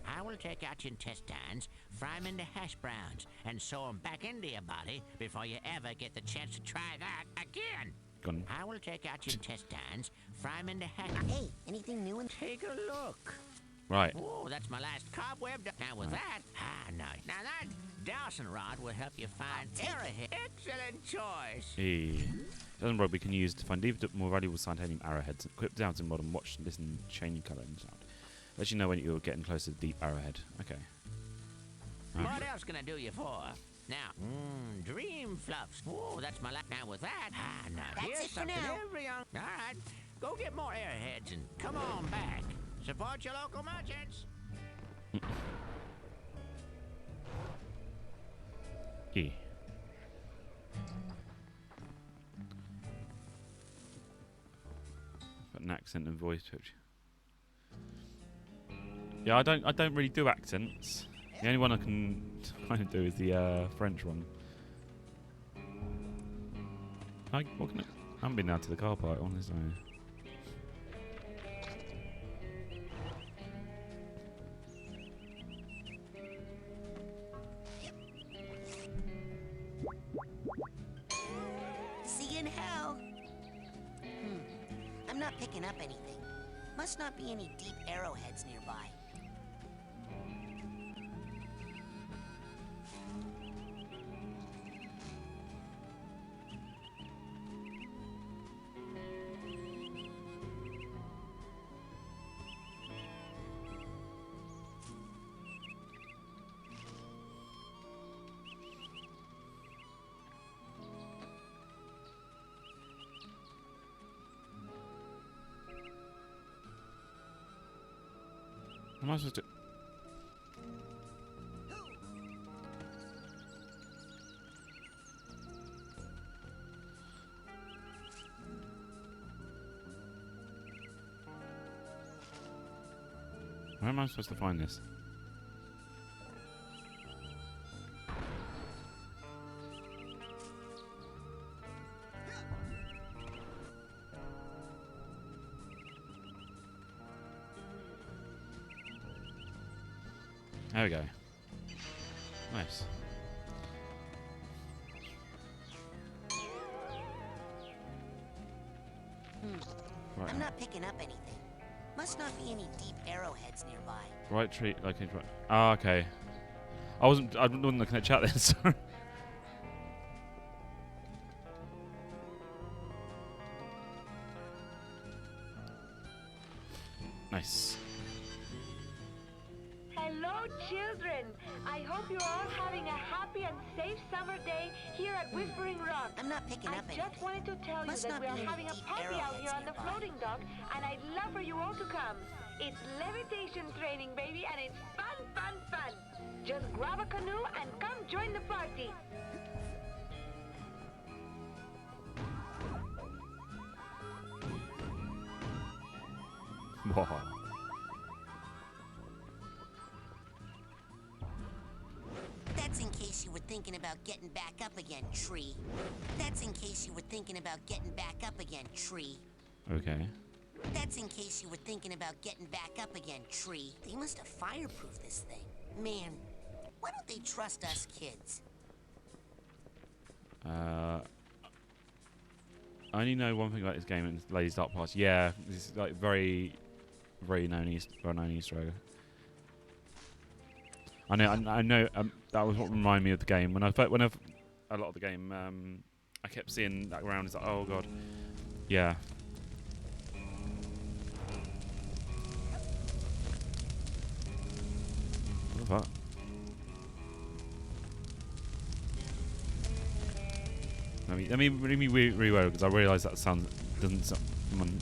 I will take out your intestines, fry them into hash browns, and sew them back into your body before you ever get the chance to try that again. Gone. I will take out your intestines, fry them into hash. Hey, anything new? Take a look. Right. Oh, that's my last cobweb. Now with that, no. Now that dowsing rod will help you find arrowhead. Excellent choice. Doesn't rod we can use to find deeper, more valuable titanium arrowheads. Equip down in modern watch, listen, chain color and sound. Let you know when you're getting close to the deep arrowhead. Okay. What else can I do you for? Now, dream fluffs. Oh, that's my last. Now with that, no. That's Here's it for something now. every young. All right, go get more arrowheads and come on back. Support your local merchants. Yeah. Got an accent and voice twitch. Yeah, I don't really do accents. The only one I can kind of do is the French one. I haven't been down to the car park, honestly. See you in hell. I'm not picking up anything. Must not be any deep arrowheads nearby. Am I supposed to? Where am I supposed to find this? There we go. Nice. Right. I'm not picking up anything. Must not be any deep arrowheads nearby. Right tree. Okay. Right. Ah, okay. I wasn't looking at chat then. Sorry. Nice. Hello, children. I hope you're all having a happy and safe summer day here at Whispering Rock. I'm not picking up anything. I just wanted to tell you Must that not we're be any having a deep party out here on the arrowheads floating dock, and I'd love for you all to come. It's levitation training, baby, and it's fun, fun, fun. Just grab a canoe and come join the party. Wow. That's in case you were thinking about getting back up again, tree. That's in case you were thinking about getting back up again, tree. Okay. That's in case you were thinking about getting back up again, tree. They must have fireproofed this thing. Man, why don't they trust us kids? I only know one thing about this game, and it's Lady's Dark Past. Yeah, this is like very known Easter egg. I know. That was what reminded me of the game. When I've a lot of the game, I kept seeing that around. It's like, oh god, yeah. What the fuck? Let me reload because I realise that sound doesn't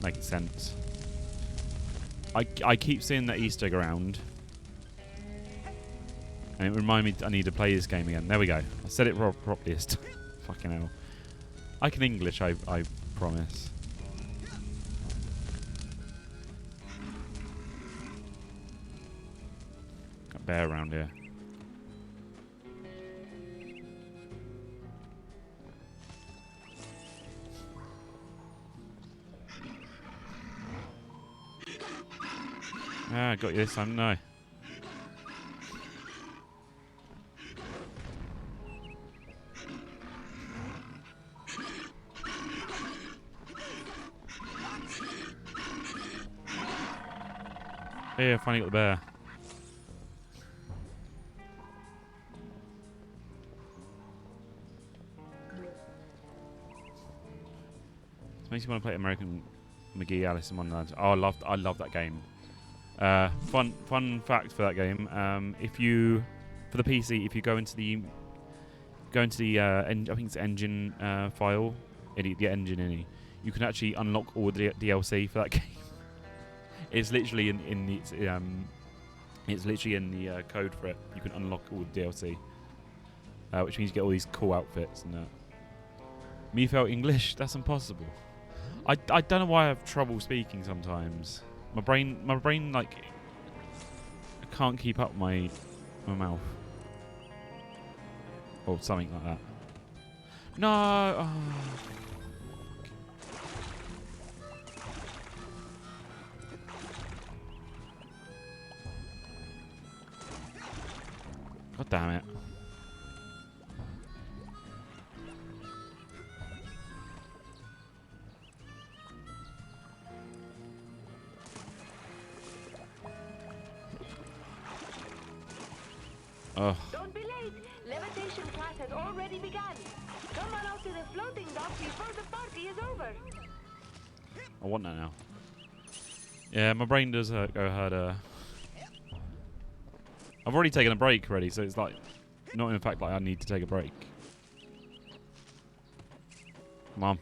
make sense. I keep seeing that Easter egg around, and it reminded me I need to play this game again. There we go. I said it properly. Fucking hell. I can English. I promise. bear around here. Ah, got you this time, no. Yeah, finally got the bear. This makes me want to play American McGee Alice in Wonderland. Oh, I love that game. Fun fact for that game. If you, for the PC, if you go into the I think it's engine file, the engine in, you can actually unlock all the DLC for that game. It's literally in the code for it. You can unlock all the DLC, which means you get all these cool outfits and that. Me felt English? That's impossible. I don't know why I have trouble speaking sometimes. My brain like I can't keep up my mouth or something like that. No. Oh. God damn it. Ugh. Don't be late. Levitation class has already begun. Come on out to the floating dock before the party is over. I want that now. Yeah, my brain does go harder. I've already taken a break already, so it's like not in fact like I need to take a break. Come on.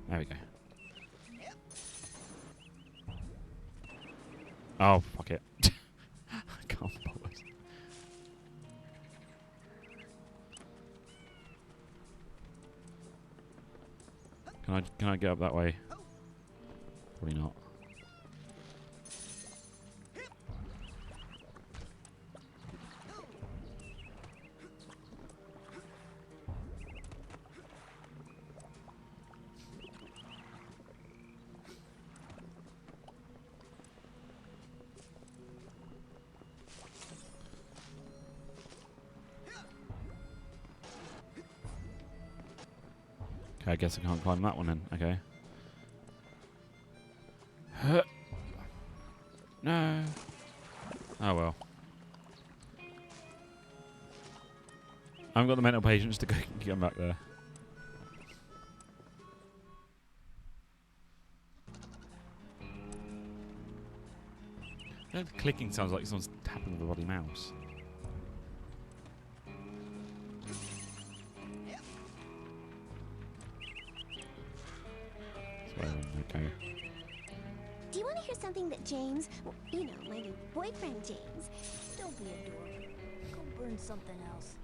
There we go. Oh, fuck it. I can't bother. Can I get up that way? Probably not. Okay, I guess I can't climb that one then. Okay. No. Oh well. I haven't got the mental patience to go get back there. The clicking sounds like someone's tapping with a bloody mouse. Okay. Do you want to hear something that James, well, you know, my new boyfriend James? Don't be a dork. Go burn something else.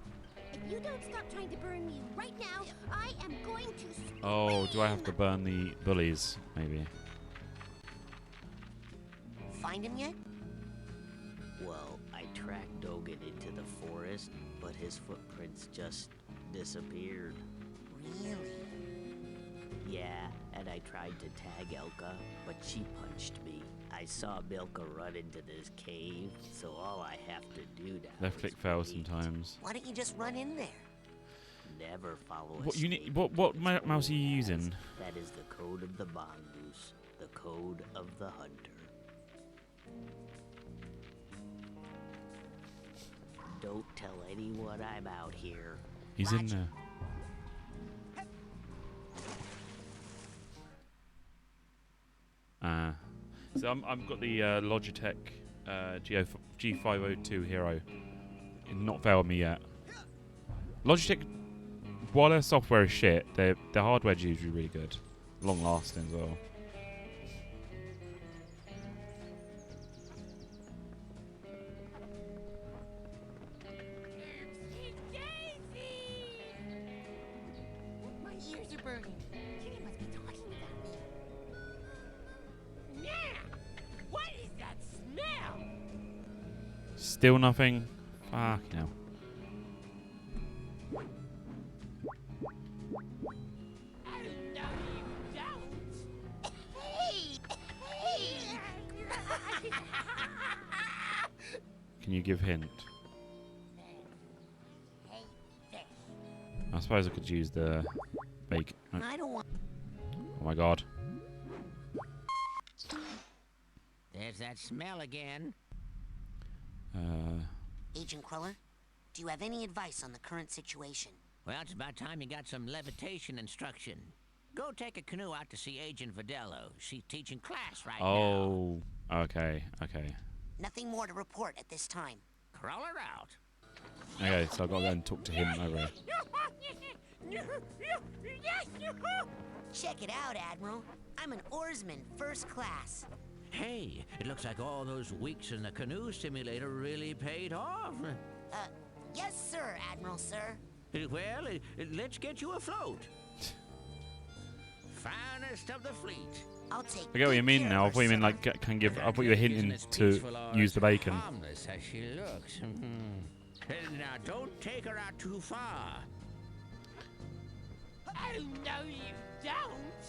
If you don't stop trying to burn me right now, I am going to scream. Oh, do I have to burn the bullies? Maybe. Find him yet? Well, I tracked Dogan into the forest, but his footprints just disappeared. Really? Yeah, and I tried to tag Elka, but she punched me. I saw Milka run into this cave, so all I have to do now Left click fails sometimes. Why don't you just run in there? Never follow a What you need? snake What into its mouse are you using? That is the code of the mongoose, the code of the hunter. Don't tell anyone I'm out here. He's in there. So I've got the Logitech G502 Hero. It's not failed me yet. Logitech, while their software is shit, their hardware's usually really good, long lasting as well. My ears are burning. Kitty must be talking about me. Yeah! What is that smell? Still nothing? Fuck no. Can you give hint? I suppose I could use the bacon. I don't want. Oh my god. There's that smell again. Agent Cruller, do you have any advice on the current situation? Well, it's about time you got some levitation instruction. Go take a canoe out to see Agent Vidello. She's teaching class right now. Oh, okay, okay. Nothing more to report at this time. Cruller out. Okay, so I've got to go and talk to him over here. Check it out, Admiral. I'm an oarsman, first class. Hey, it looks like all those weeks in the canoe simulator really paid off. Yes, sir, Admiral, sir. Well, let's get you afloat. Finest of the fleet. I'll take. I get what you mean now. I thought you mean like can give. I thought you were hinting to use the bacon. Harmless as she looks. Now don't take her out too far. Oh, no, you don't.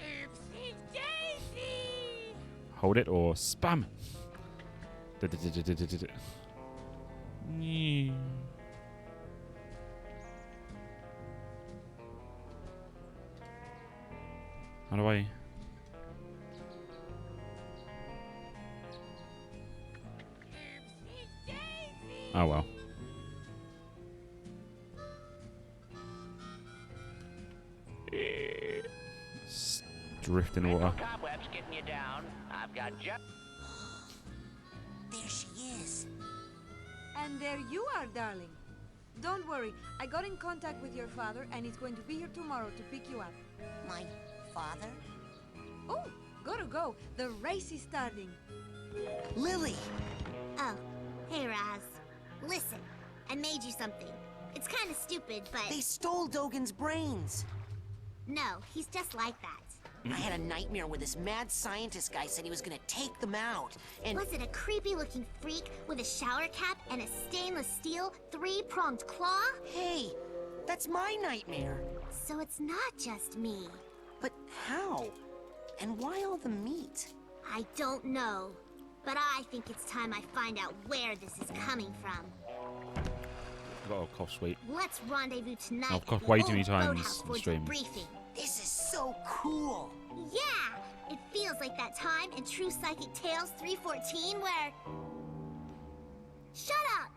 Oopsie daisy. Hold it or spam. How do I? Oh well. Drift in water. Cobwebs getting you down. I've got just. There she is. And there you are, darling. Don't worry, I got in contact with your father and he's going to be here tomorrow to pick you up. My father? Oh, gotta go. The race is starting. Lily! Oh, hey, Raz. Listen, I made you something. It's kind of stupid, but... They stole Dogen's brains! No, he's just like that. I had a nightmare where this mad scientist guy said he was gonna take them out, and... Was it a creepy-looking freak with a shower cap and a stainless steel, three-pronged claw? Hey, that's my nightmare. So it's not just me. But how? And why all the meat? I don't know. But I think it's time I find out where this is coming from. I've got a cough sweet. Let's rendezvous tonight. I've at coughed the way too old many times boathouse on for the stream. briefing. This is so cool. Yeah! It feels like that time in True Psychic Tales 314 where... Shut up!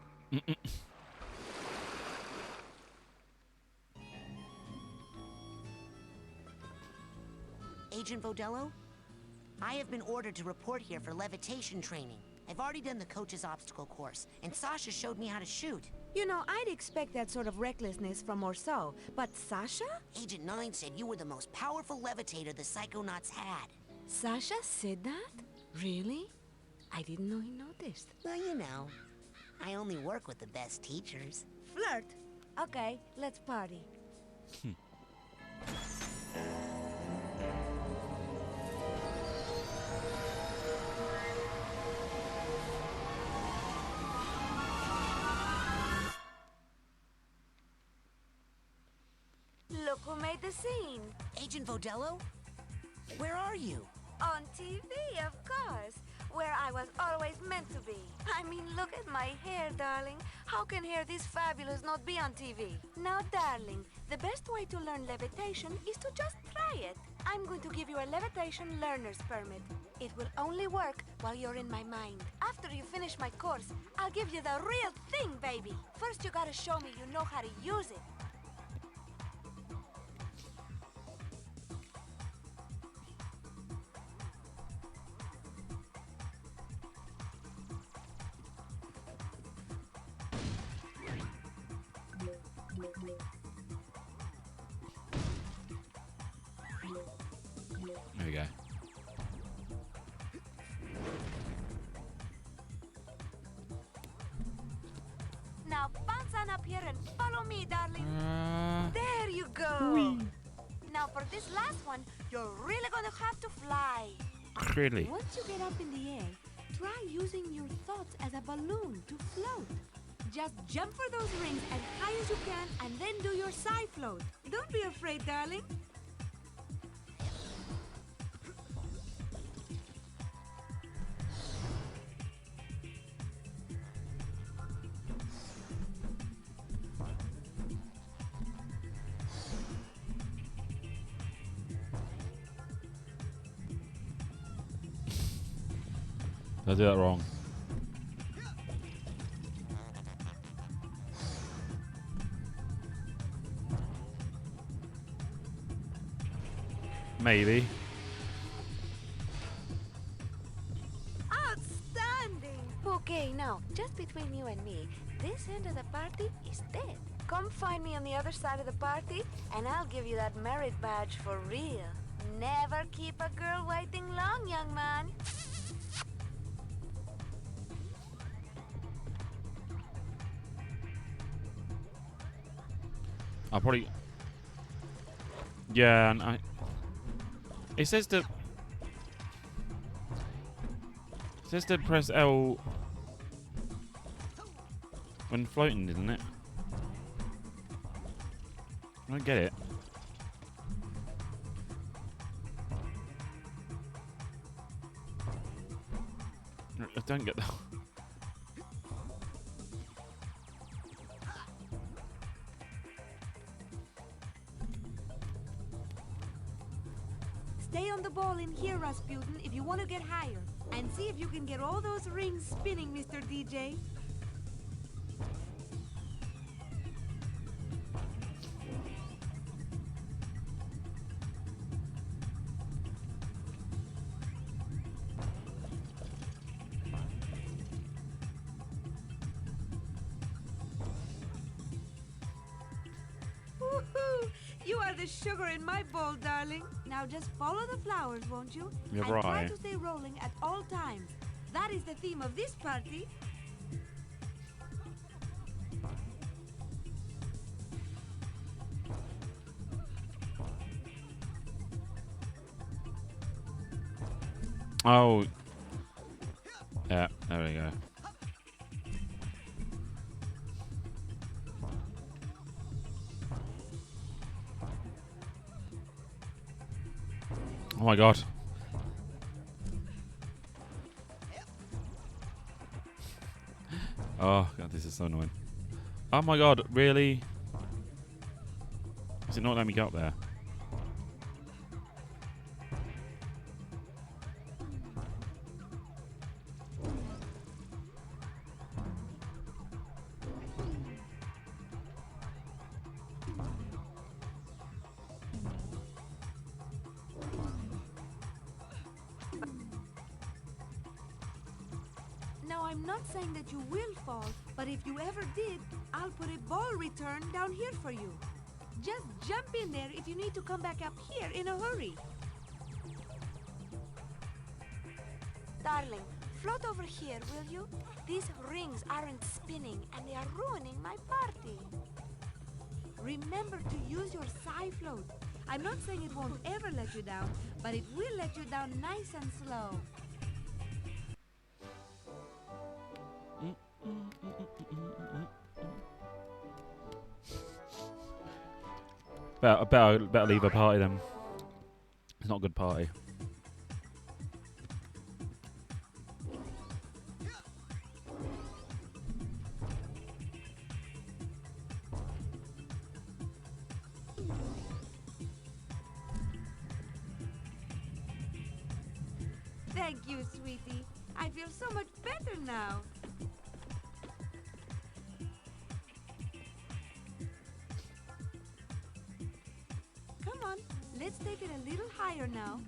Agent Vidello? I have been ordered to report here for levitation training. I've already done the coach's obstacle course, and Sasha showed me how to shoot. You know, I'd expect that sort of recklessness from Orso, but Sasha? Agent 9 said you were the most powerful levitator the Psychonauts had. Sasha said that? Really? I didn't know he noticed. Well, you know, I only work with the best teachers. Flirt? Okay, let's party. Look who made the scene. Agent Vidello? Where are you? On TV, of course. Where I was always meant to be. I mean, look at my hair, darling. How can hair this fabulous not be on TV? Now, darling, the best way to learn levitation is to just try it. I'm going to give you a levitation learner's permit. It will only work while you're in my mind. After you finish my course, I'll give you the real thing, baby. First, you gotta show me you know how to use it. There we go. Now bounce on up here and follow me, darling. There you go. Whee. Now for this last one, you're really gonna have to fly. Really? Once you get up in the air, try using your thoughts as a balloon to float. Just jump for those rings as high as you can and then do your psi float. Don't be afraid, darling. Did I do that wrong? Maybe. Outstanding! Okay, now, just between you and me, this end of the party is dead. Come find me on the other side of the party, and I'll give you that merit badge for real. Never keep a girl waiting long, young man. I'll probably... Yeah, and It says to... It says to press L... when floating, isn't it? I don't get it. I don't get that. Stay on the ball in here, Rasputin, if you want to get higher. And see if you can get all those rings spinning, Mr. DJ. Woohoo! You are the sugar in my bowl, darling. Now just follow the flowers, won't you? You're and try right. to stay rolling at all times. That is the theme of this party. Oh. Yeah, there we go. Oh my god. Oh god, this is so annoying. Oh my god, really? Is it not letting me get up there? Now, I'm not saying that you will fall, but if you ever did, I'll put a ball return down here for you. Just jump in there if you need to come back up here in a hurry. Darling, float over here, will you? These rings aren't spinning and they are ruining my party. Remember to use your psi float. I'm not saying it won't ever let you down, but it will let you down nice and slow. Better leave a party then. It's not a good party. Thank you, sweetie. I feel so much better now. Come on, let's take it a little higher now.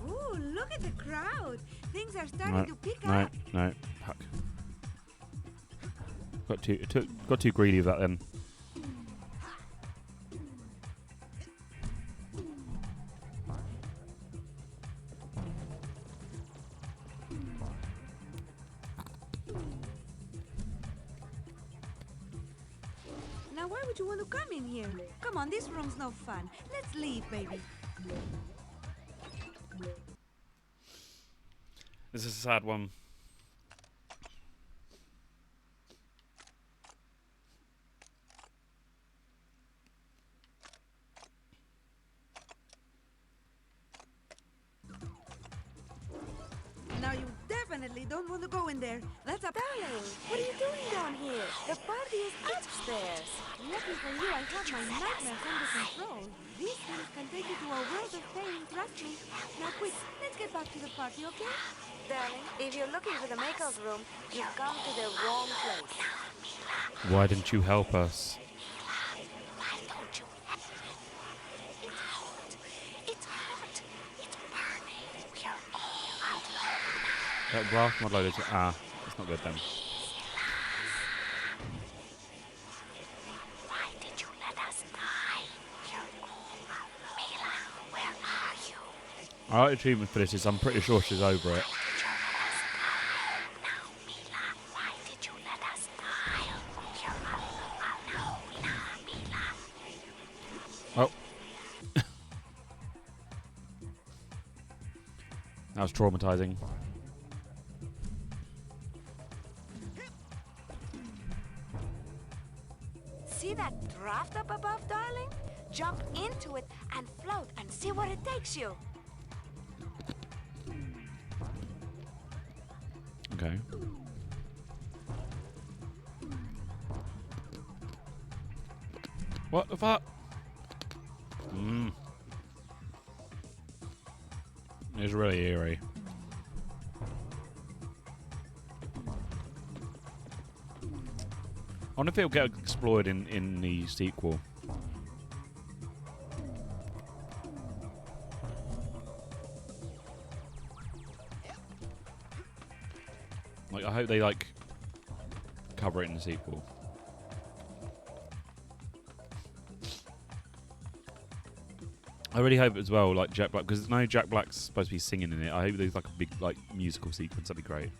Ooh, look at the crowd. Things are starting to pick up. No, fuck. Got too greedy with that then. Now, why would you want to come in here? Come on, this room's no fun. Let's leave, baby. This is a sad one. Now you definitely don't want to go in there. That's a darling. What are you doing down here? The party is upstairs. Lucky for you, I have my nightmares under control. These things can take you to a world of pain, trust me. Now quick, let's get back to the party, okay? Darling, if you're looking for the makeout room, you've come to the wrong place. Why didn't you help us? That blast mod loaded. Ah, it's not good then. Why did you let us die? Mila, where are you? Alright, achievement for this is I'm pretty sure she's over it. Why did you let us die? Oh. That was traumatizing. See that draft up above, darling? Jump into it and float and see where it takes you. Okay. What the fuck? It's really eerie. I wonder if it'll get explored in the sequel. Like, I hope they, like, cover it in the sequel. I really hope as well, like, Jack Black, because no Jack Black's supposed to be singing in it. I hope there's, like, a big, like, musical sequence. That'd be great.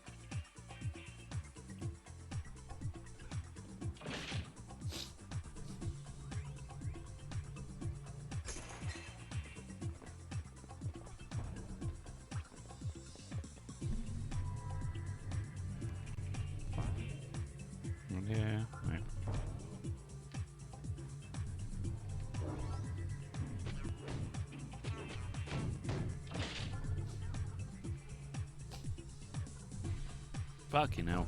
Yeah, right. Fucking hell.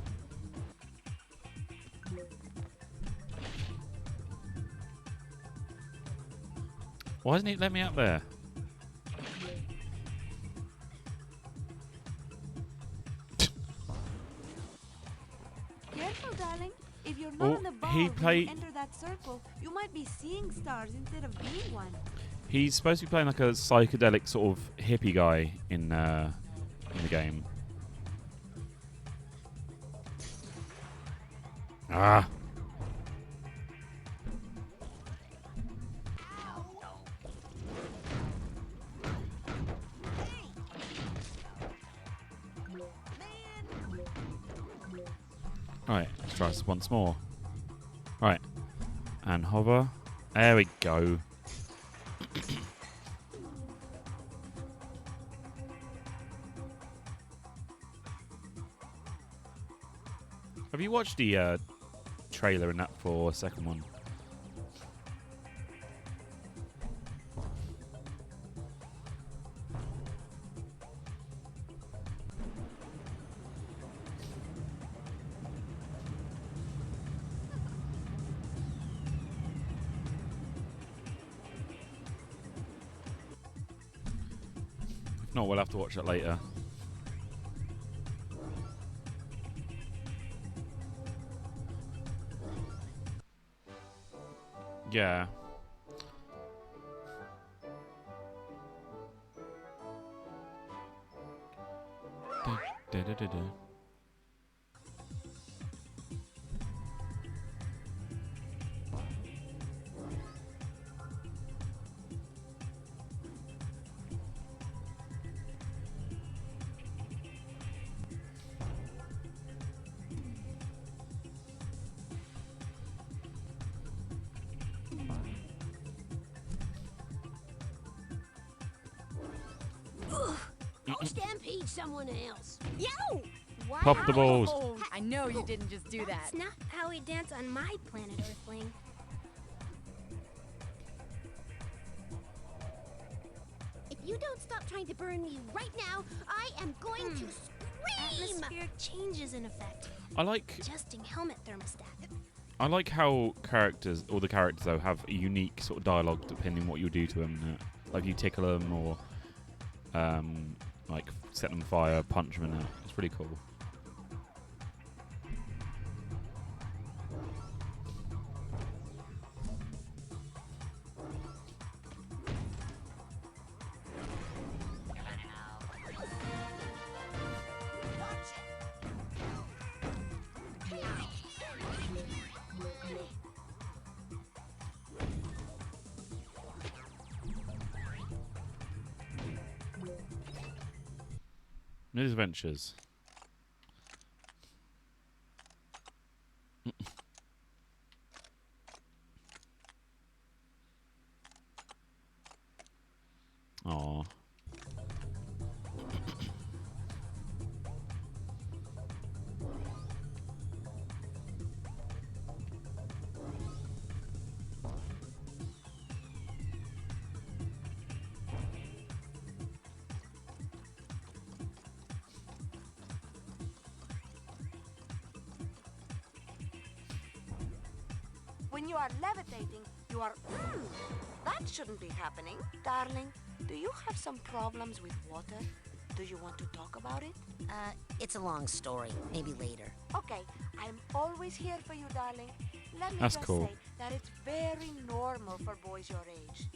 Why hasn't he let me up there? Careful, darling. If you're not Oh, on the ball he when played- you enter that circle, you might be seeing stars instead of being one. He's supposed to be playing like a psychedelic sort of hippie guy in the game. Ah. Alright, let's try this once more. Right. And hover. There we go. Have you watched the trailer in that for second one? If not, we'll have to watch it later. Yeah. Da-da-da-da. stampede someone else. Yo! Wow. Pop the balls. I know you didn't just do that. That's not how we dance on my planet, Earthling. If you don't stop trying to burn me right now, I am going to scream! Atmospheric changes in effect. I like Adjusting helmet thermostat. how all the characters though have a unique sort of dialogue depending what you do to them. Like if you tickle them or like set them fire, punch them, and it's pretty cool. New adventures. Aww. When you are levitating, you are... that shouldn't be happening. Darling, do you have some problems with water? Do you want to talk about it? It's a long story. Maybe later. Okay, I'm always here for you, darling. Let me That's just cool. say that it's very normal for boys your age.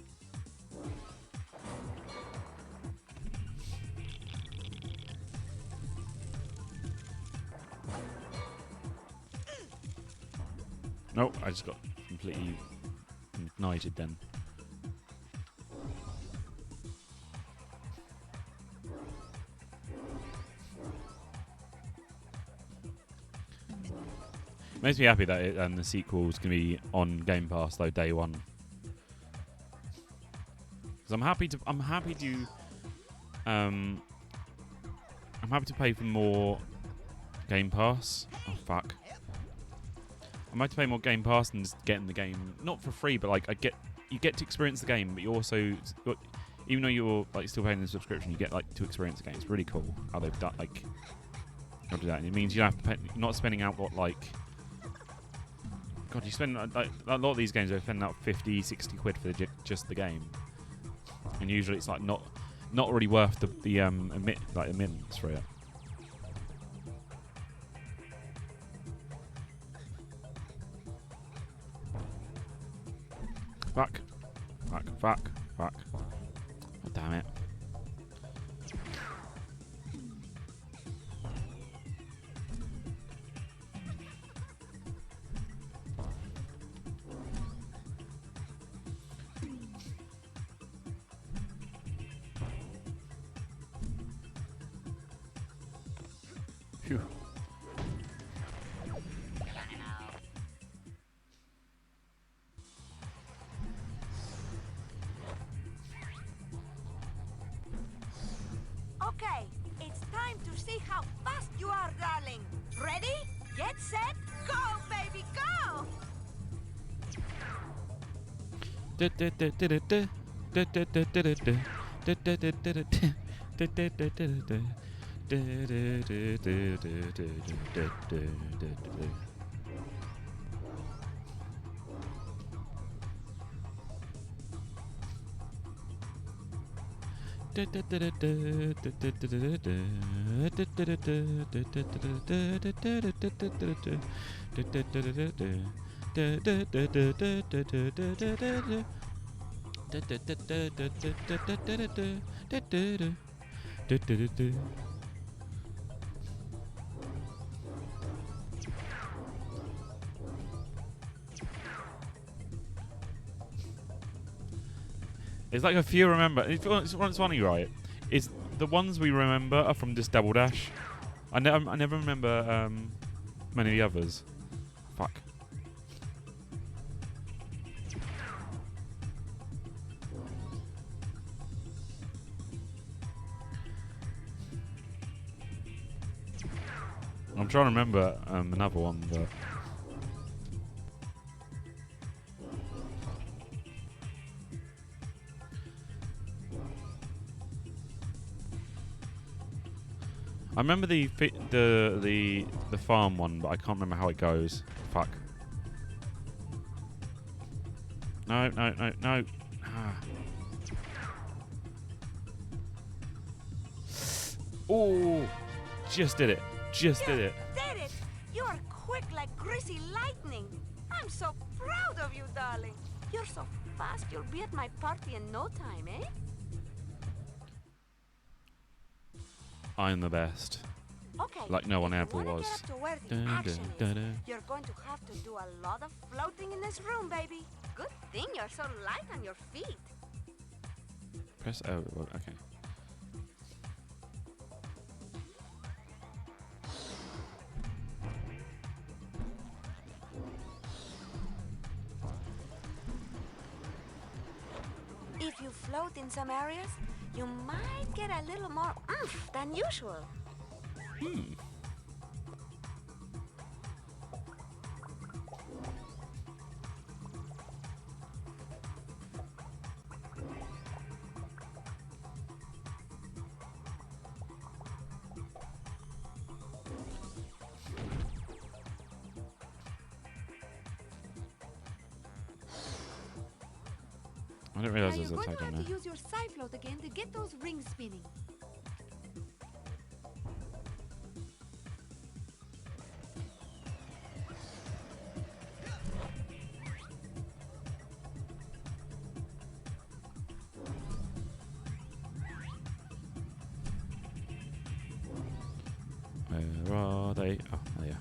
Nope, I just got completely ignited then. Makes me happy that the sequel is going to be on Game Pass though day one. Because I'm happy to pay for more Game Pass. Oh fuck. I might pay more Game Pass and just getting the game not for free, but like you get to experience the game, but you also, even though you're like still paying the subscription, you get like to experience the game. It's really cool how they've done how to do that. And it means you don't have to pay, you're not spending out what like. God, you spend like a lot of these games. They spend out 50, 60 quid for just the game, and usually it's like not really worth the admittance for it. Fuck. Oh, damn it. Phew. Okay, it's time to see how fast you are, darling. Ready? Get set, go, baby, go! It's like a few remember. It's funny, right? Is the ones we remember are from this Double Dash. I never remember many of the others. Fuck. I'm trying to remember another one, but I remember the farm one, but I can't remember how it goes. Fuck. No. Ah. Oh, just did it. Just did it. Did it! You are quick like greasy lightning. I'm so proud of you, darling. You're so fast, you'll be at my party in no time, eh? I'm the best. Okay. Like no one if ever you wanna was. get up to where the action is, you're going to have to do a lot of floating in this room, baby. Good thing you're so light on your feet. Press O. Okay. If you float in some areas, you might get a little more oomph than usual. I didn't realize Now there was you're a going tag to on have there. to use your side float again to get those rings spinning. Where are they? Oh, there you are.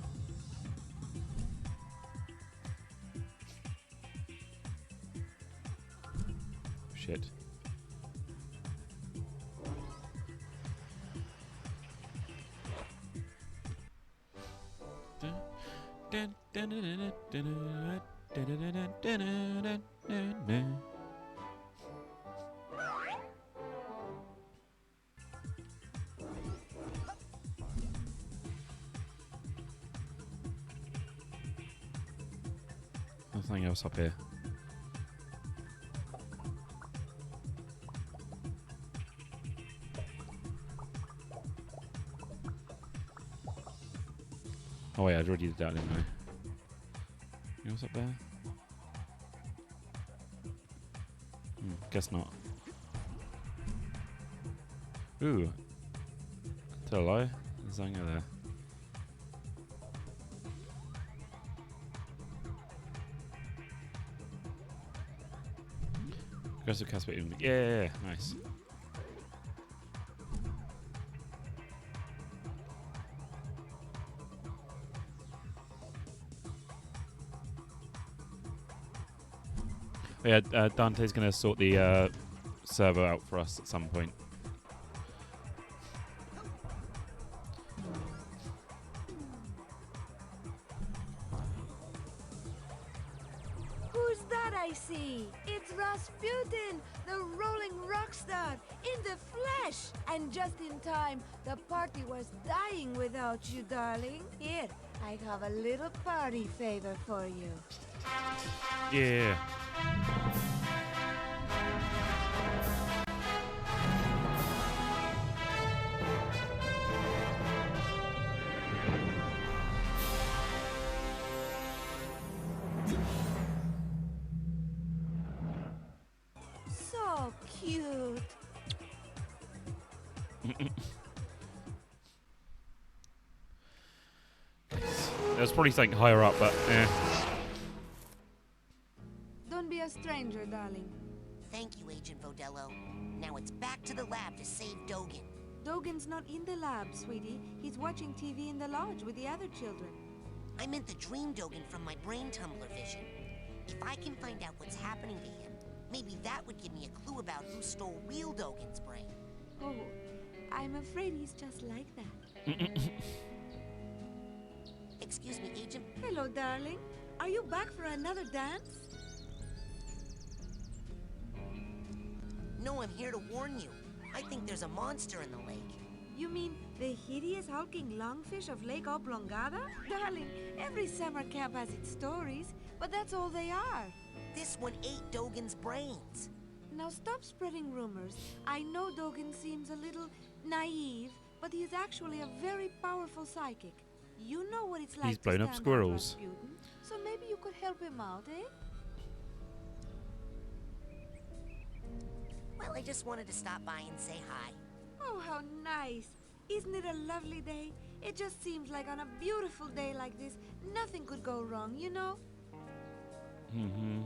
Shit. Nothing else up here. Oh wait, I already did that, didn't I? Anything else up there? Guess not. Ooh. Tell a lie. There's something over there. Aggressive cast bit. Yeah, nice. Oh, yeah, Dante's going to sort the server out for us at some point. Who's that I see? It's Rasputin, the rolling rock star, in the flesh! And just in time, the party was dying without you, darling. Here, I have a little party favor for you. Yeah. So cute. There's probably something higher up, but eh. Don't be a stranger, darling. Thank you, Agent Vodello. Now it's back to the lab to save Dogen. Dogen's not in the lab, sweetie. He's watching TV in the lodge with the other children. I meant the dream Dogen from my brain tumbler vision. If I can find out what's happening to him, maybe that would give me a clue about who stole real Dogen's brain. Oh, I'm afraid he's just like that. Excuse me, Agent. Hello, darling. Are you back for another dance? No, I'm here to warn you. I think there's a monster in the lake. You mean The hideous hulking lungfish of Lake Oblongata? Darling, every summer camp has its stories, but that's all they are. This one ate Dogen's brains. Now stop spreading rumors. I know Dogen seems a little naive, but he is actually a very powerful psychic. You know what it's like He's to blown stand up out, squirrels. Rasputin, so maybe you could help him out, eh? Well, I just wanted to stop by and say hi. Oh, how nice. Isn't it a lovely day? It just seems like on a beautiful day like this, nothing could go wrong, you know? Mm-hmm.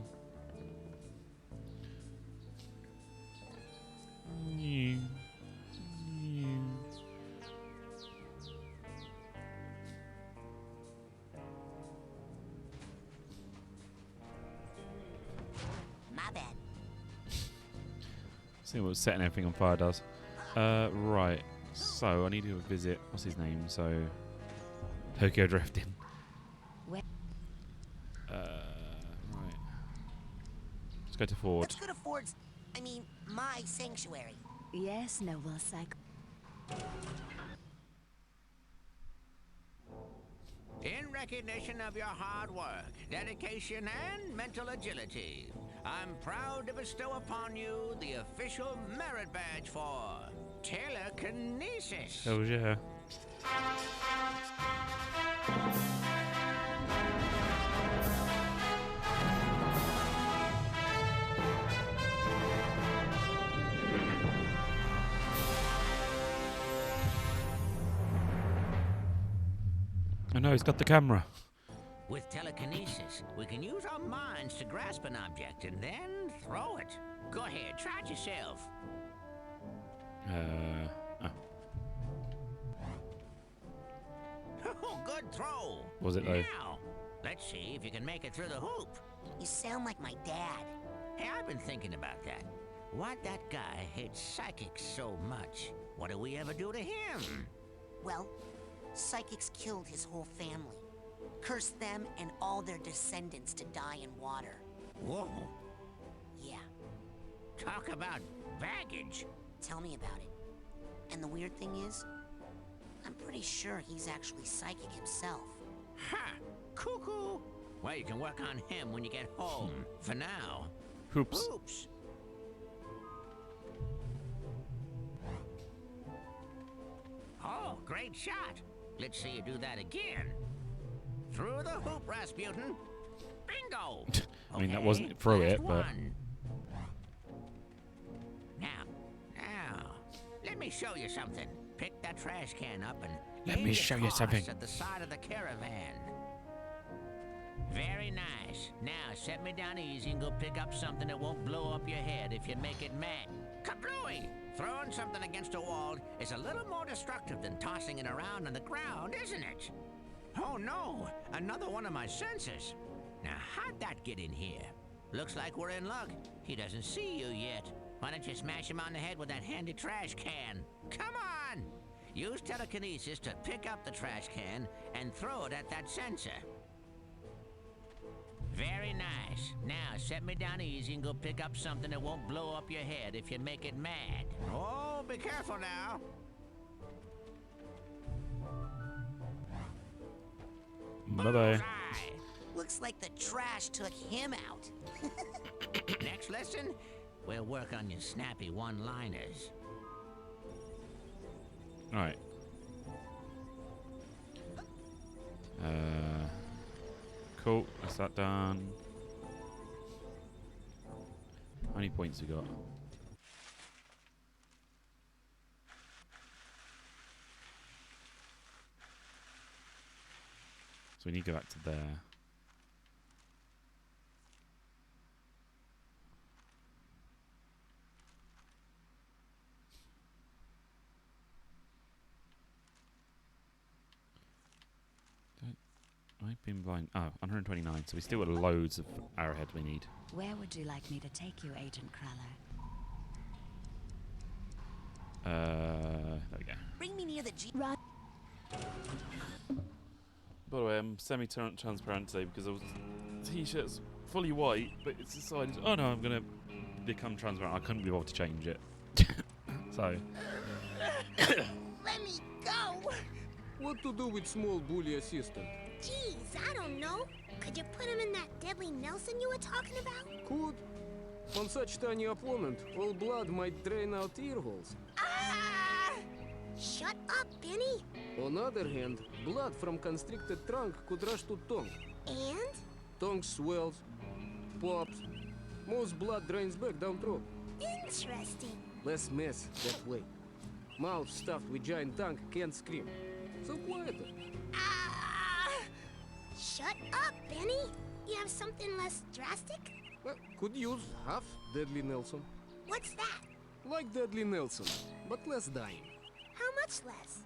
Yeah. My bad. See what setting everything on fire does. Right. So I need to visit. What's his name? So Tokyo Drifting. Where? Right. Let's go to Ford. Let's go to Ford's, my sanctuary. Yes, noble psych. In recognition of your hard work, dedication, and mental agility, I'm proud to bestow upon you the official merit badge for telekinesis. Oh yeah. I know, he's got the camera. With telekinesis, we can use our minds to grasp an object and then throw it. Go ahead, try it yourself. Oh, good throw. Was it though? Now, let's see if you can make it through the hoop. You sound like my dad. Hey, I've been thinking about that. Why'd that guy hate psychics so much? What did we ever do to him? Well, psychics killed his whole family. Cursed them and all their descendants to die in water. Whoa. Yeah. Talk about baggage. Tell me about it. And the weird thing is, I'm pretty sure he's actually psychic himself. Ha! Cuckoo! Well, you can work on him when you get home. For now. Hoops. Hoops. Oh, great shot. Let's see you do that again. Through the hoop, Rasputin. Bingo! I mean, that Okay, wasn't through last it, but... one. Now, let me show you something. Pick that trash can up and Let aim me your show you toss something. at the side of the caravan. Very nice. Now, set me down easy and go pick up something that won't blow up your head if you make it mad. Kablooey! Throwing something against a wall is a little more destructive than tossing it around on the ground, isn't it? Oh no, another one of my sensors. Now, how'd that get in here? Looks like we're in luck. He doesn't see you yet. Why don't you smash him on the head with that handy trash can? Come on! Use telekinesis to pick up the trash can and throw it at that sensor. Very nice. Now, set me down easy and go pick up something that won't blow up your head if you make it mad. Oh, be careful now. Bye-bye. Looks like the trash took him out. Next lesson, we'll work on your snappy one-liners. Alright. Cool, that's that done. How many points we got? So we need to go back to there. I've been blind. Oh, 129. So we still got loads of arrowheads we need. Where would you like me to take you, Agent Cruller? There we go. Bring me near the G. Right. By the way, I'm semi-transparent today because the t-shirt's fully white, but it's decided, oh no, I'm going to become transparent. I couldn't be bothered to change it. So. Let me go! What to do with small bully assistant? Geez, I don't know. Could you put him in that deadly Nelson you were talking about? Could. On such tiny opponent, all blood might drain out ear holes. Ah! Shut up, Benny. On other hand, blood from constricted trunk could rush to tongue. And? Tongue swells, pops. Most blood drains back down throat. Interesting. Less mess that way. Mouth stuffed with giant tongue can't scream. So quieter. Ah! Shut up, Benny. You have something less drastic? Well, could use half Deadly Nelson. What's that? Like Deadly Nelson, but less dying. How much less?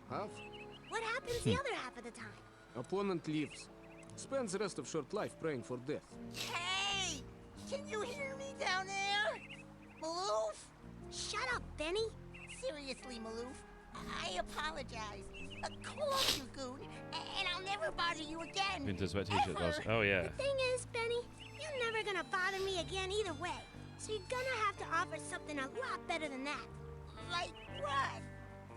Half. What happens the other half of the time? Opponent leaves. Spends the rest of short life praying for death. Hey! Can you hear me down there? Maloof? Shut up, Benny. Seriously, Maloof, I apologize. Call off your goon, and I'll never bother you again. Into sweat t-shirt does. Oh yeah. The thing is, Benny, you're never gonna bother me again either way. So you're gonna have to offer something a lot better than that. Like what?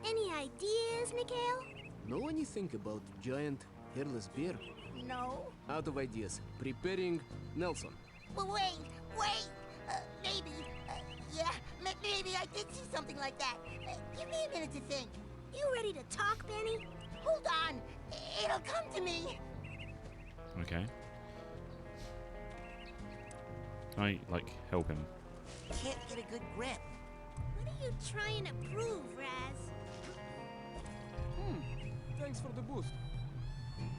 Any ideas, Mikhail? Know anything about giant hairless bear? No. Out of ideas. Preparing Nelson. Well, wait. Maybe. Yeah, maybe I did see something like that. Give me a minute to think. You ready to talk, Benny? Hold on. It'll come to me. Okay. Can I, like, help him? Can't get a good grip. What are you trying to prove, Raz? Thanks for the boost.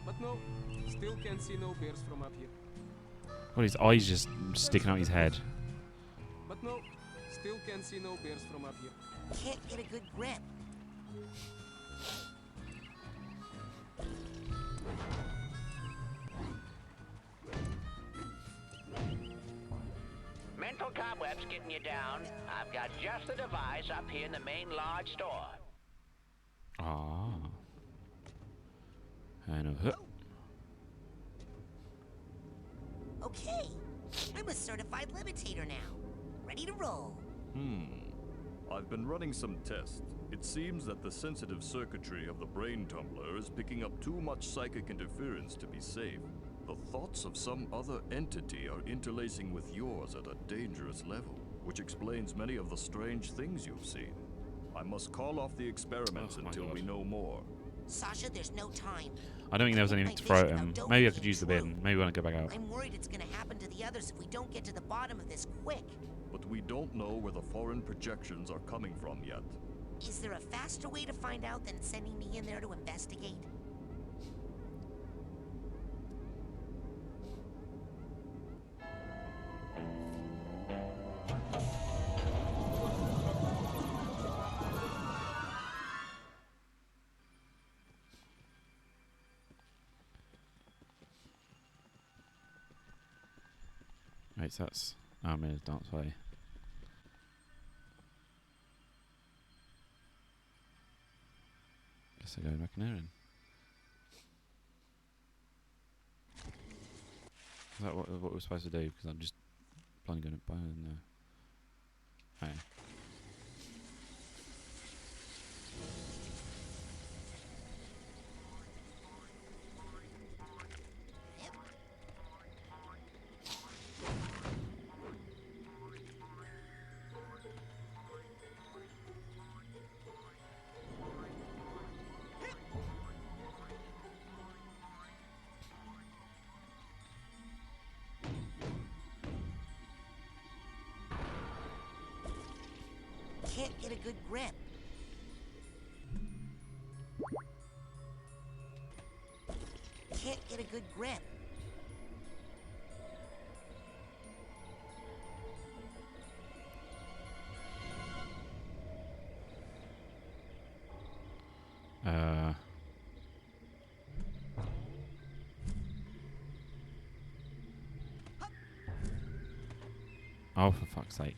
But no, still can't see no bears from up here. Well, his eyes just sticking out his head. But no, still can't see no bears from up here. Can't get a good grip. Mental cobwebs getting you down. I've got just the device up here in the main large store. Ah. And a hook. Okay, I'm a certified levitator now. Ready to roll. I've been running some tests. It seems that the sensitive circuitry of the brain tumbler is picking up too much psychic interference to be safe. The thoughts of some other entity are interlacing with yours at a dangerous level, which explains many of the strange things you've seen. I must call off the experiments until we know more. Sasha, there's no time. I don't think there was anything to throw at him. Maybe I could use the bin. Maybe when I go back out. I'm worried it's gonna happen to the others if we don't get to the bottom of this quick. But we don't know where the foreign projections are coming from yet. Is there a faster way to find out than sending me in there to investigate? Right, so that's Armir's dance way. Guess I go back in there then. Is that what we're supposed to do? Because I'm just planning on it by in there. Hey. Can't get a good grip. Can't get a good grip. Oh, for fuck's sake.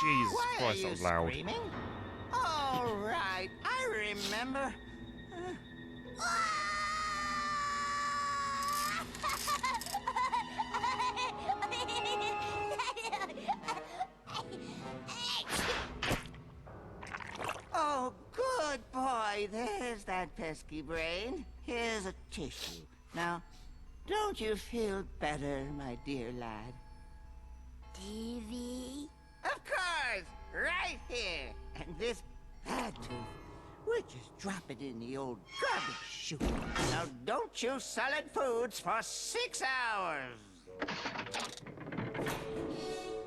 Jesus Why Christ, are that you was loud. screaming? All right, I remember. Oh, good boy. There's that pesky brain. Here's a tissue. Now, don't you feel better, my dear lad? TV? Of course! Right here! And this bad tooth, we'll just drop it in the old garbage chute. Now don't chew solid foods for 6 hours!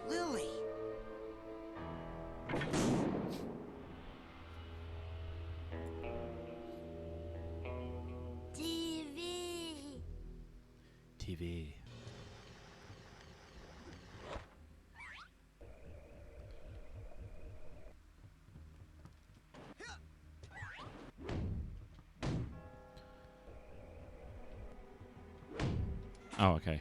Lily! TV! TV. Oh, okay.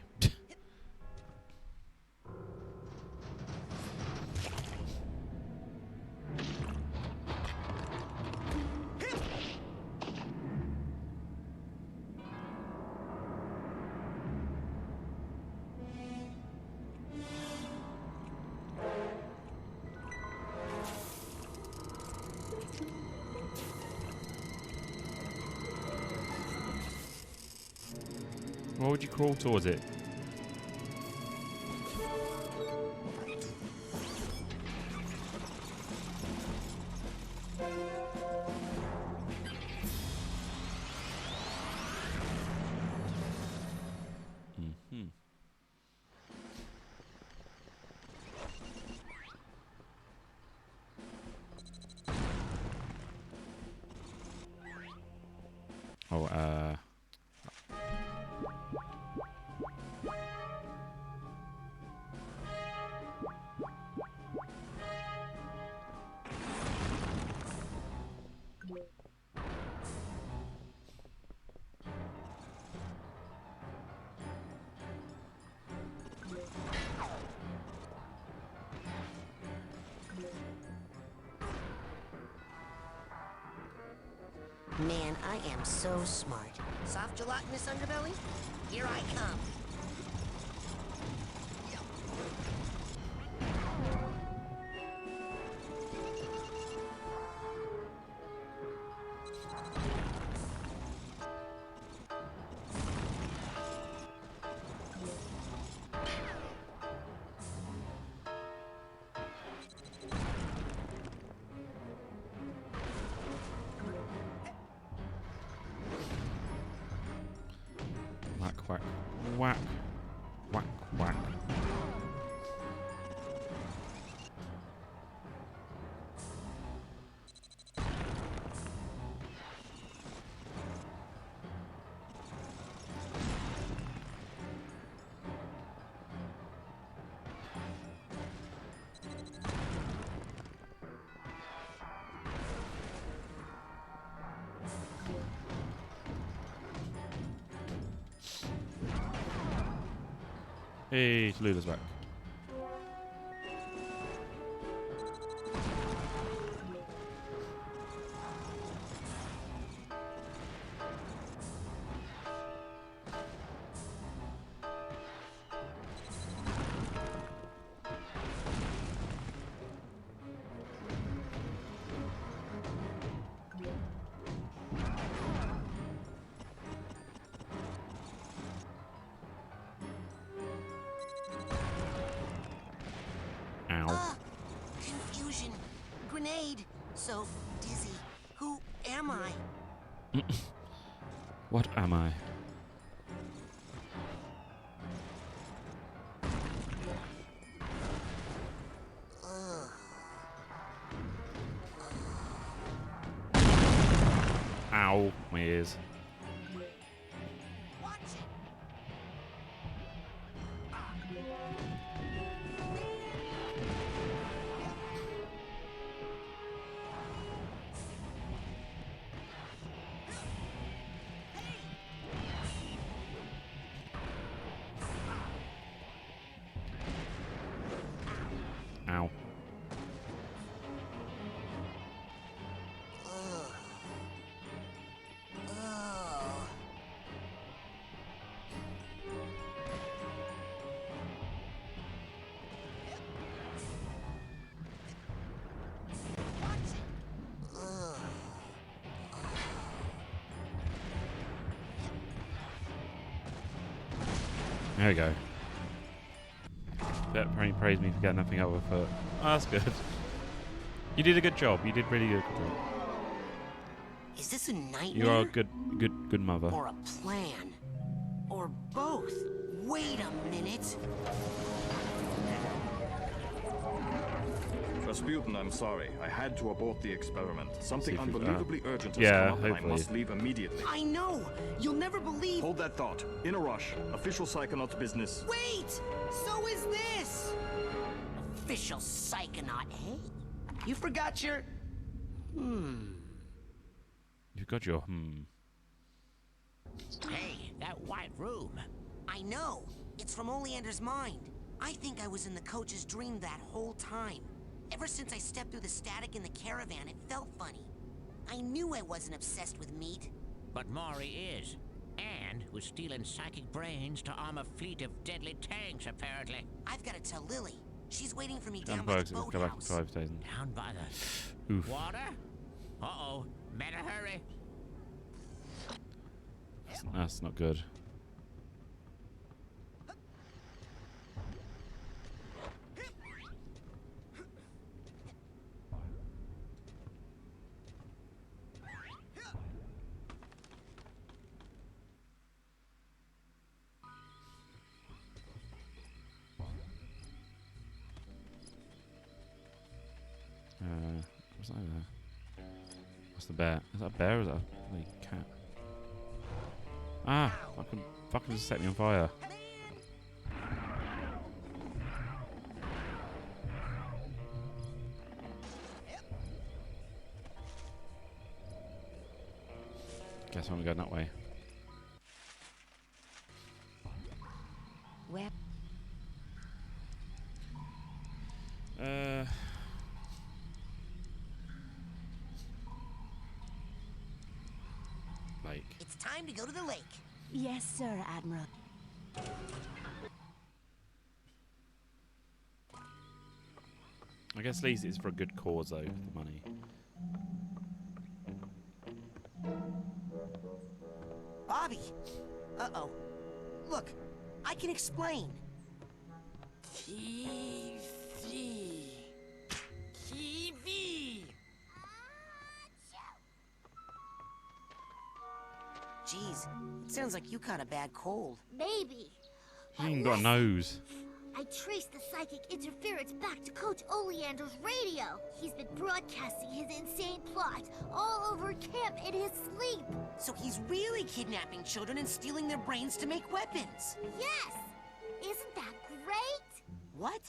Why would you crawl towards it? Mm-hmm. Oh, Man, I am so smart. Soft gelatinous underbelly? Here I come. whack, whack, whack, whack, whack. Hey, Tallulah back. Ow. Confusion. Grenade. So dizzy. Who am I? What am I? Ow, my ears. Ow. There we go. Apparently praised me for getting nothing over foot. Oh, that's good. You did a good job. You did really good job. Is this a nightmare? You are a good mother. Or a plan? Or both? Wait a minute. Rasputin, I'm sorry. I had to abort the experiment. Something See if we- unbelievably urgent has yeah, come up and I hopefully. must leave immediately. I know! You'll never believe— Hold that thought. In a rush. Official Psychonauts business. Wait! So is this! Official Psychonaut, eh? You forgot your— You've got your Hey, that white room. I know. It's from Oleander's mind. I think I was in the coach's dream that whole time. Ever since I stepped through the static in the caravan, it felt funny. I knew I wasn't obsessed with meat. But Maury is. And was stealing psychic brains to arm a fleet of deadly tanks, apparently. I've got to tell Lily. She's waiting for me down down by bugs. the Let's go back in boathouse. 5 days. Down by the Oof. water? Uh-oh. Better hurry. That's not good. What's over there? What's the bear? Is that a bear or is that a bloody cat? Ah! Fucking just set me on fire. Guess I'm going that way. Where? Lake. It's time to go to the lake. Yes, sir, Admiral. I guess at least it's for a good cause though, the money. Bobby! Uh-oh. Look, I can explain. TV. TV. Jeez, it sounds like you caught a bad cold. Maybe. He ain't got a nose. I traced the psychic interference back to Coach Oleander's radio. He's been broadcasting his insane plot all over camp in his sleep. So he's really kidnapping children and stealing their brains to make weapons. Yes! Isn't that great? What?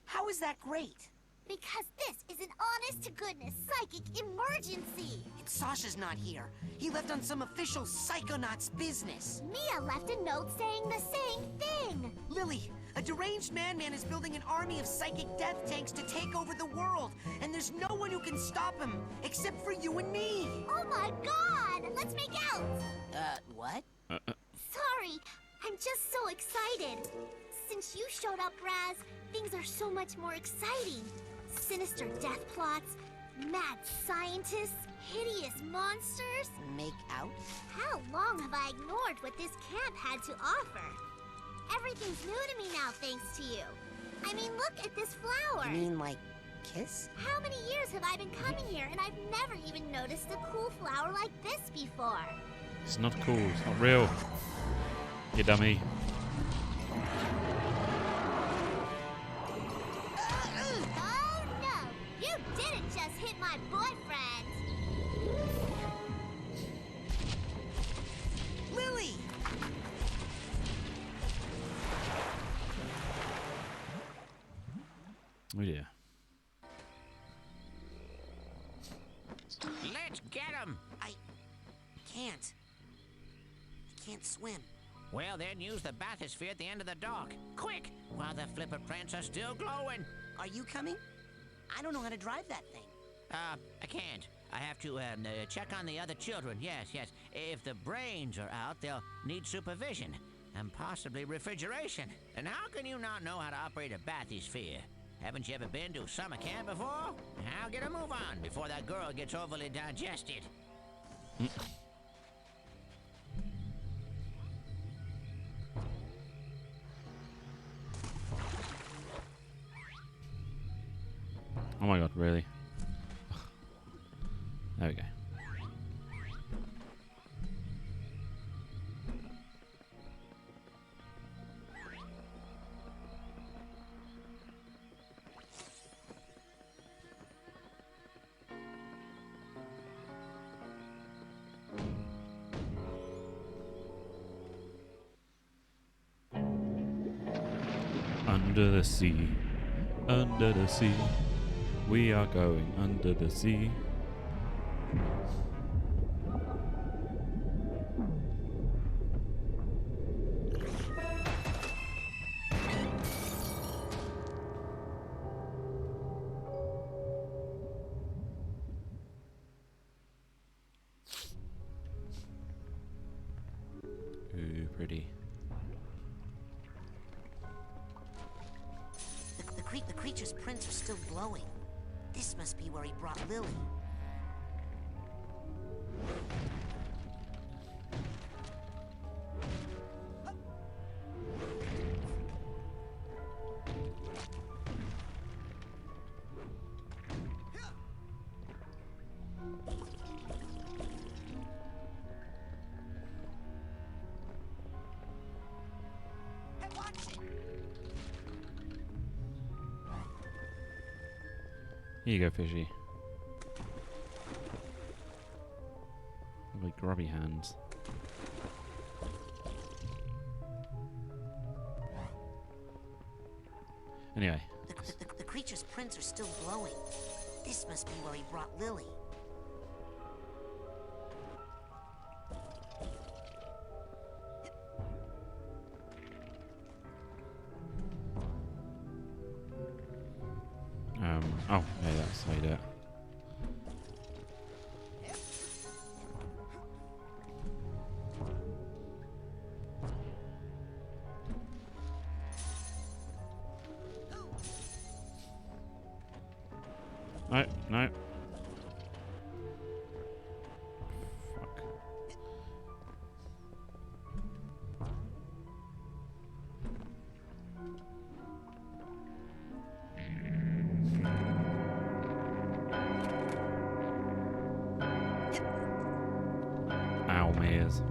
How is that great? Because this is an honest-to-goodness psychic emergency. And Sasha's not here. He left on some official Psychonauts business. Mia left a note saying the same thing. Lily, a deranged madman is building an army of psychic death tanks to take over the world. And there's no one who can stop him, except for you and me. Oh my god! Let's make out! What? Sorry, I'm just so excited. Since you showed up, Raz, things are so much more exciting. Sinister death plots, mad scientists, hideous monsters. Make out? How long have I ignored what this camp had to offer? Everything's new to me now thanks to you. I mean, look at this flower. You mean like kiss? How many years have I been coming here and I've never even noticed a cool flower like this before? It's not cool. It's not real. You dummy. Oh no! You didn't just hit my boyfriend! Lily! Oh dear. Let's get him! I can't. I can't swim. Well, then use the bathysphere at the end of the dock. Quick! While the flipper prints are still glowing. Are you coming? I don't know how to drive that thing. I can't. I have to check on the other children. Yes. If the brains are out, they'll need supervision and possibly refrigeration. And how can you not know how to operate a bathysphere? Haven't you ever been to summer camp before? Now get a move on before that girl gets overly digested. Oh my god, really? There we go. Under the sea, under the sea, we are going under the sea. Ooh, pretty. The creature's prints are still glowing. This must be where he brought Lily. Here you go, fishy. Like grubby hands. Anyway. The creature's prints are still glowing. This must be where he brought Lily. Oh, yeah, that's how you do it. No, no. Fuck. Ow, mares.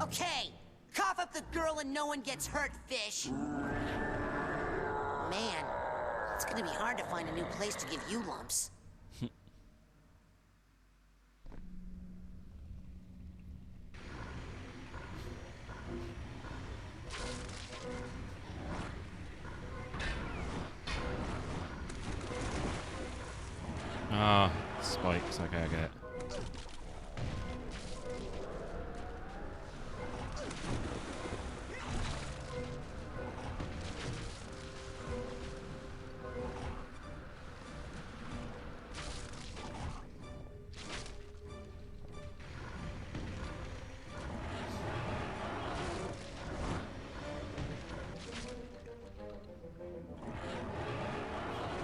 Okay, cough up the girl and no one gets hurt, fish. Man, it's gonna be hard to find a new place to give you lumps. Ah, spikes. Okay, I get it.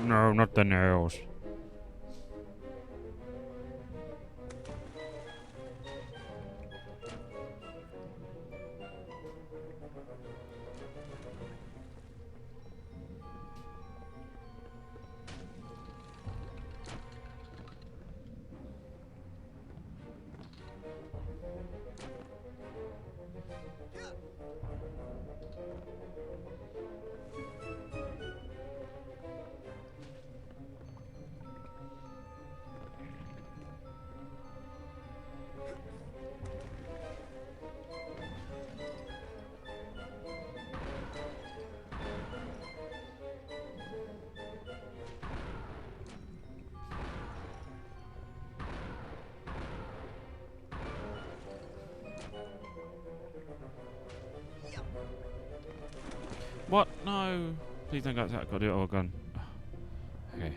No, not the nails. What? No. Please don't go outside. I've got to do it all gone. Okay.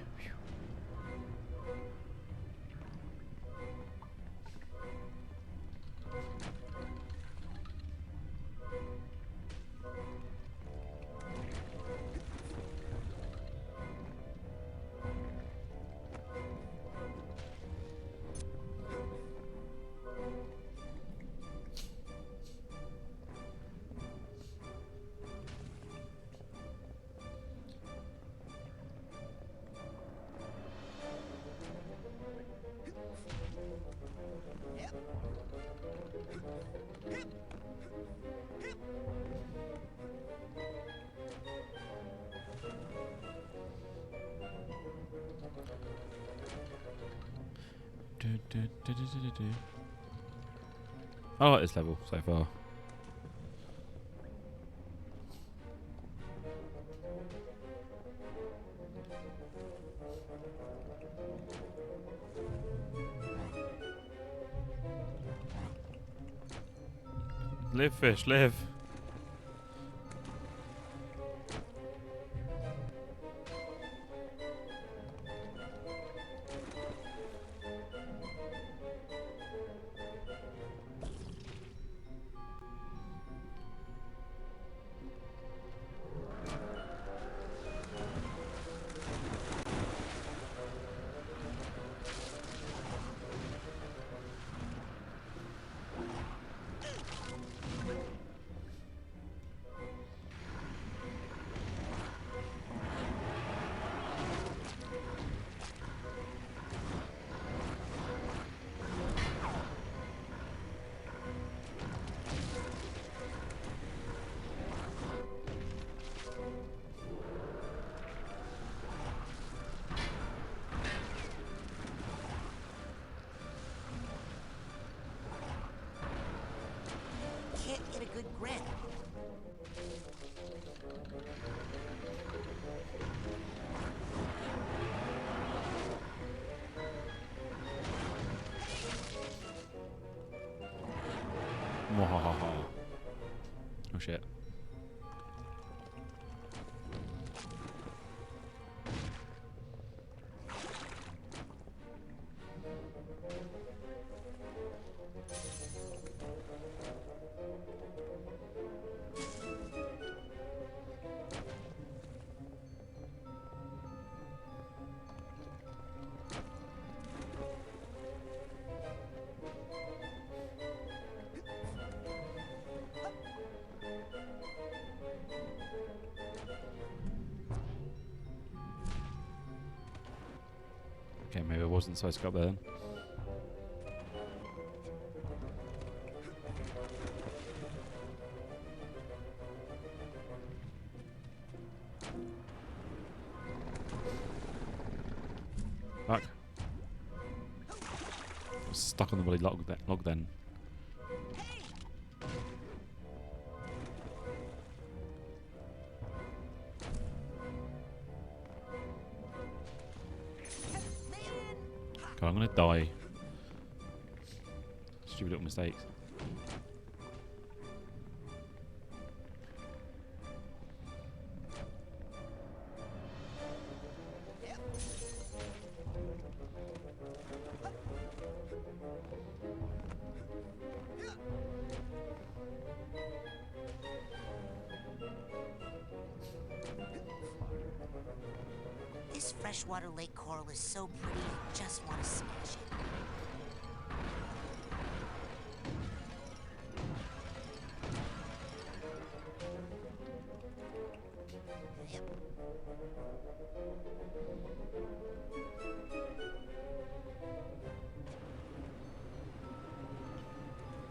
I like this level so far. Live, fish, live. Can't get a good grip. Oh shit. Okay, maybe I wasn't supposed to go up there then. Fuck. I was stuck on the bloody log then. God, I'm gonna die. Stupid little mistakes. This freshwater lake coral is so pretty, I just want to smash it.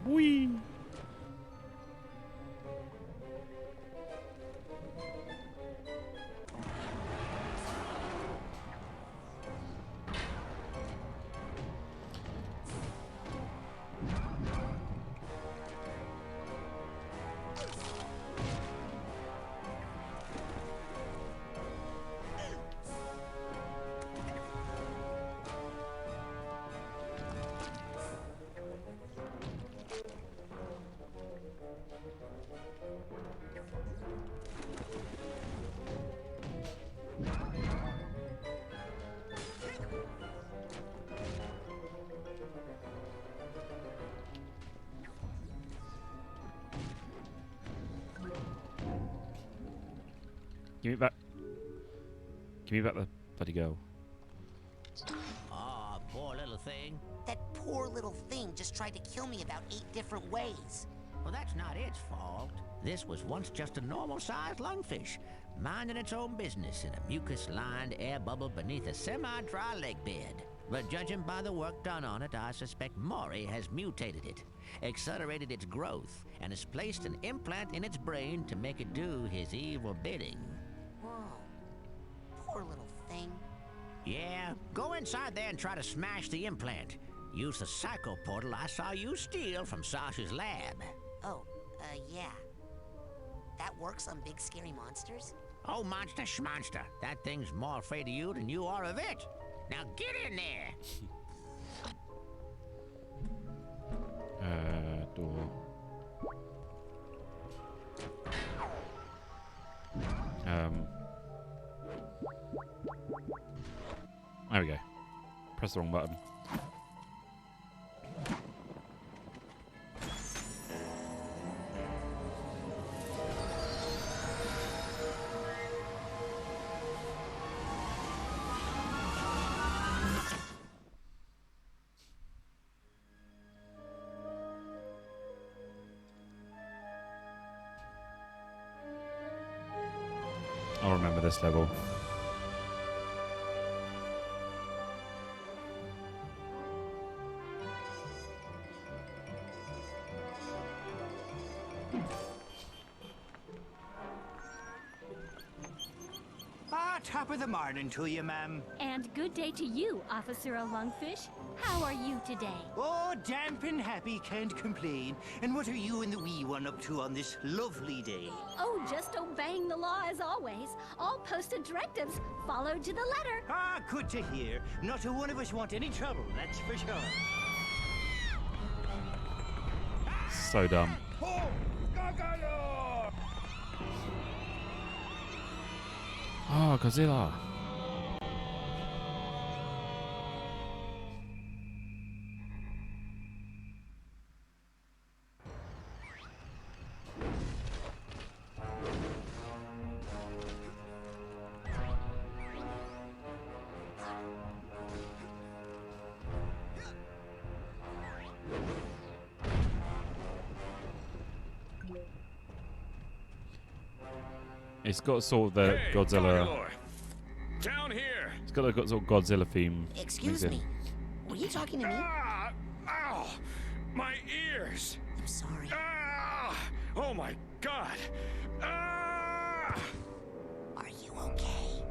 Whee! Give me back. Give me back the bloody girl. Oh, poor little thing. That poor little thing just tried to kill me about 8 different ways. Well, that's not its fault. This was once just a normal-sized lungfish, minding its own business in a mucus-lined air bubble beneath a semi-dry lake bed. But judging by the work done on it, I suspect Maury has mutated it, accelerated its growth, and has placed an implant in its brain to make it do his evil bidding. Whoa. Poor little thing. Yeah, go inside there and try to smash the implant. Use the psycho portal I saw you steal from Sasha's lab. Oh, yeah. That works on big scary monsters? Oh, monster schmonster. That thing's more afraid of you than you are of it. Now get in there. Door. There we go. Press the wrong button. I'll remember this level. Top of the morning to you, ma'am. And good day to you, Officer Lungfish. How are you today? Oh, damp and happy, can't complain. And what are you and the wee one up to on this lovely day? Oh, just obeying the law as always. All posted directives followed to the letter. Ah, good to hear. Not a one of us want any trouble, that's for sure. So dumb. Oh, Oh, Godzilla. It's got sort of the Godzilla. Gaylord. Down here. It's got a sort of Godzilla theme. Excuse me. Were you talking to me? Ow! My ears! I'm sorry. Oh my God! Are you okay?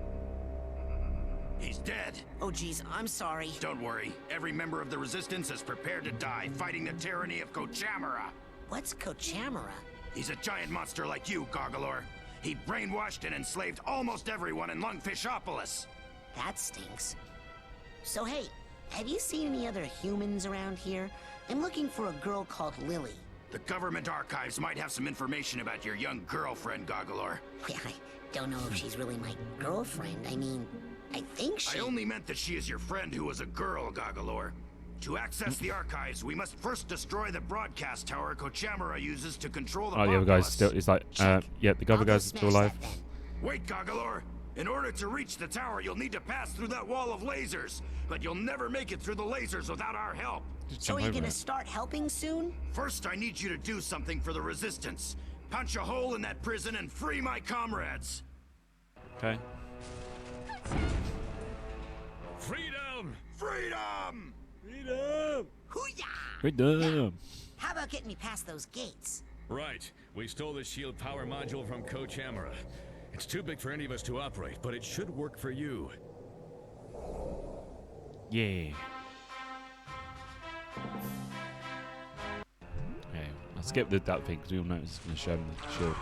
He's dead. Oh, geez, I'm sorry. Don't worry. Every member of the Resistance is prepared to die, fighting the tyranny of Kochamara. What's Kochamara? He's a giant monster like you, Gargalor. He brainwashed and enslaved almost everyone in Lungfishopolis. That stinks. So hey, have you seen any other humans around here? I'm looking for a girl called Lily. The government archives might have some information about your young girlfriend, Gargalor. Yeah, I don't know if she's really my girlfriend. I mean, I think she... I only meant that she is your friend who was a girl, Gargalor. To access the archives, we must first destroy the broadcast tower Kochamara uses to control the Oh, the other guy's still. It's like, yeah, the other guy's still alive. Wait, Gargalor. In order to reach the tower, you'll need to pass through that wall of lasers. But you'll never make it through the lasers without our help. So are you gonna start helping soon? First, I need you to do something for the Resistance. Punch a hole in that prison and free my comrades. Okay. Freedom! Freedom! Freedom! Hoo-yah! Freedom! How about getting me past those gates? Right. We stole the shield power module from Kochamara. It's too big for any of us to operate, but it should work for you. Yeah. Okay, I'll skip that thing because you'll notice it's going to show them the shield.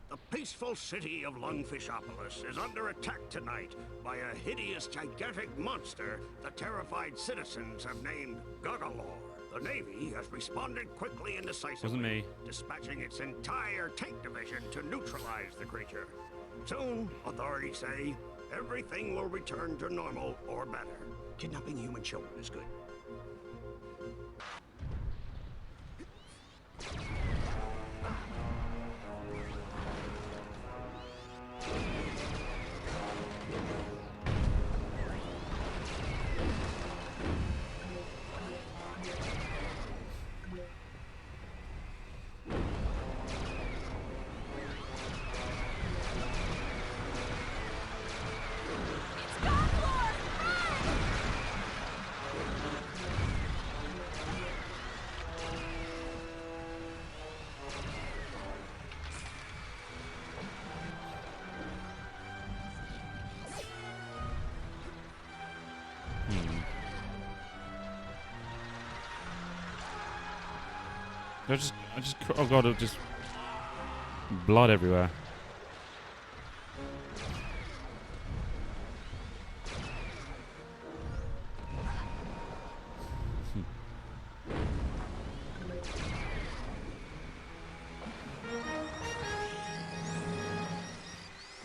The peaceful city of Lungfishopolis is under attack tonight by a hideous, gigantic monster the terrified citizens have named Gargalor. The Navy has responded quickly and decisively, Wasn't me. dispatching its entire tank division to neutralize the creature. Soon, authorities say, everything will return to normal or better. Kidnapping human children is good. Oh god, just blood everywhere.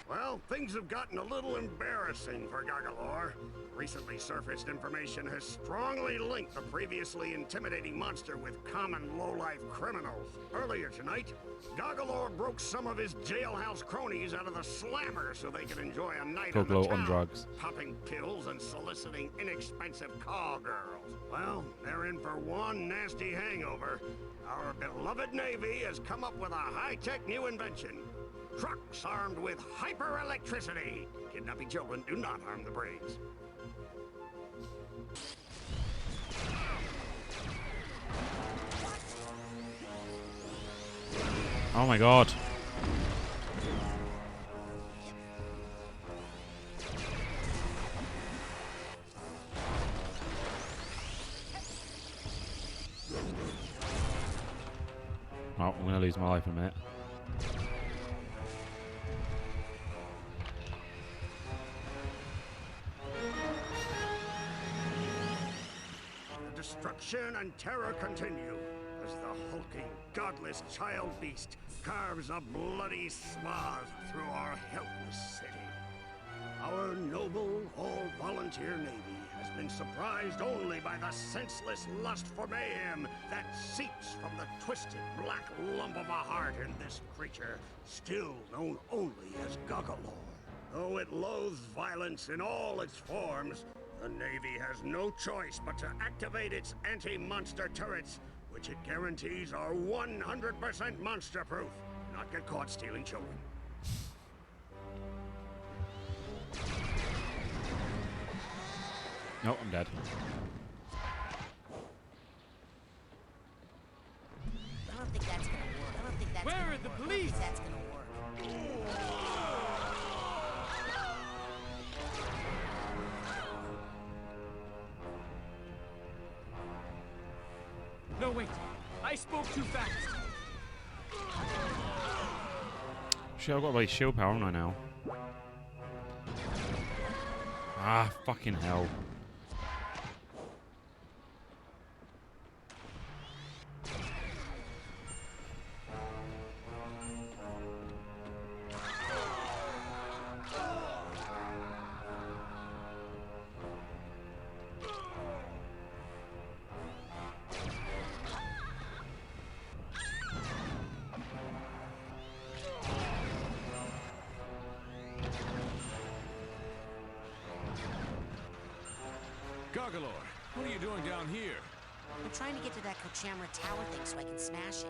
Well, things have gotten a little embarrassing for Gagalor. Recently surfaced information has strongly linked the previously intimidating monster with common low-life criminals. Earlier tonight, Gagalor broke some of his jailhouse cronies out of the slammer so they could enjoy a night on the Gogolo town, on drugs. popping pills and soliciting inexpensive call girls. Well, they're in for one nasty hangover. Our beloved Navy has come up with a high-tech new invention. Trucks armed with hyper-electricity. Kidnapping children do not harm the brains. Oh my god. Oh, I'm gonna lose my life in a minute. The destruction and terror continue as the hulking, godless child beast carves a bloody swath through our helpless city. Our noble, all-volunteer Navy has been surprised only by the senseless lust for mayhem that seeps from the twisted black lump of a heart in this creature, still known only as Gagalor. Though it loathes violence in all its forms, the Navy has no choice but to activate its anti-monster turrets, which it guarantees are 100% monster-proof. Not get caught stealing children. No, I'm dead. I don't think that's gonna work. I don't think that's Where gonna are the work. police? I don't think that's gonna work. No, wait. I spoke too fast. Shit, I've got my shield power, haven't I now? Ah, fucking hell. Gagalor, what are you doing down here? I'm trying to get to that Kochamara tower thing so I can smash it.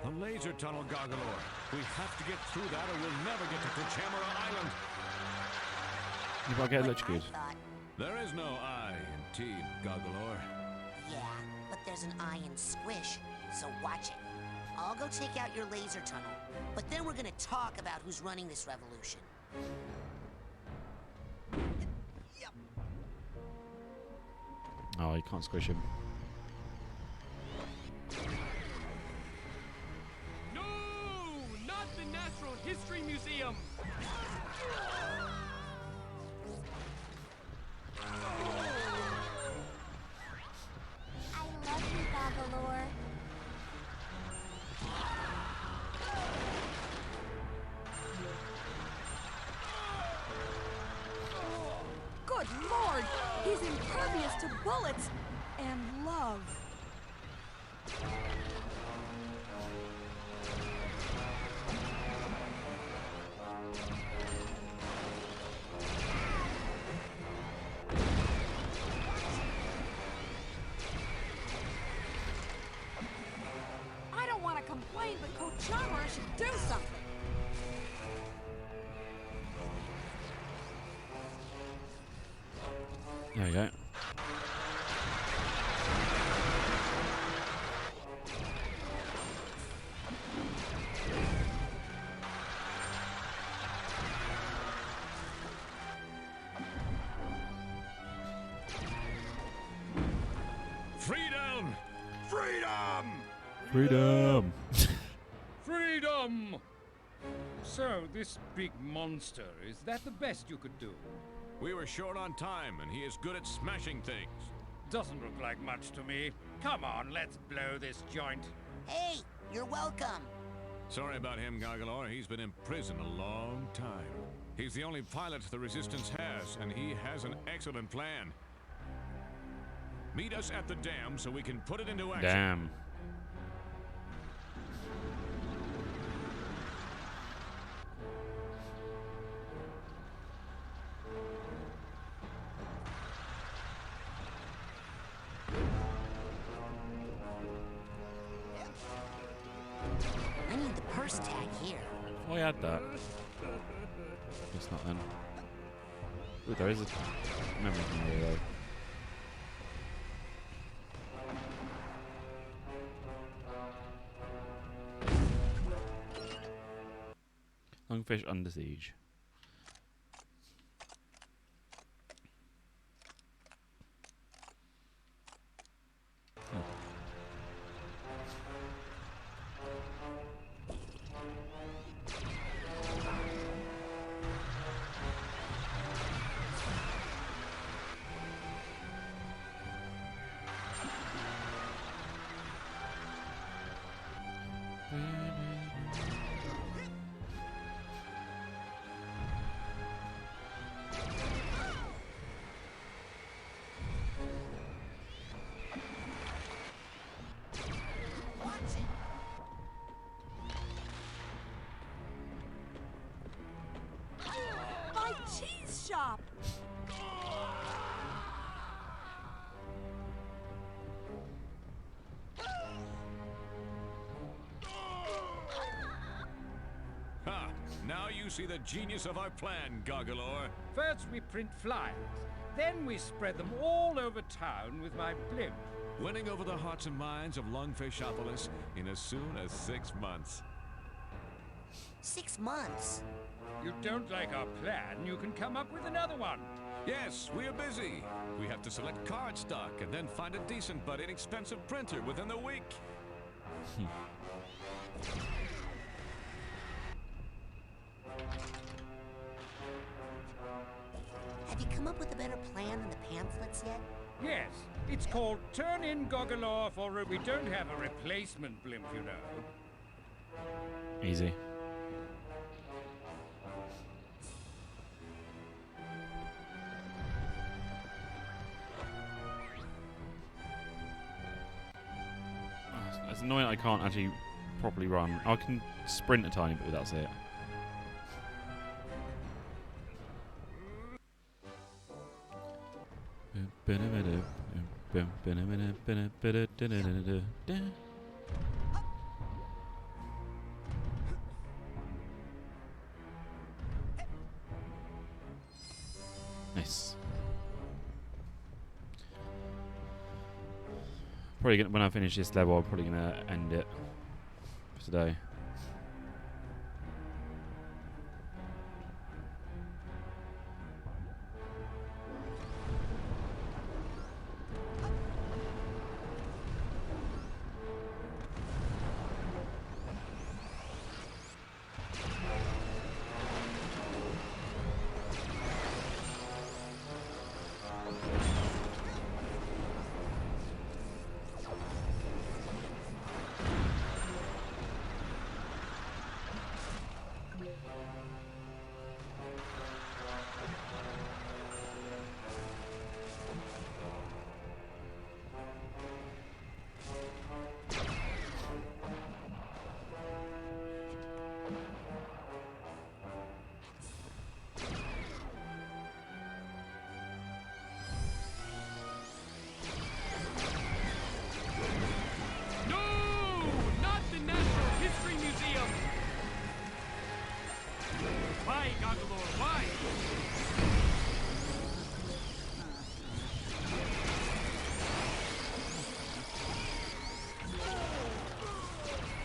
The laser tunnel, Gagalor. We have to get through that or we'll never get to Kochamara Island. You might get electrocuted. There is no I in team, Gagalor. Yeah, but there's an I in Squish, so watch it. I'll go take out your laser tunnel, but then we're gonna talk about who's running this revolution. Oh, you can't squish him. No! Not the Natural History Museum! I love you, Gagalor. Good lord! He's impervious to bullets and love. I don't want to complain, but Kochamara should do something. There you go. Freedom! Freedom! Freedom! Freedom! So, this big monster, is that the best you could do? We were short on time, and he is good at smashing things. Doesn't look like much to me. Come on, let's blow this joint. Hey, you're welcome. Sorry about him, Gargalor. He's been in prison a long time. He's the only pilot the Resistance has, and he has an excellent plan. Meet us at the dam so we can put it into action. Damn. I need the purse tag here. Oh, I had that. Guess not then. Ooh, there is a memory from here though. Lungfish under siege. Oh. My cheese shop! Ha! Now you see the genius of our plan, Gargalor. First we print flyers, then we spread them all over town with my blimp. Winning over the hearts and minds of Lungfishopolis in as soon as 6 months. 6 months? You don't like our plan, you can come up with another one. Yes, we are busy. We have to select card stock and then find a decent but inexpensive printer within the week. Have you come up with a better plan than the pamphlets yet? Yes, it's called Turn in Gogolor for we don't have a replacement blimp, you know. Easy. It's annoying I can't actually properly run. I can sprint a tiny bit, but that's it. Nice. Probably gonna, when I finish this level, I'm probably gonna end it for today.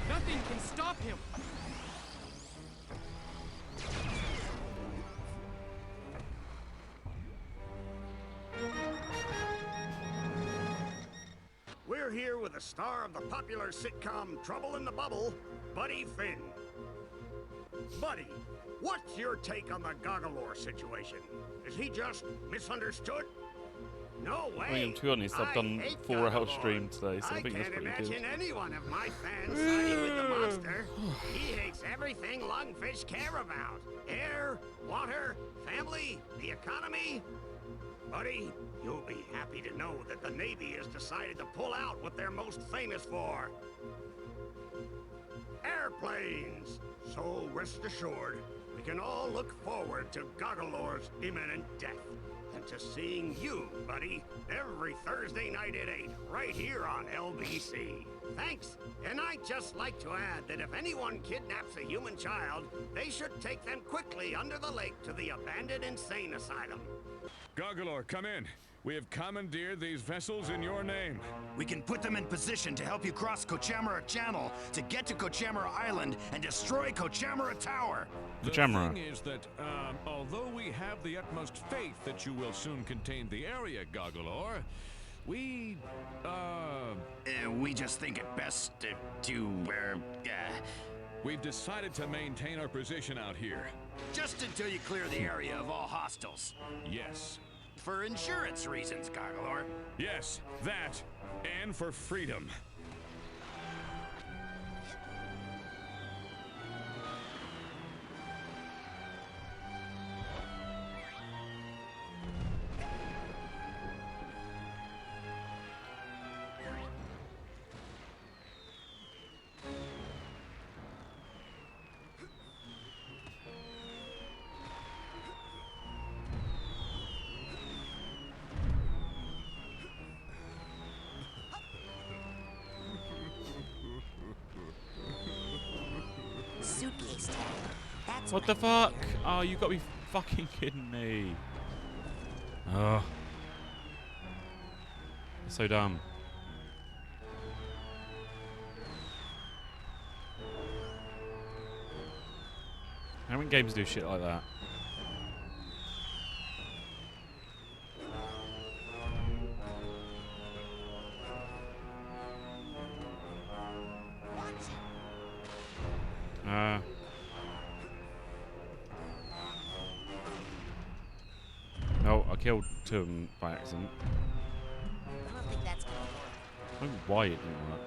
Nothing can stop him. We're here with the star of the popular sitcom Trouble in the Bubble, Buddy Finn. Buddy, what's your take on the Goggalore situation? Is he just misunderstood? No way. I mean, to be honest, I've done 4-hour stream today, so I think that's pretty can't good. imagine any one of my fans siding with the monster. He hates everything lungfish care about. Air, water, family, the economy. Buddy, you'll be happy to know that the Navy has decided to pull out what they're most famous for. Airplanes. So rest assured, we can all look forward to Goggalore's imminent death. And to seeing you, buddy, every Thursday night at 8, right here on LBC. Thanks. And I'd just like to add that if anyone kidnaps a human child, they should take them quickly under the lake to the abandoned insane asylum. Goggalore, come in. We have commandeered these vessels in your name. We can put them in position to help you cross Kochamara Channel to get to Kochamara Island and destroy Kochamara Tower. The thing is that, although we have the utmost faith that you will soon contain the area, Goggalore, we just think it best we've decided to maintain our position out here. Just until you clear the area of all hostiles. Yes. For insurance reasons, Goggalore. Yes, that, and for freedom. Suitcase tag. That's What the fuck? Oh, you gotta be fucking kidding me. Oh. So dumb. How many games do shit like that? No, I killed 2 of them by accident. I don't think that's gonna work. I don't know why it didn't work.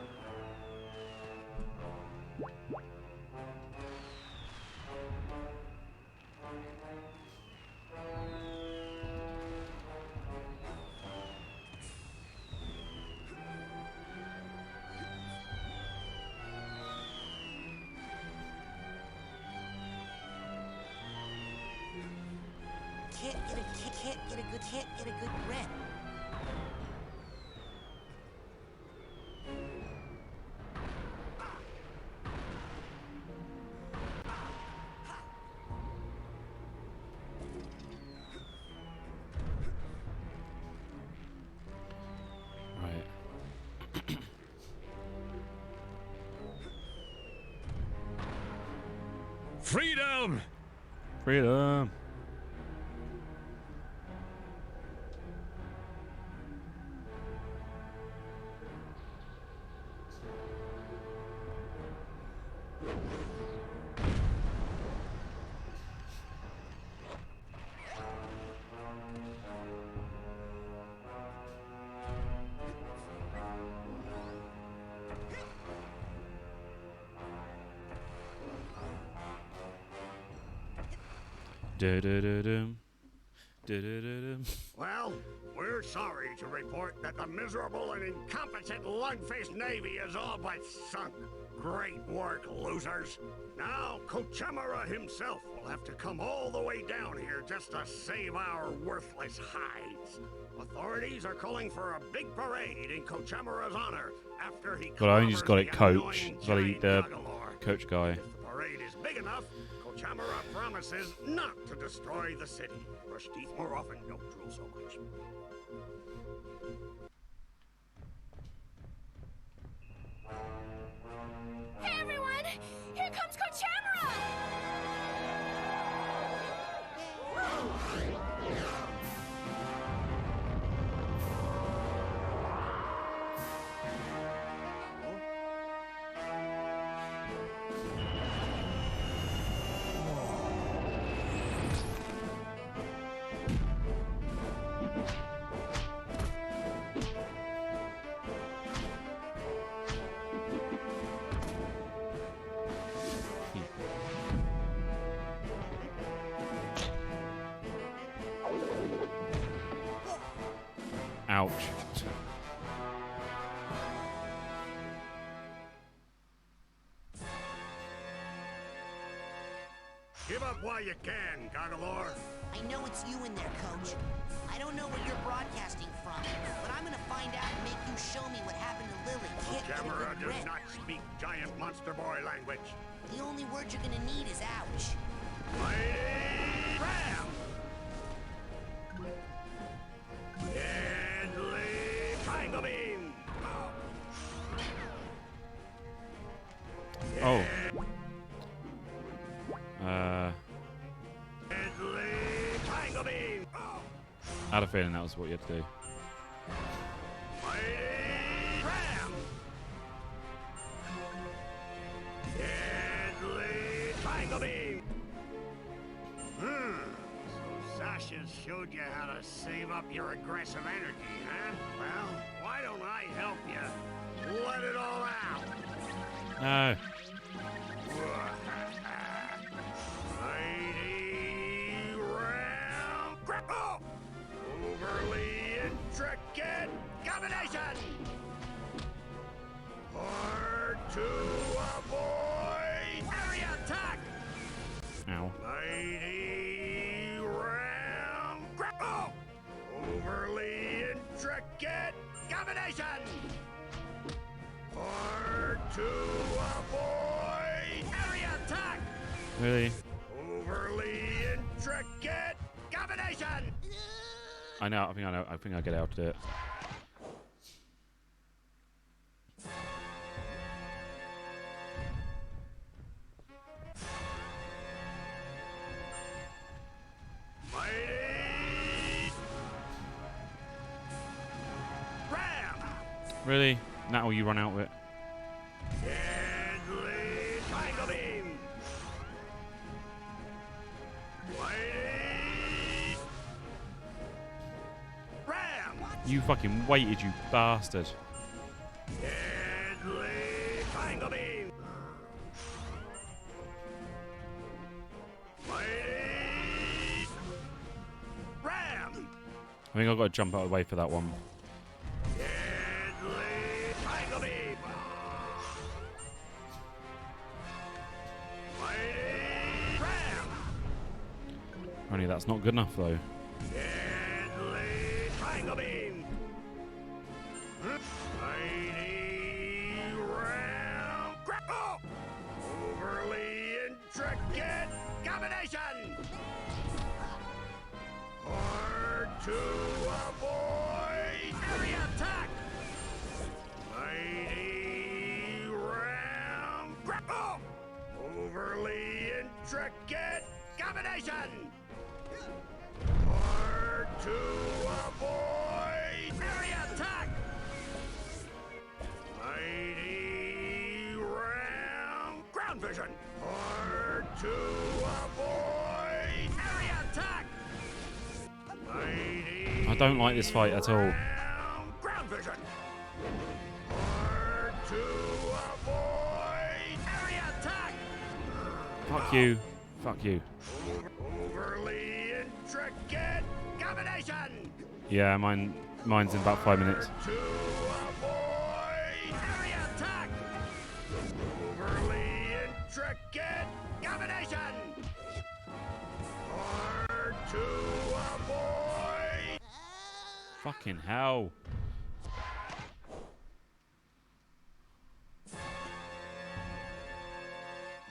Can't get a good grip. Right. Freedom! Freedom! Da-da-da-dum. Da-da-da-dum. Well, we're sorry to report that the miserable and incompetent lungfish Navy is all but sunk. Great work, losers. Now, Kochamara himself will have to come all the way down here just to save our worthless hides. Authorities are calling for a big parade in Kochamara's honor after he God, I only just got it covers the coach. annoying Bloody giant the Goggalore. coach guy. If the parade is big enough, Kochamara promises not to destroy the city. Brush teeth more often, don't drool so much. Hey everyone! Here comes Kochamara! Ouch. Give up while you can, Gargalore. I know it's you in there, Coach. I don't know where you're broadcasting from, but I'm gonna find out and make you show me what happened to Lily. Can't get a Jammerer good does grip. not speak giant monster boy language. The only word you're gonna need is ouch. Mighty Ram! Deadly Triangle Beam! Oh. Deadly Triangle Beam! I had a feeling that was what you had to do. Mighty Ram! Deadly Triangle Beam! So Sasha showed you how to save up your aggressive energy, huh? Well, why don't I help you let it all out? No. Mighty Ram! Oh! Overly intricate combination! Hard to avoid area attack! Ow. Mighty Ram! Oh! Overly intricate combination! Hard to avoid area attack! Really? Overly intricate combination! I know. I think I get out to do it. Mighty Ram! Really? Now you run out of it. Deadly Triangle Beam! Mighty Ram! You fucking waited, you bastard. Deadly Triangle Beam! Mighty Ram! I think I've got to jump out of the way for that one. Deadly Triangle Beam! Mighty Ram! Only that's not good enough though. Deadly Triangle Beam! Mighty Ram! Oh! Overly intricate combination! Hard to avoid area attack! Mighty Ram! Oh! Overly intricate combination! Hard to avoid area attack! Mighty Ram! Ground vision! Hard to avoid area attack! Mighty I don't like this fight at all. Ram! Ground vision! Hard to avoid area attack! Fuck you. Fuck you. Overly intricate combination! Yeah, mine's in about 5 minutes. To avoid area attack! Overly intricate combination! Hard to avoid! Fucking hell.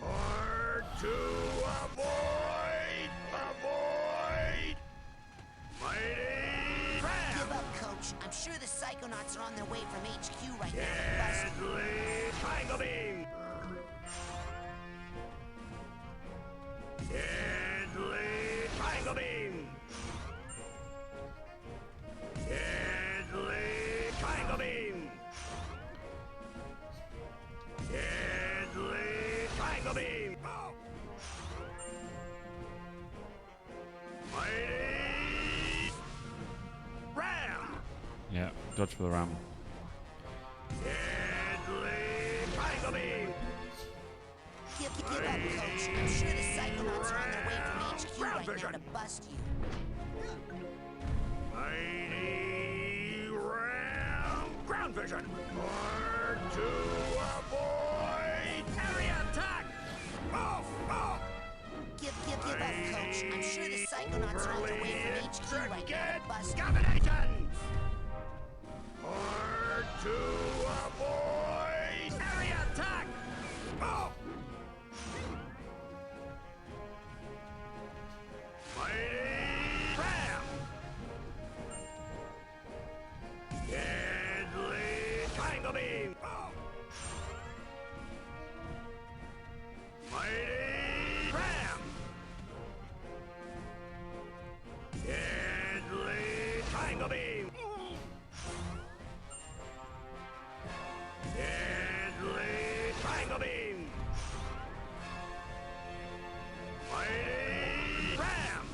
Hard to avoid! Avoid! Mighty Ram! Give up, Coach. I'm sure the Psychonauts are on their way from HQ right now to bust you. Deadly Triangle Beam! Deadly Triangle Beam! Deadly Triangle Beam! Deadly Triangle Beam! Oh. Mighty Ram! Yeah, dodge for the ram. Deadly Triangle Beam! Give up, Coach. I'm sure the Psychonauts are on their way from HQ right now to bust you. Mighty ground vision. Or to avoid area attack. Off, off. Give up, Coach. I'm sure the Psychonauts are on their way from HQ right now to bust. Combination. Or to avoid area attack. Off. Mighty Ram! Deadly Triangle Beam! Oh. Mighty Ram! Deadly Triangle Beam! Deadly Triangle Beam! Mighty Ram!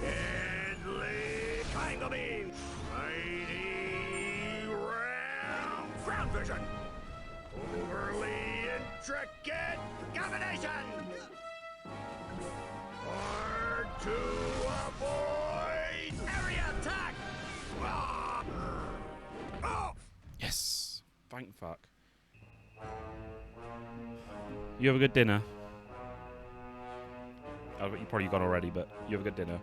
Deadly Triangle Beam! Mighty Ram! Ground vision! Overly intricate combination! Or to avoid area attack! Oh! Yes. Thank fuck. You have a good dinner. Oh, you probably got already, but you have a good dinner.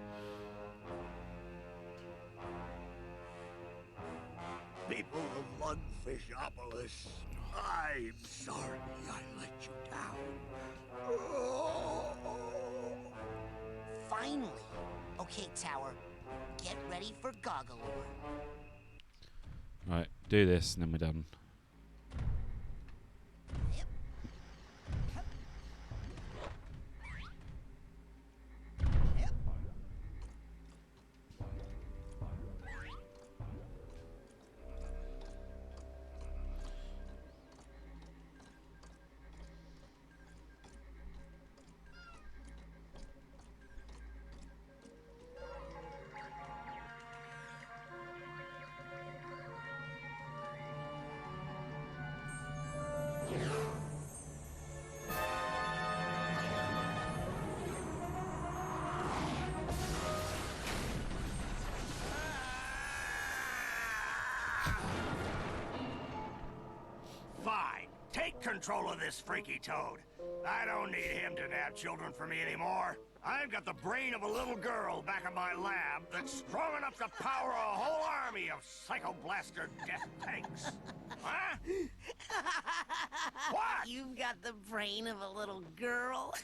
People of Lungfishopolis, I'm sorry I let you down. Finally. Okay, Tower. Get ready for Goggalore. Right, do this and then we're done. Fine. Take control of this freaky toad. I don't need him to nab children for me anymore. I've got the brain of a little girl back in my lab that's strong enough to power a whole army of psychoblaster death tanks. Huh? What? You've got the brain of a little girl.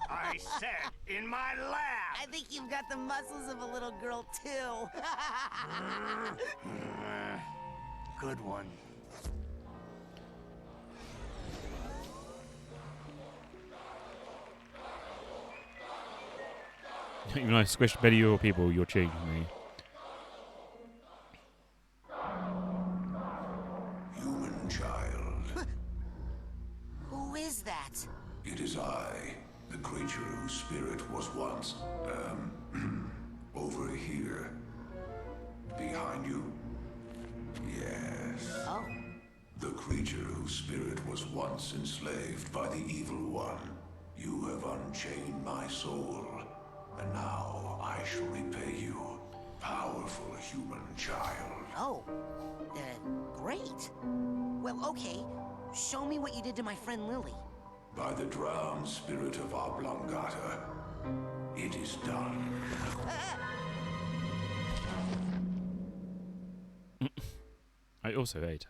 I said in my lab. I think you've got the muscles of a little girl, too. Good one. Even though I squished many of your people, you're cheating me. Human child. Who is that? It is I, the creature whose spirit was once, over here. Behind you? Yes. Oh. The creature whose spirit was once enslaved by the evil one. You have unchained my soul, and now I shall repay you, powerful human child. Oh. Great. Well, okay. Show me what you did to my friend Lily. By the drowned spirit of Oblongata, it is done. I also ate it.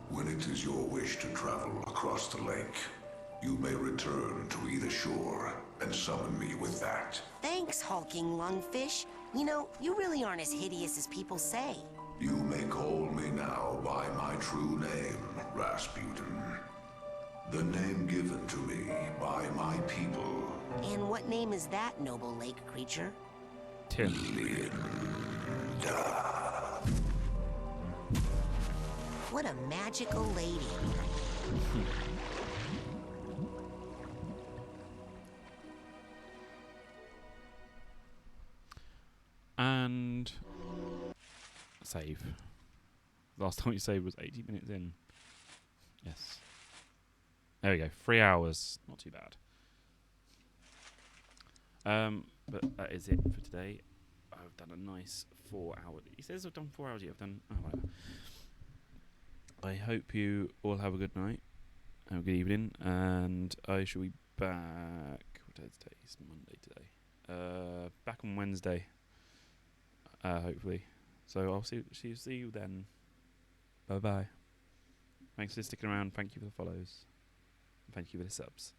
When it is your wish to travel across the lake, you may return to either shore and summon me with that. Thanks, hulking lungfish. You know, you really aren't as hideous as people say. You may call me now by my true name, Rasputin. The name given to me by my people. And what name is that, noble lake creature? Linda. What a magical lady. And save. Last time you saved was 80 minutes in. Yes. There we go. 3 hours. Not too bad. But that is it for today. I've done a nice 4 hour. He says I've done 4 hours. Yeah, I've done. Oh, whatever. I hope you all have a good night. Have a good evening. And I shall be back. What day is today? It's Monday today. Back on Wednesday. Hopefully. So I'll see you then. Bye bye. Thanks for sticking around. Thank you for the follows. Thank you for the subs.